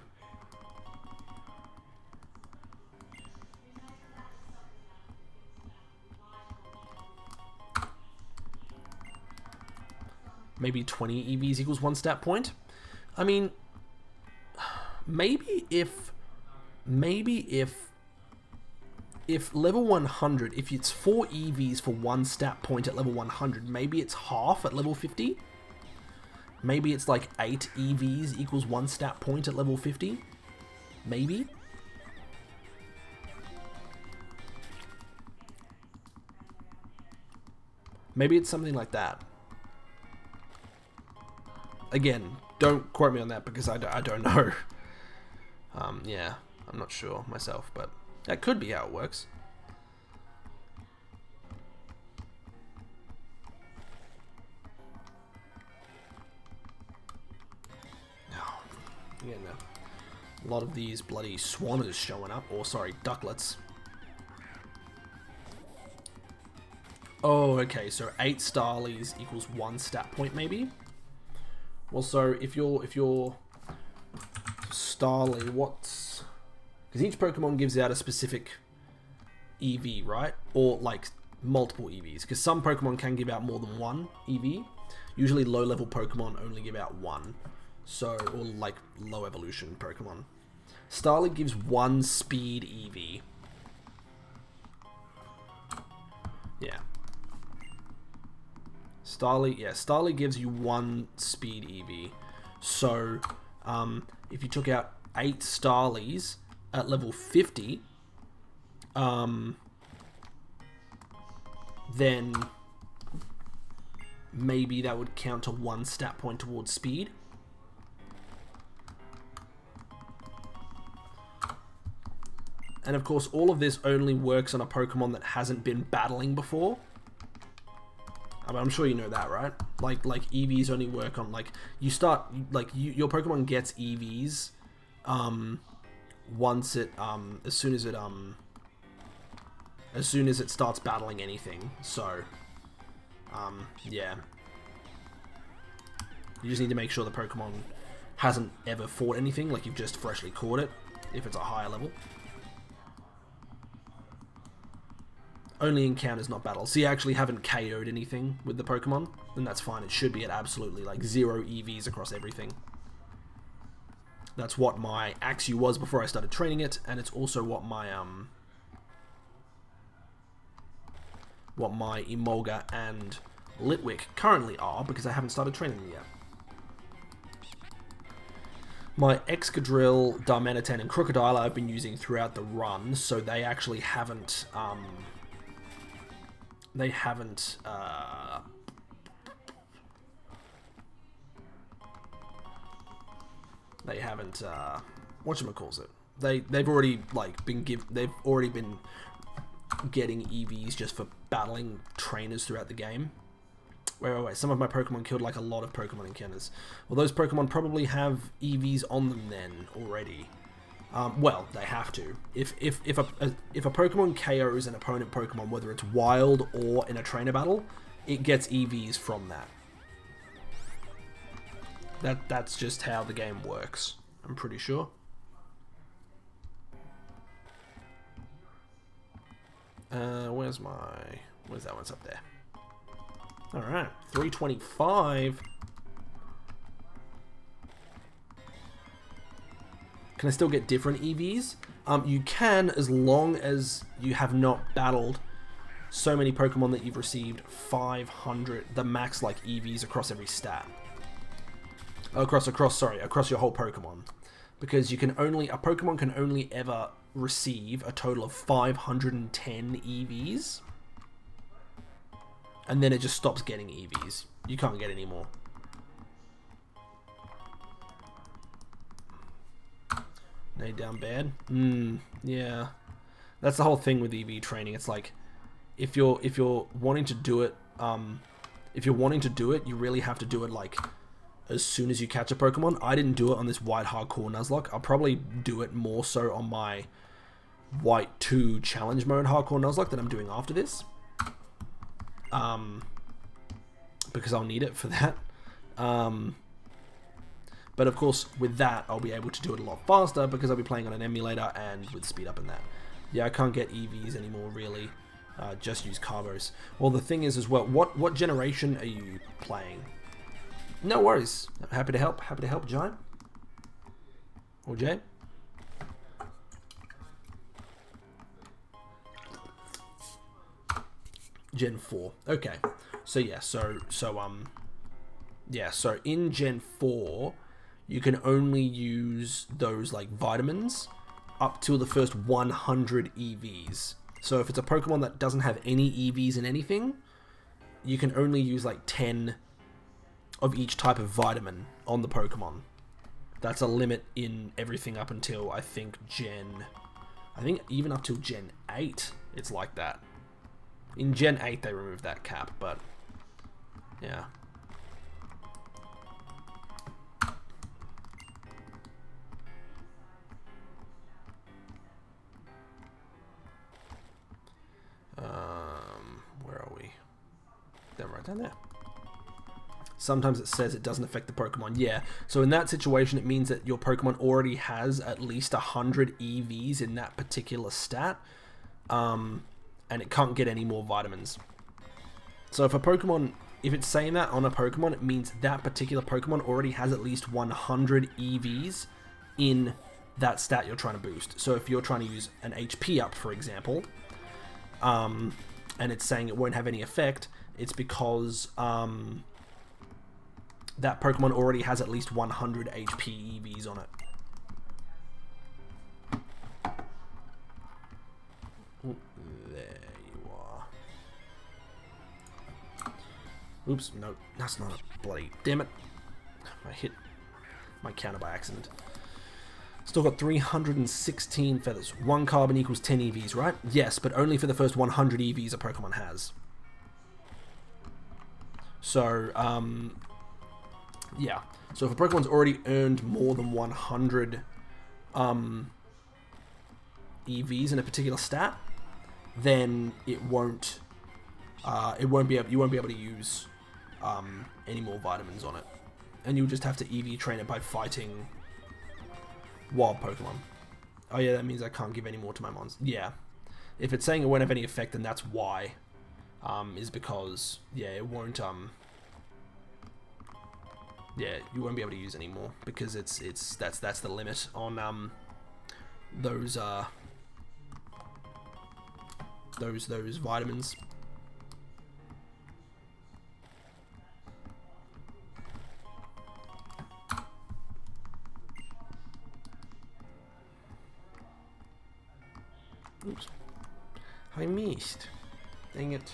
Maybe 20 EVs equals 1 stat point. I mean, maybe if level 100, if it's 4 EVs for 1 stat point at level 100, maybe it's half at level 50. Maybe it's like 8 EVs equals 1 stat point at level 50. Maybe. Maybe it's something like that. Again, don't quote me on that because I don't know. Yeah, I'm not sure myself, but that could be how it works. Again, a lot of these bloody swaners showing up, or sorry, ducklets. Oh, okay, so 8 Starlies equals 1 stat point, maybe? Well, so if you're Starly, what's... Because each Pokemon gives out a specific EV, right? Or, like, multiple EVs. Because some Pokemon can give out more than 1 EV. Usually low-level Pokemon only give out 1. So, or, like, low evolution Pokemon. Starly gives 1 speed EV. Yeah. Starly gives you 1 speed EV. So, if you took out 8 Starlies at level 50, then maybe that would count to 1 stat point towards speed. And of course, all of this only works on a Pokemon that hasn't been battling before. I mean, I'm sure you know that, right? Like EVs only work on, like, you start, like, your Pokemon gets EVs, once it, as soon as it starts battling anything. So, yeah. You just need to make sure the Pokemon hasn't ever fought anything, like you've just freshly caught it, if it's a higher level. Only encounters, not battles. So you actually haven't KO'd anything with the Pokemon, then that's fine. It should be at absolutely like 0 EVs across everything. That's what my Axew was before I started training it, and it's also what my Emolga and Litwick currently are, because I haven't started training them yet. My Excadrill, Darmanitan, and Crocodile I've been using throughout the run, so they actually haven't whatchamacallit. They've already like they've already been getting EVs just for battling trainers throughout the game. Wait, some of my Pokemon killed like a lot of Pokemon encounters. Well, those Pokemon probably have EVs on them then already. Well, they have to. If a Pokemon KOs an opponent Pokemon, whether it's wild or in a trainer battle, it gets EVs from that. That's just how the game works, I'm pretty sure. Where's that one? It's up there. Alright, 325. Can I still get different EVs? You can, as long as you have not battled so many Pokemon that you've received 500, the max like EVs across every stat. Across your whole Pokemon. Because a Pokemon can only ever receive a total of 510 EVs. And then it just stops getting EVs. You can't get any more. Nade down bad. Yeah. That's the whole thing with EV training. It's like, if you're wanting to do it, you really have to do it like as soon as you catch a Pokemon. I didn't do it on this White Hardcore Nuzlocke. I'll probably do it more so on my White 2 Challenge Mode Hardcore Nuzlocke that I'm doing after this. Because I'll need it for that. But of course, with that, I'll be able to do it a lot faster because I'll be playing on an emulator and with speed up and that. Yeah, I can't get EVs anymore, really. Just use Carbos. Well, the thing is as well, what generation are you playing? No worries. I'm happy to help. Happy to help, Jai. Or Jay. Gen 4. Okay. So yeah, so in Gen 4, you can only use those like vitamins up till the first 100 EVs. So if it's a Pokemon that doesn't have any EVs in anything, you can only use like 10 of each type of vitamin on the Pokemon. That's a limit in everything up until I think even up till Gen 8, it's like that. In Gen 8 they removed that cap, but yeah. Where are we? Then right down there. Sometimes it says it doesn't affect the Pokemon. Yeah, so in that situation, it means that your Pokemon already has at least 100 EVs in that particular stat, and it can't get any more vitamins. So if it's saying that on a Pokemon, it means that particular Pokemon already has at least 100 EVs in that stat you're trying to boost. So if you're trying to use an HP up, for example, and it's saying it won't have any effect, it's because that Pokemon already has at least 100 HP EVs on it. Ooh, there you are. Oops, no, that's not a bloody... Damn it. I hit my counter by accident. Still got 316 feathers. 1 carbon equals 10 EVs, right? Yes, but only for the first 100 EVs a Pokemon has. So, yeah. So if a Pokemon's already earned more than 100 EVs in a particular stat, then you won't be able to use any more vitamins on it, and you'll just have to EV train it by fighting wild Pokemon. Oh yeah, that means I can't give any more to my mons. Yeah, if it's saying it won't have any effect, then that's why. Is because it won't you won't be able to use any more because that's the limit on those vitamins. Oops. I missed. Dang it.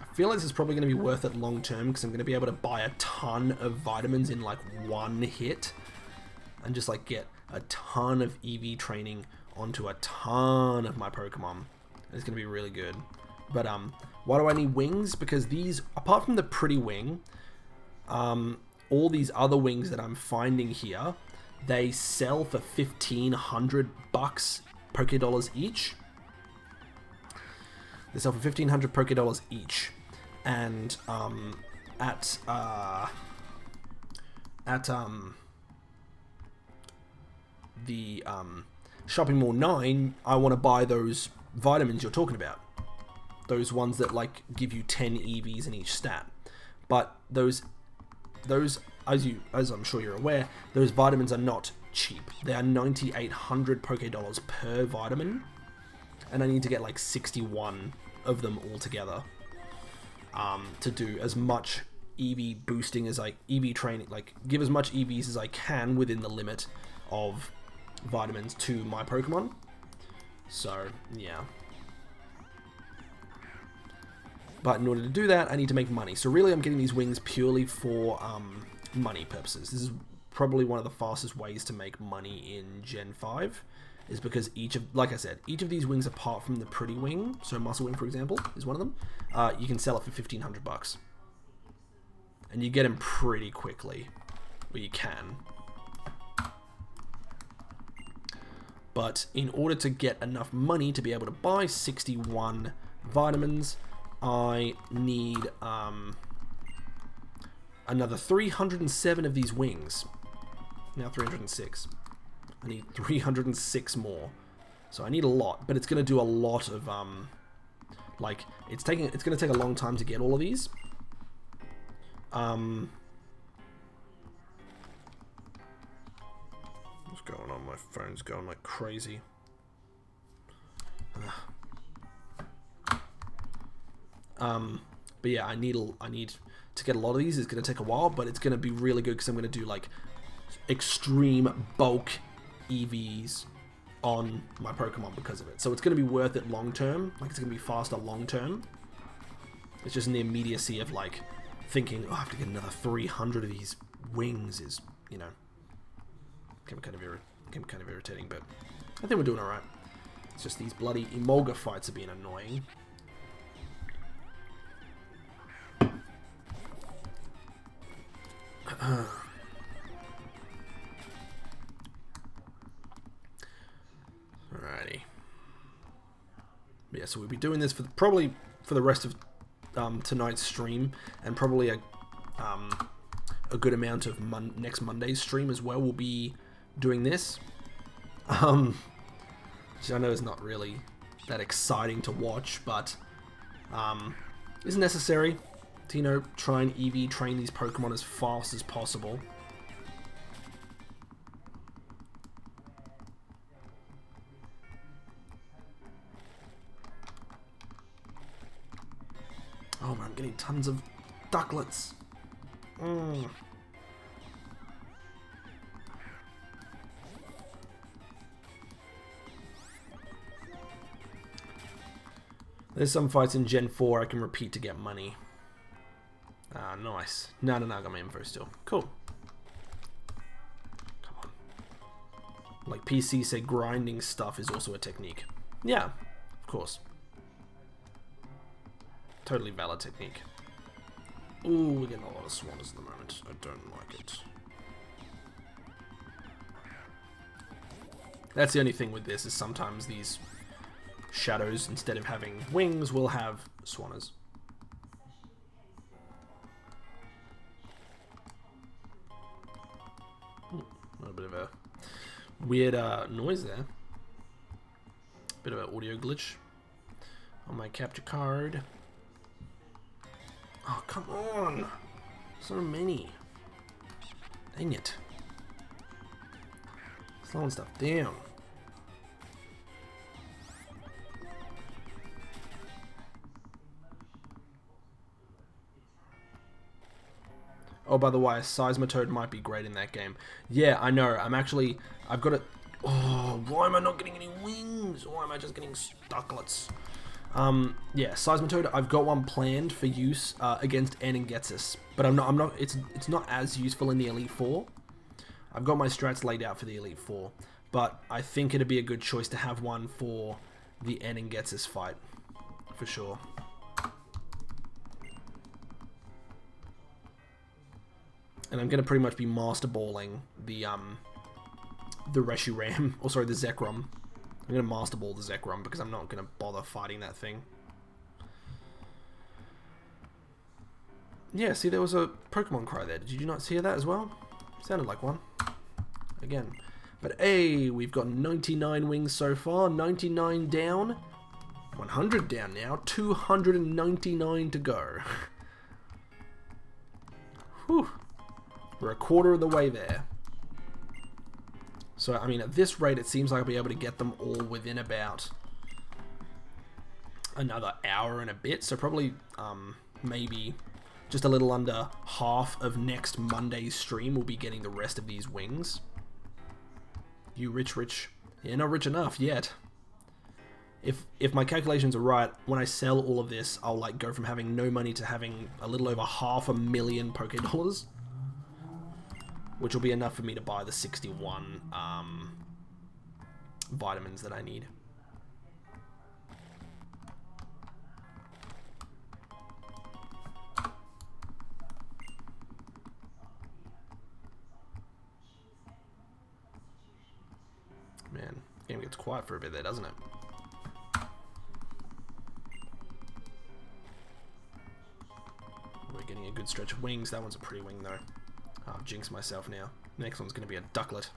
I feel like this is probably going to be worth it long term because I'm going to be able to buy a ton of vitamins in like one hit and just like get a ton of EV training onto a ton of my Pokemon. It's going to be really good. But why do I need wings? Because these, apart from the pretty wing, all these other wings that I'm finding here, they sell for 1,500 bucks Poké-Dollars each. They sell for 1,500 Poké-Dollars each, and at the Shopping Mall 9, I want to buy those vitamins you're talking about. Those ones that like give you 10 EVs in each stat. But those as I'm sure you're aware, those vitamins are not cheap. They are 9,800 Poké-Dollars per vitamin, and I need to get like 61 of them all together to do as much EV boosting as EV training, like give as much EVs as I can within the limit of vitamins to my Pokemon. So yeah. But in order to do that, I need to make money. So really, I'm getting these wings purely for money purposes. This is probably one of the fastest ways to make money in Gen 5, is because like I said, each of these wings, apart from the pretty wing, so Muscle Wing, for example, is one of them, you can sell it for 1,500 bucks. And you get them pretty quickly, well, you can. But in order to get enough money to be able to buy 61 vitamins, I need another 307 of these wings. Now 306. I need 306 more. So I need a lot, but it's going to do a lot of like it's going to take a long time to get all of these. What's going on? My phone's going like crazy. But yeah, I need to get a lot of these. It's going to take a while, but it's going to be really good because I'm going to do like extreme bulk EVs on my Pokemon because of it. So it's going to be worth it long term. Like, it's going to be faster long term. It's just in the immediacy of like thinking, oh, I have to get another 300 of these wings is, you know, can kind of irritating, but I think we're doing alright. It's just these bloody Emolga fights are being annoying. Alrighty. Yeah, so we'll be doing this probably for the rest of tonight's stream, and probably a good amount of next Monday's stream as well. We'll be doing this, which I know is not really that exciting to watch, but is necessary to, you know, try and EV train these Pokemon as fast as possible. Oh man, I'm getting tons of ducklets. There's some fights in Gen 4 I can repeat to get money. nice. No, I got my info still. Cool. Come on. Like PC said, grinding stuff is also a technique. Yeah, of course. Totally valid technique. Ooh, we're getting a lot of swanners at the moment. I don't like it. That's the only thing with this, is sometimes these shadows, instead of having wings, will have swanners. A little bit of a weird noise there. Bit of an audio glitch on my capture card. Oh, come on! So many. Dang it. Slowing stuff down. Oh, by the way, Seismitoad might be great in that game. Yeah, I know. I've got it. Oh, why am I not getting any wings? Why am I just getting stucklets? Yeah, Seismitoad, I've got one planned for use against Anengetsis, but it's not as useful in the Elite Four. I've got my strats laid out for the Elite Four, but I think it'd be a good choice to have one for the Anengetsis fight, for sure. And I'm going to pretty much be master balling the Reshiram, or sorry, the Zekrom. I'm going to master ball the Zekrom because I'm not going to bother fighting that thing. Yeah, see, there was a Pokemon cry there. Did you not hear that as well? Sounded like one. Again. But hey, we've got 99 wings so far. 99 down. 100 down now. 299 to go. Whew. We're a quarter of the way there. So, I mean, at this rate, it seems like I'll be able to get them all within about another hour and a bit. So probably, maybe just a little under half of next Monday's stream will be getting the rest of these wings. You rich. Yeah, not rich enough yet. If my calculations are right, when I sell all of this, I'll like go from having no money to having a little over $500,000 Poké-Dollars. Which will be enough for me to buy the 61 vitamins that I need. Man, the game gets quiet for a bit there, doesn't it? We're getting a good stretch of wings. That one's a pretty wing, though. I've jinxed myself now. Next one's going to be a ducklet.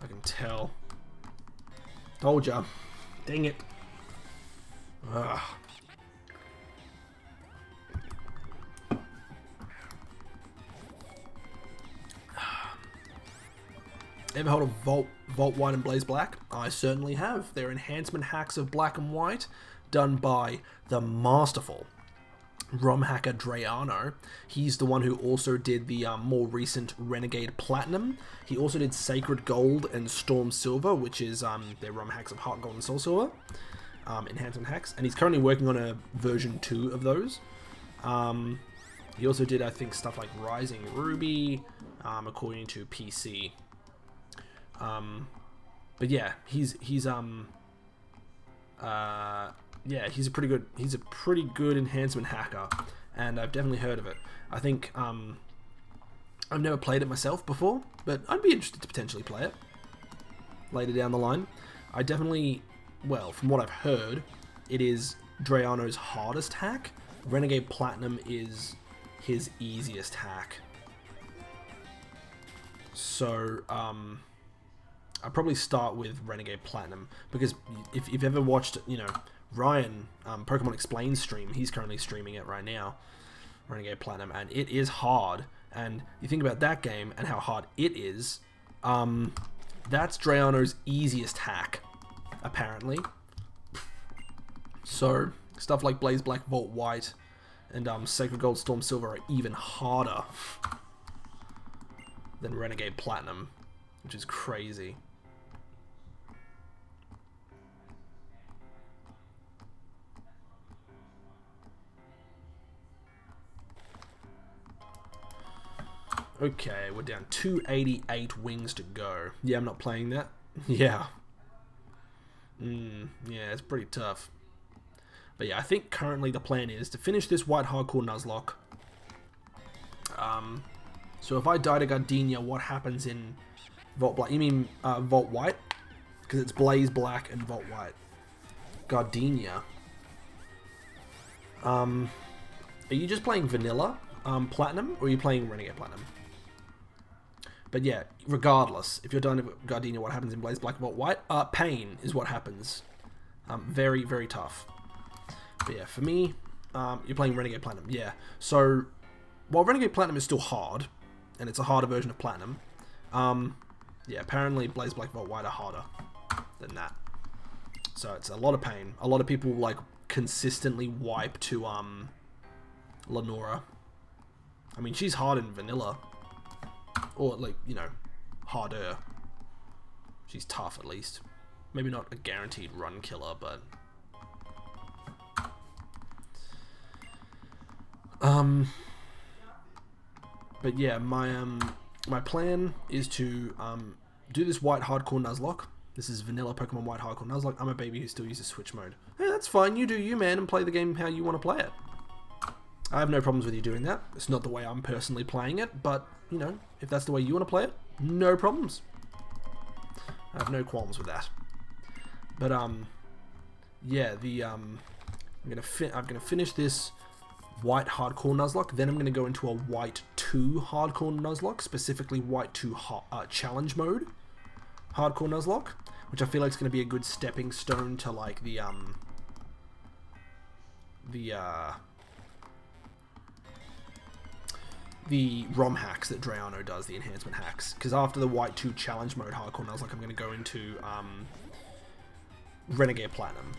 I can tell. Told ya. Dang it. Ugh. Ever heard of Volt White and Blaze Black? I certainly have. They're enhancement hacks of Black and White done by the masterful ROM hacker Drayano. He's the one who also did the more recent Renegade Platinum. He also did Sacred Gold and Storm Silver, which is their ROM hacks of Heart Gold and Soul Silver. Enhancement hacks. And he's currently working on a version 2 of those. He also did, I think, stuff like Rising Ruby, according to PC. But yeah, he's a pretty good enhancement hacker, and I've definitely heard of it. I think I've never played it myself before, but I'd be interested to potentially play it later down the line. I definitely, well, from what I've heard, it is Drayano's hardest hack. Renegade Platinum is his easiest hack. So I'll probably start with Renegade Platinum, because if you've ever watched, you know, Ryan, Pokemon Explained stream, he's currently streaming it right now, Renegade Platinum, and it is hard. And you think about that game and how hard it is, that's Drayano's easiest hack, apparently. So, stuff like Blaze Black, Volt White, and Sacred Gold, Storm Silver are even harder than Renegade Platinum, which is crazy. Okay, we're down 288 wings to go. Yeah, I'm not playing that. Yeah. Yeah, it's pretty tough. But yeah, I think currently the plan is to finish this White Hardcore Nuzlocke. So if I die to Gardenia, what happens in Vault Black? You mean Vault White? Because it's Blaze Black and Vault White. Gardenia. Are you just playing Vanilla Platinum, or are you playing Renegade Platinum? But yeah, regardless, if you're done with Gardenia, what happens in Blaze Black and Vault White? Pain is what happens. Very, very tough. But yeah, for me, you're playing Renegade Platinum. Yeah, so while Renegade Platinum is still hard, and it's a harder version of Platinum, yeah, apparently Blaze Black Vault White are harder than that. So it's a lot of pain. A lot of people like consistently wipe to Lenora. I mean, she's hard in Vanilla, or like, you know, harder. She's tough at least. Maybe not a guaranteed run killer, but but yeah, my plan is to do this White Hardcore Nuzlocke. This is vanilla Pokemon White Hardcore Nuzlocke. I'm a baby who still uses Switch mode. Hey, that's fine. You do you, man, and play the game how you want to play it. I have no problems with you doing that. It's not the way I'm personally playing it, but, you know, if that's the way you want to play it, no problems. I have no qualms with that. But, yeah, I'm gonna finish this White Hardcore Nuzlocke, then I'm going to go into a White 2 Hardcore Nuzlocke, specifically White 2 Challenge Mode Hardcore Nuzlocke, which I feel like is going to be a good stepping stone to, like, the ROM hacks that Drayano does, the enhancement hacks. Because after the White 2 Challenge Mode Hardcore Nuzlocke, I'm going to go into Renegade Platinum.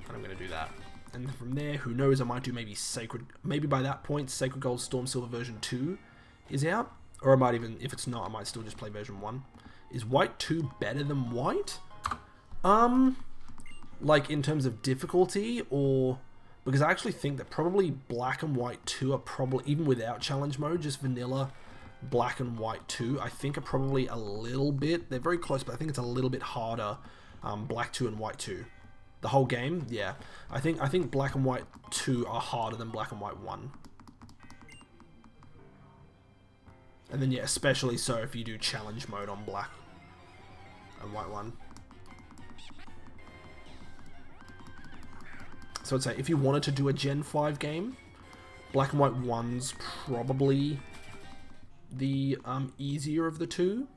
And I'm going to do that. And from there, who knows, I might do maybe Sacred... Maybe by that point, Sacred Gold Storm Silver version 2 is out. Or I might even, if it's not, I might still just play version 1. Is White 2 better than White? Like, in terms of difficulty, or... Because I actually think that probably Black and White 2 are probably, even without Challenge Mode, just vanilla Black and White 2, I think are probably a little bit... They're very close, but I think it's a little bit harder, Black 2 and White 2. The whole game, yeah. I think Black and White 2 are harder than Black and White 1. And then, yeah, especially so if you do Challenge Mode on Black and White 1. So I'd say if you wanted to do a Gen 5 game, Black and White 1's probably the easier of the two.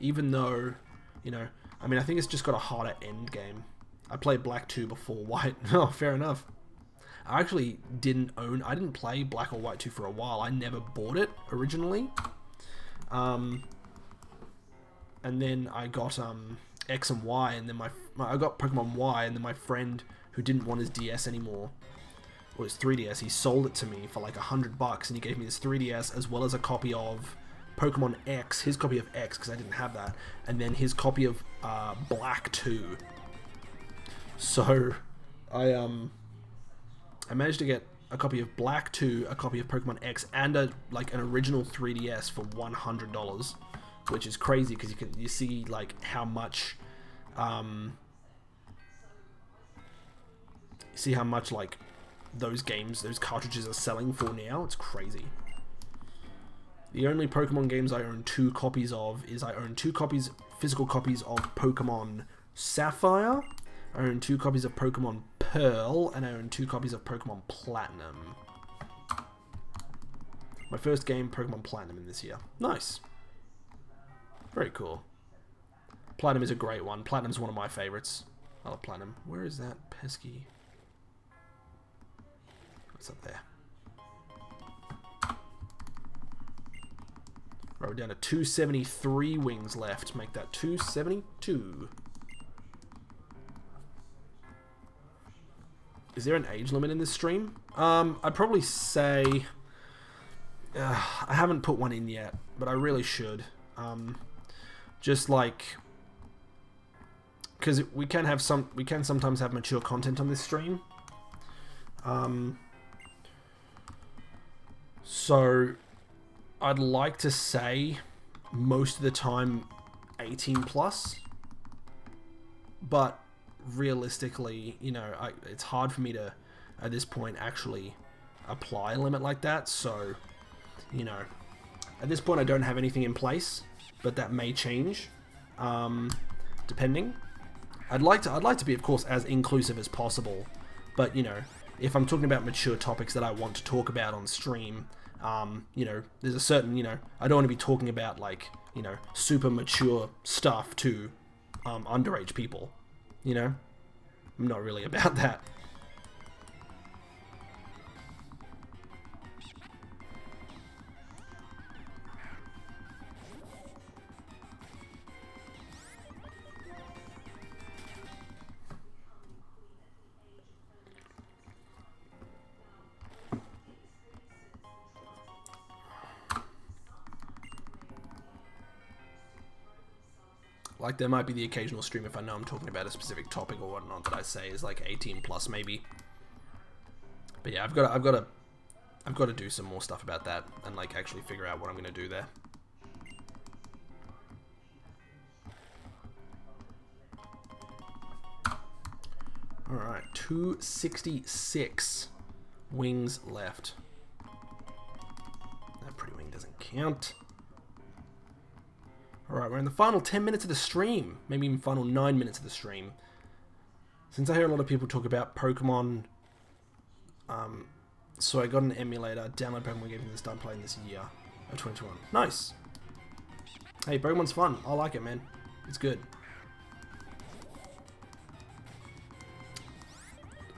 Even though, you know... I mean, I think it's just got a harder end game. I played Black 2 before White. Oh, fair enough. I actually didn't play Black or White 2 for a while. I never bought it originally. And then I got X and Y, and then I got Pokemon Y, and then my friend who didn't want his DS anymore, or his 3DS, he sold it to me for like $100, and he gave me this 3DS as well as a copy of Pokemon X, his copy of X, because I didn't have that, and then his copy of Black 2. So I managed to get a copy of Black 2, a copy of Pokemon X, and an original 3DS for $100, which is crazy because you see like how much like those cartridges are selling for now. It's crazy. The only Pokemon games I own 2 copies of is I own 2 physical copies of Pokemon Sapphire, I own 2 copies of Pokemon Pearl, and I own 2 copies of Pokemon Platinum. My first game, Pokemon Platinum, in this year. Nice. Very cool. Platinum is a great one. Platinum's one of my favorites. I love Platinum. Where is that pesky... What's up there? Right, we're down to 273 wings left. Make that 272. Is there an age limit in this stream? I'd probably say... I haven't put one in yet, but I really should. Just like... Because we can sometimes have mature content on this stream. So I'd like to say most of the time 18 plus, but realistically, you know, it's hard for me to, at this point, actually apply a limit like that. So, you know, at this point I don't have anything in place, but that may change, depending. I'd like to be, of course, as inclusive as possible, but, you know, if I'm talking about mature topics that I want to talk about on stream, you know, there's a certain, you know, I don't want to be talking about, like, you know, super mature stuff to underage people, you know? I'm not really about that. Like, there might be the occasional stream if I know I'm talking about a specific topic or whatnot that I say is like 18 plus maybe. But yeah, I've got to do some more stuff about that and like actually figure out what I'm gonna do there. All right, 266 wings left. That pretty wing doesn't count. Alright, we're in the final 10 minutes of the stream. Maybe even final 9 minutes of the stream. Since I hear a lot of people talk about Pokemon, so I got an emulator, download Pokemon games and start playing this year of 2021. Nice! Hey, Pokemon's fun. I like it, man. It's good.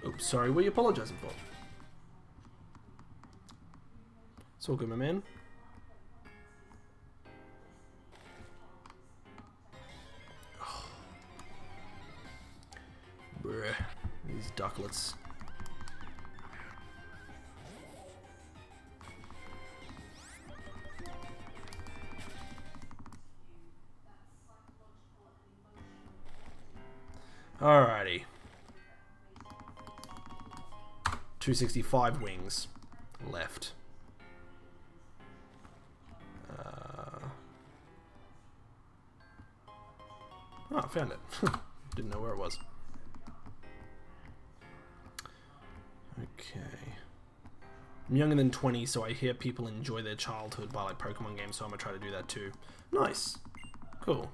Oops, sorry, what are you apologizing for? It's all good, my man. Bruh, these ducklets. Alrighty. 265 wings left. Oh, I found it. Didn't know where it was. Okay. I'm younger than 20, so I hear people enjoy their childhood by like Pokemon games, so I'm gonna try to do that too. Nice. Cool.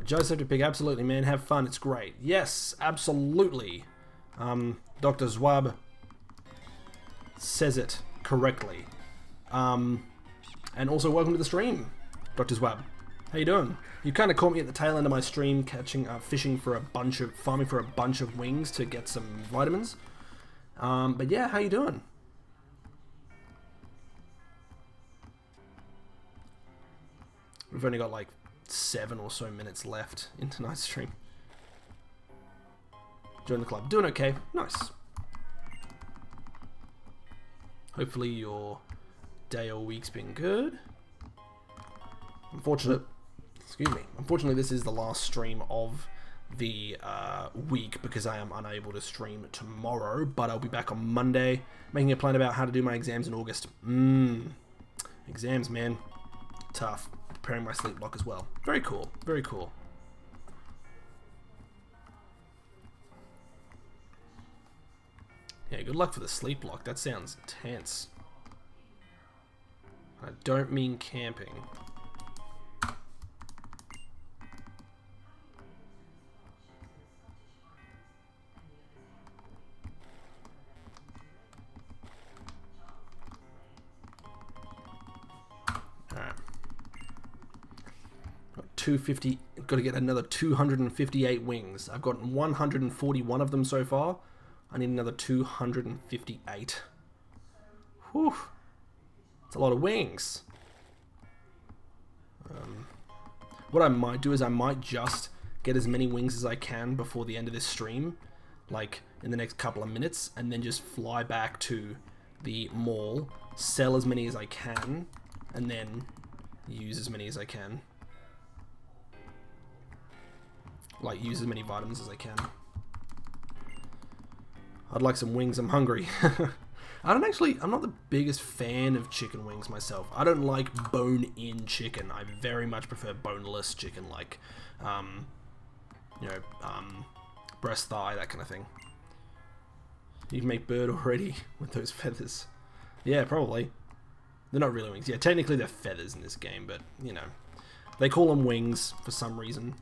Joseph to pick, absolutely, man. Have fun. It's great. Yes, absolutely. Dr. Zwab says it correctly. And also, welcome to the stream, Dr. Zwab. How you doing? You kind of caught me at the tail end of my stream, farming for a bunch of wings to get some vitamins. But yeah, how you doing? We've only got like 7 or so minutes left in tonight's stream. Join the club. Doing okay. Nice. Hopefully your day or week's been good. Unfortunately, this is the last stream of the week because I am unable to stream tomorrow, but I'll be back on Monday making a plan about how to do my exams in August. Exams, man. Tough. Preparing my sleep block as well. Very cool. Very cool. Yeah, good luck for the sleep block. That sounds intense. I don't mean camping. Alright. 250, got to get another 258 wings. I've gotten 141 of them so far. I need another 258. Whew. It's a lot of wings. What I might do is I might just get as many wings as I can before the end of this stream, like in the next couple of minutes, and then just fly back to the mall, sell as many as I can, and then use as many as I can. Like, use as many vitamins as I can. I'd like some wings, I'm hungry. I'm not the biggest fan of chicken wings myself. I don't like bone-in chicken. I very much prefer boneless chicken, like, you know, breast thigh, that kind of thing. You can make bird already with those feathers. Yeah, probably. They're not really wings. Yeah, technically they're feathers in this game, but, you know. They call them wings for some reason.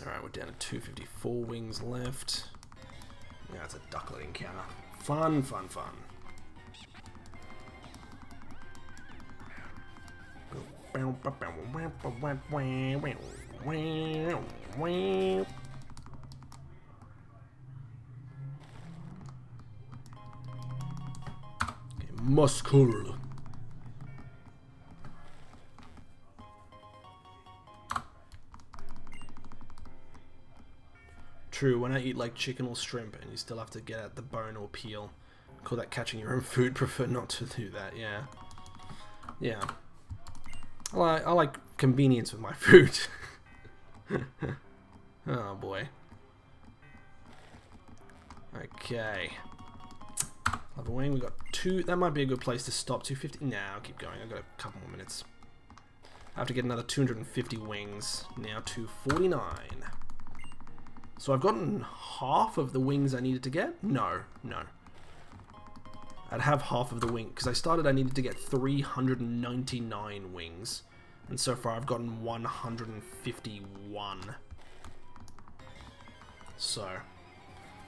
Alright, we're down to 254 wings left. Yeah, it's a ducklet encounter. Fun, fun, fun. Okay, muscle. True, when I eat like chicken or shrimp and you still have to get at the bone or peel, call that catching your own food, prefer not to do that, yeah. Yeah. I like convenience with my food. Oh boy. Okay. Level wing, we got 2, that might be a good place to stop, 250, nah, I'll keep going, I've got a couple more minutes. I have to get another 250 wings, now 249. So I've gotten half of the wings I needed to get? No. I'd have half of the wing, because I needed to get 399 wings. And so far I've gotten 151. So,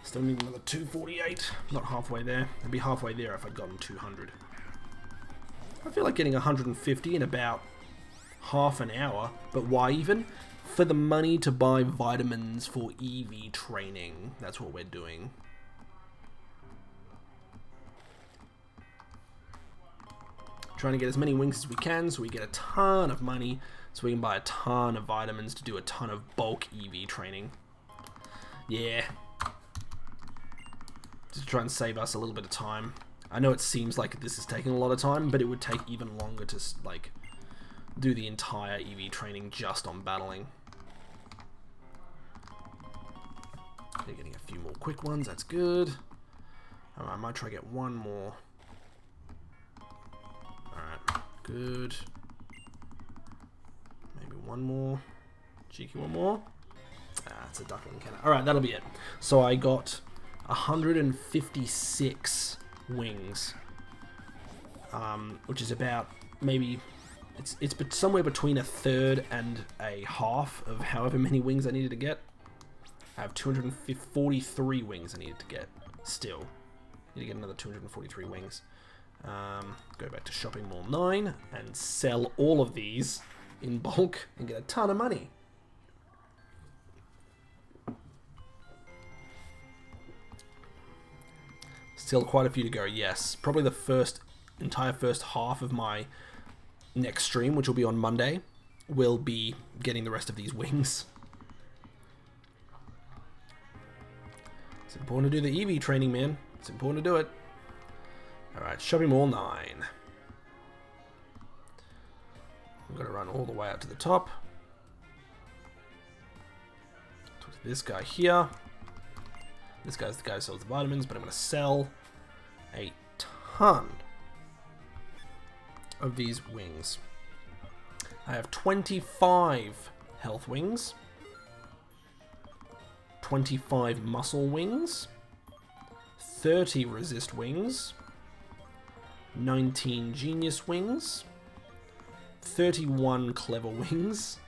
still need another 248. Not halfway there. I'd be halfway there if I'd gotten 200. I feel like getting 150 in about half an hour. But why even? For the money to buy vitamins for EV training. That's what we're doing. Trying to get as many wings as we can so we get a ton of money so we can buy a ton of vitamins to do a ton of bulk EV training. Yeah. Just to try and save us a little bit of time. I know it seems like this is taking a lot of time, but it would take even longer to, like, do the entire EV training just on battling. Okay, getting a few more quick ones, that's good. Alright, I might try to get one more. Alright, good. Maybe one more. Cheeky one more. Ah, it's a duckling cannon. Alright, that'll be it. So I got 156 wings. Which is about, maybe, it's somewhere between a third and a half of however many wings I needed to get. I have 243 wings I needed to get. Still. Need to get another 243 wings. Go back to Shopping Mall 9 and sell all of these in bulk and get a ton of money. Still quite a few to go, yes. Probably the entire first half of my next stream, which will be on Monday, will be getting the rest of these wings. It's important to do the EV training, man. It's important to do it. Alright, Shopping Mall 9. I'm going to run all the way up to the top. Talk to this guy here. This guy's the guy who sells the vitamins, but I'm going to sell a ton of these wings. I have 25 health wings, 25 muscle wings, 30 resist wings, 19 genius wings, 31 clever wings,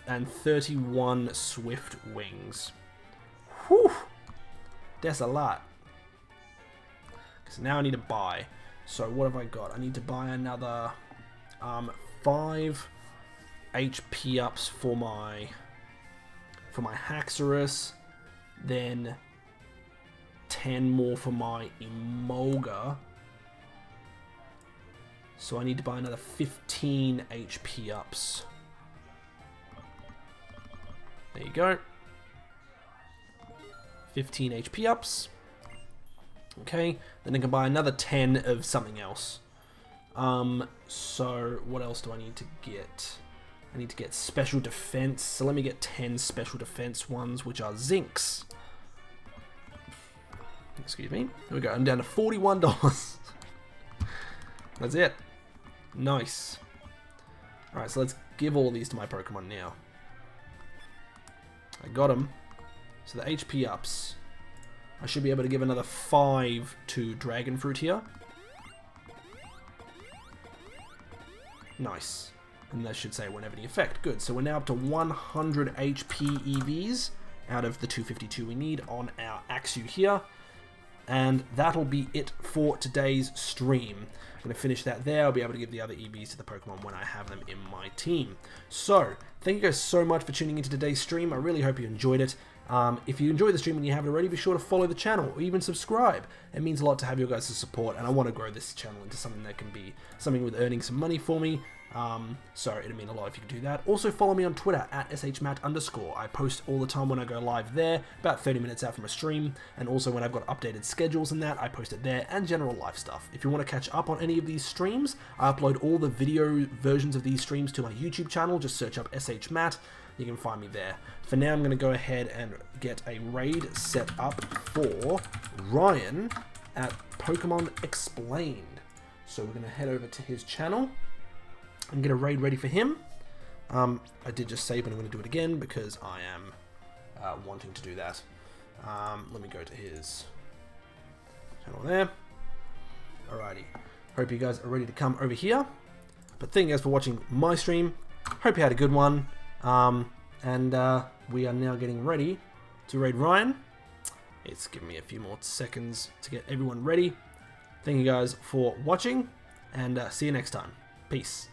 and 31 swift wings. Whew! That's a lot. So now I need to buy. So what have I got? I need to buy another 5 HP ups for my Haxorus, then 10 more for my Emolga. So I need to buy another 15 HP ups. There you go. 15 HP ups. Okay, then I can buy another 10 of something else. So what else do I need to get? I need to get special defense. So let me get 10 special defense ones, which are zincs. Excuse me. There we go. I'm down to $41. That's it. Nice. Alright, so let's give all these to my Pokemon now. I got them. So the HP ups. I should be able to give another 5 to Dragon Fruit here. Nice. And that should say whenever the effect. Good. So we're now up to 100 HP EVs out of the 252 we need on our Axew here. And that'll be it for today's stream. I'm going to finish that there. I'll be able to give the other EVs to the Pokemon when I have them in my team. So, thank you guys so much for tuning into today's stream. I really hope you enjoyed it. If you enjoyed the stream and you haven't already, be sure to follow the channel or even subscribe. It means a lot to have your guys' support, and I want to grow this channel into something that can be something with earning some money for me. So it'd mean a lot if you could do that. Also follow me on Twitter at @shmat_. I post all the time when I go live there, about 30 minutes out from a stream, and also when I've got updated schedules and that, I post it there, and general life stuff. If you want to catch up on any of these streams, I upload all the video versions of these streams to my YouTube channel. Just search up shmat. You can find me there. For now, I'm going to go ahead and get a raid set up for Ryan at Pokemon Explained. So we're going to head over to his channel and get a raid ready for him. I did just save, but I'm going to do it again because I am wanting to do that. Let me go to his channel there. Alrighty. Hope you guys are ready to come over here. But thank you guys for watching my stream. Hope you had a good one. We are now getting ready to raid Ryan. It's giving me a few more seconds to get everyone ready. Thank you guys for watching, and see you next time. Peace.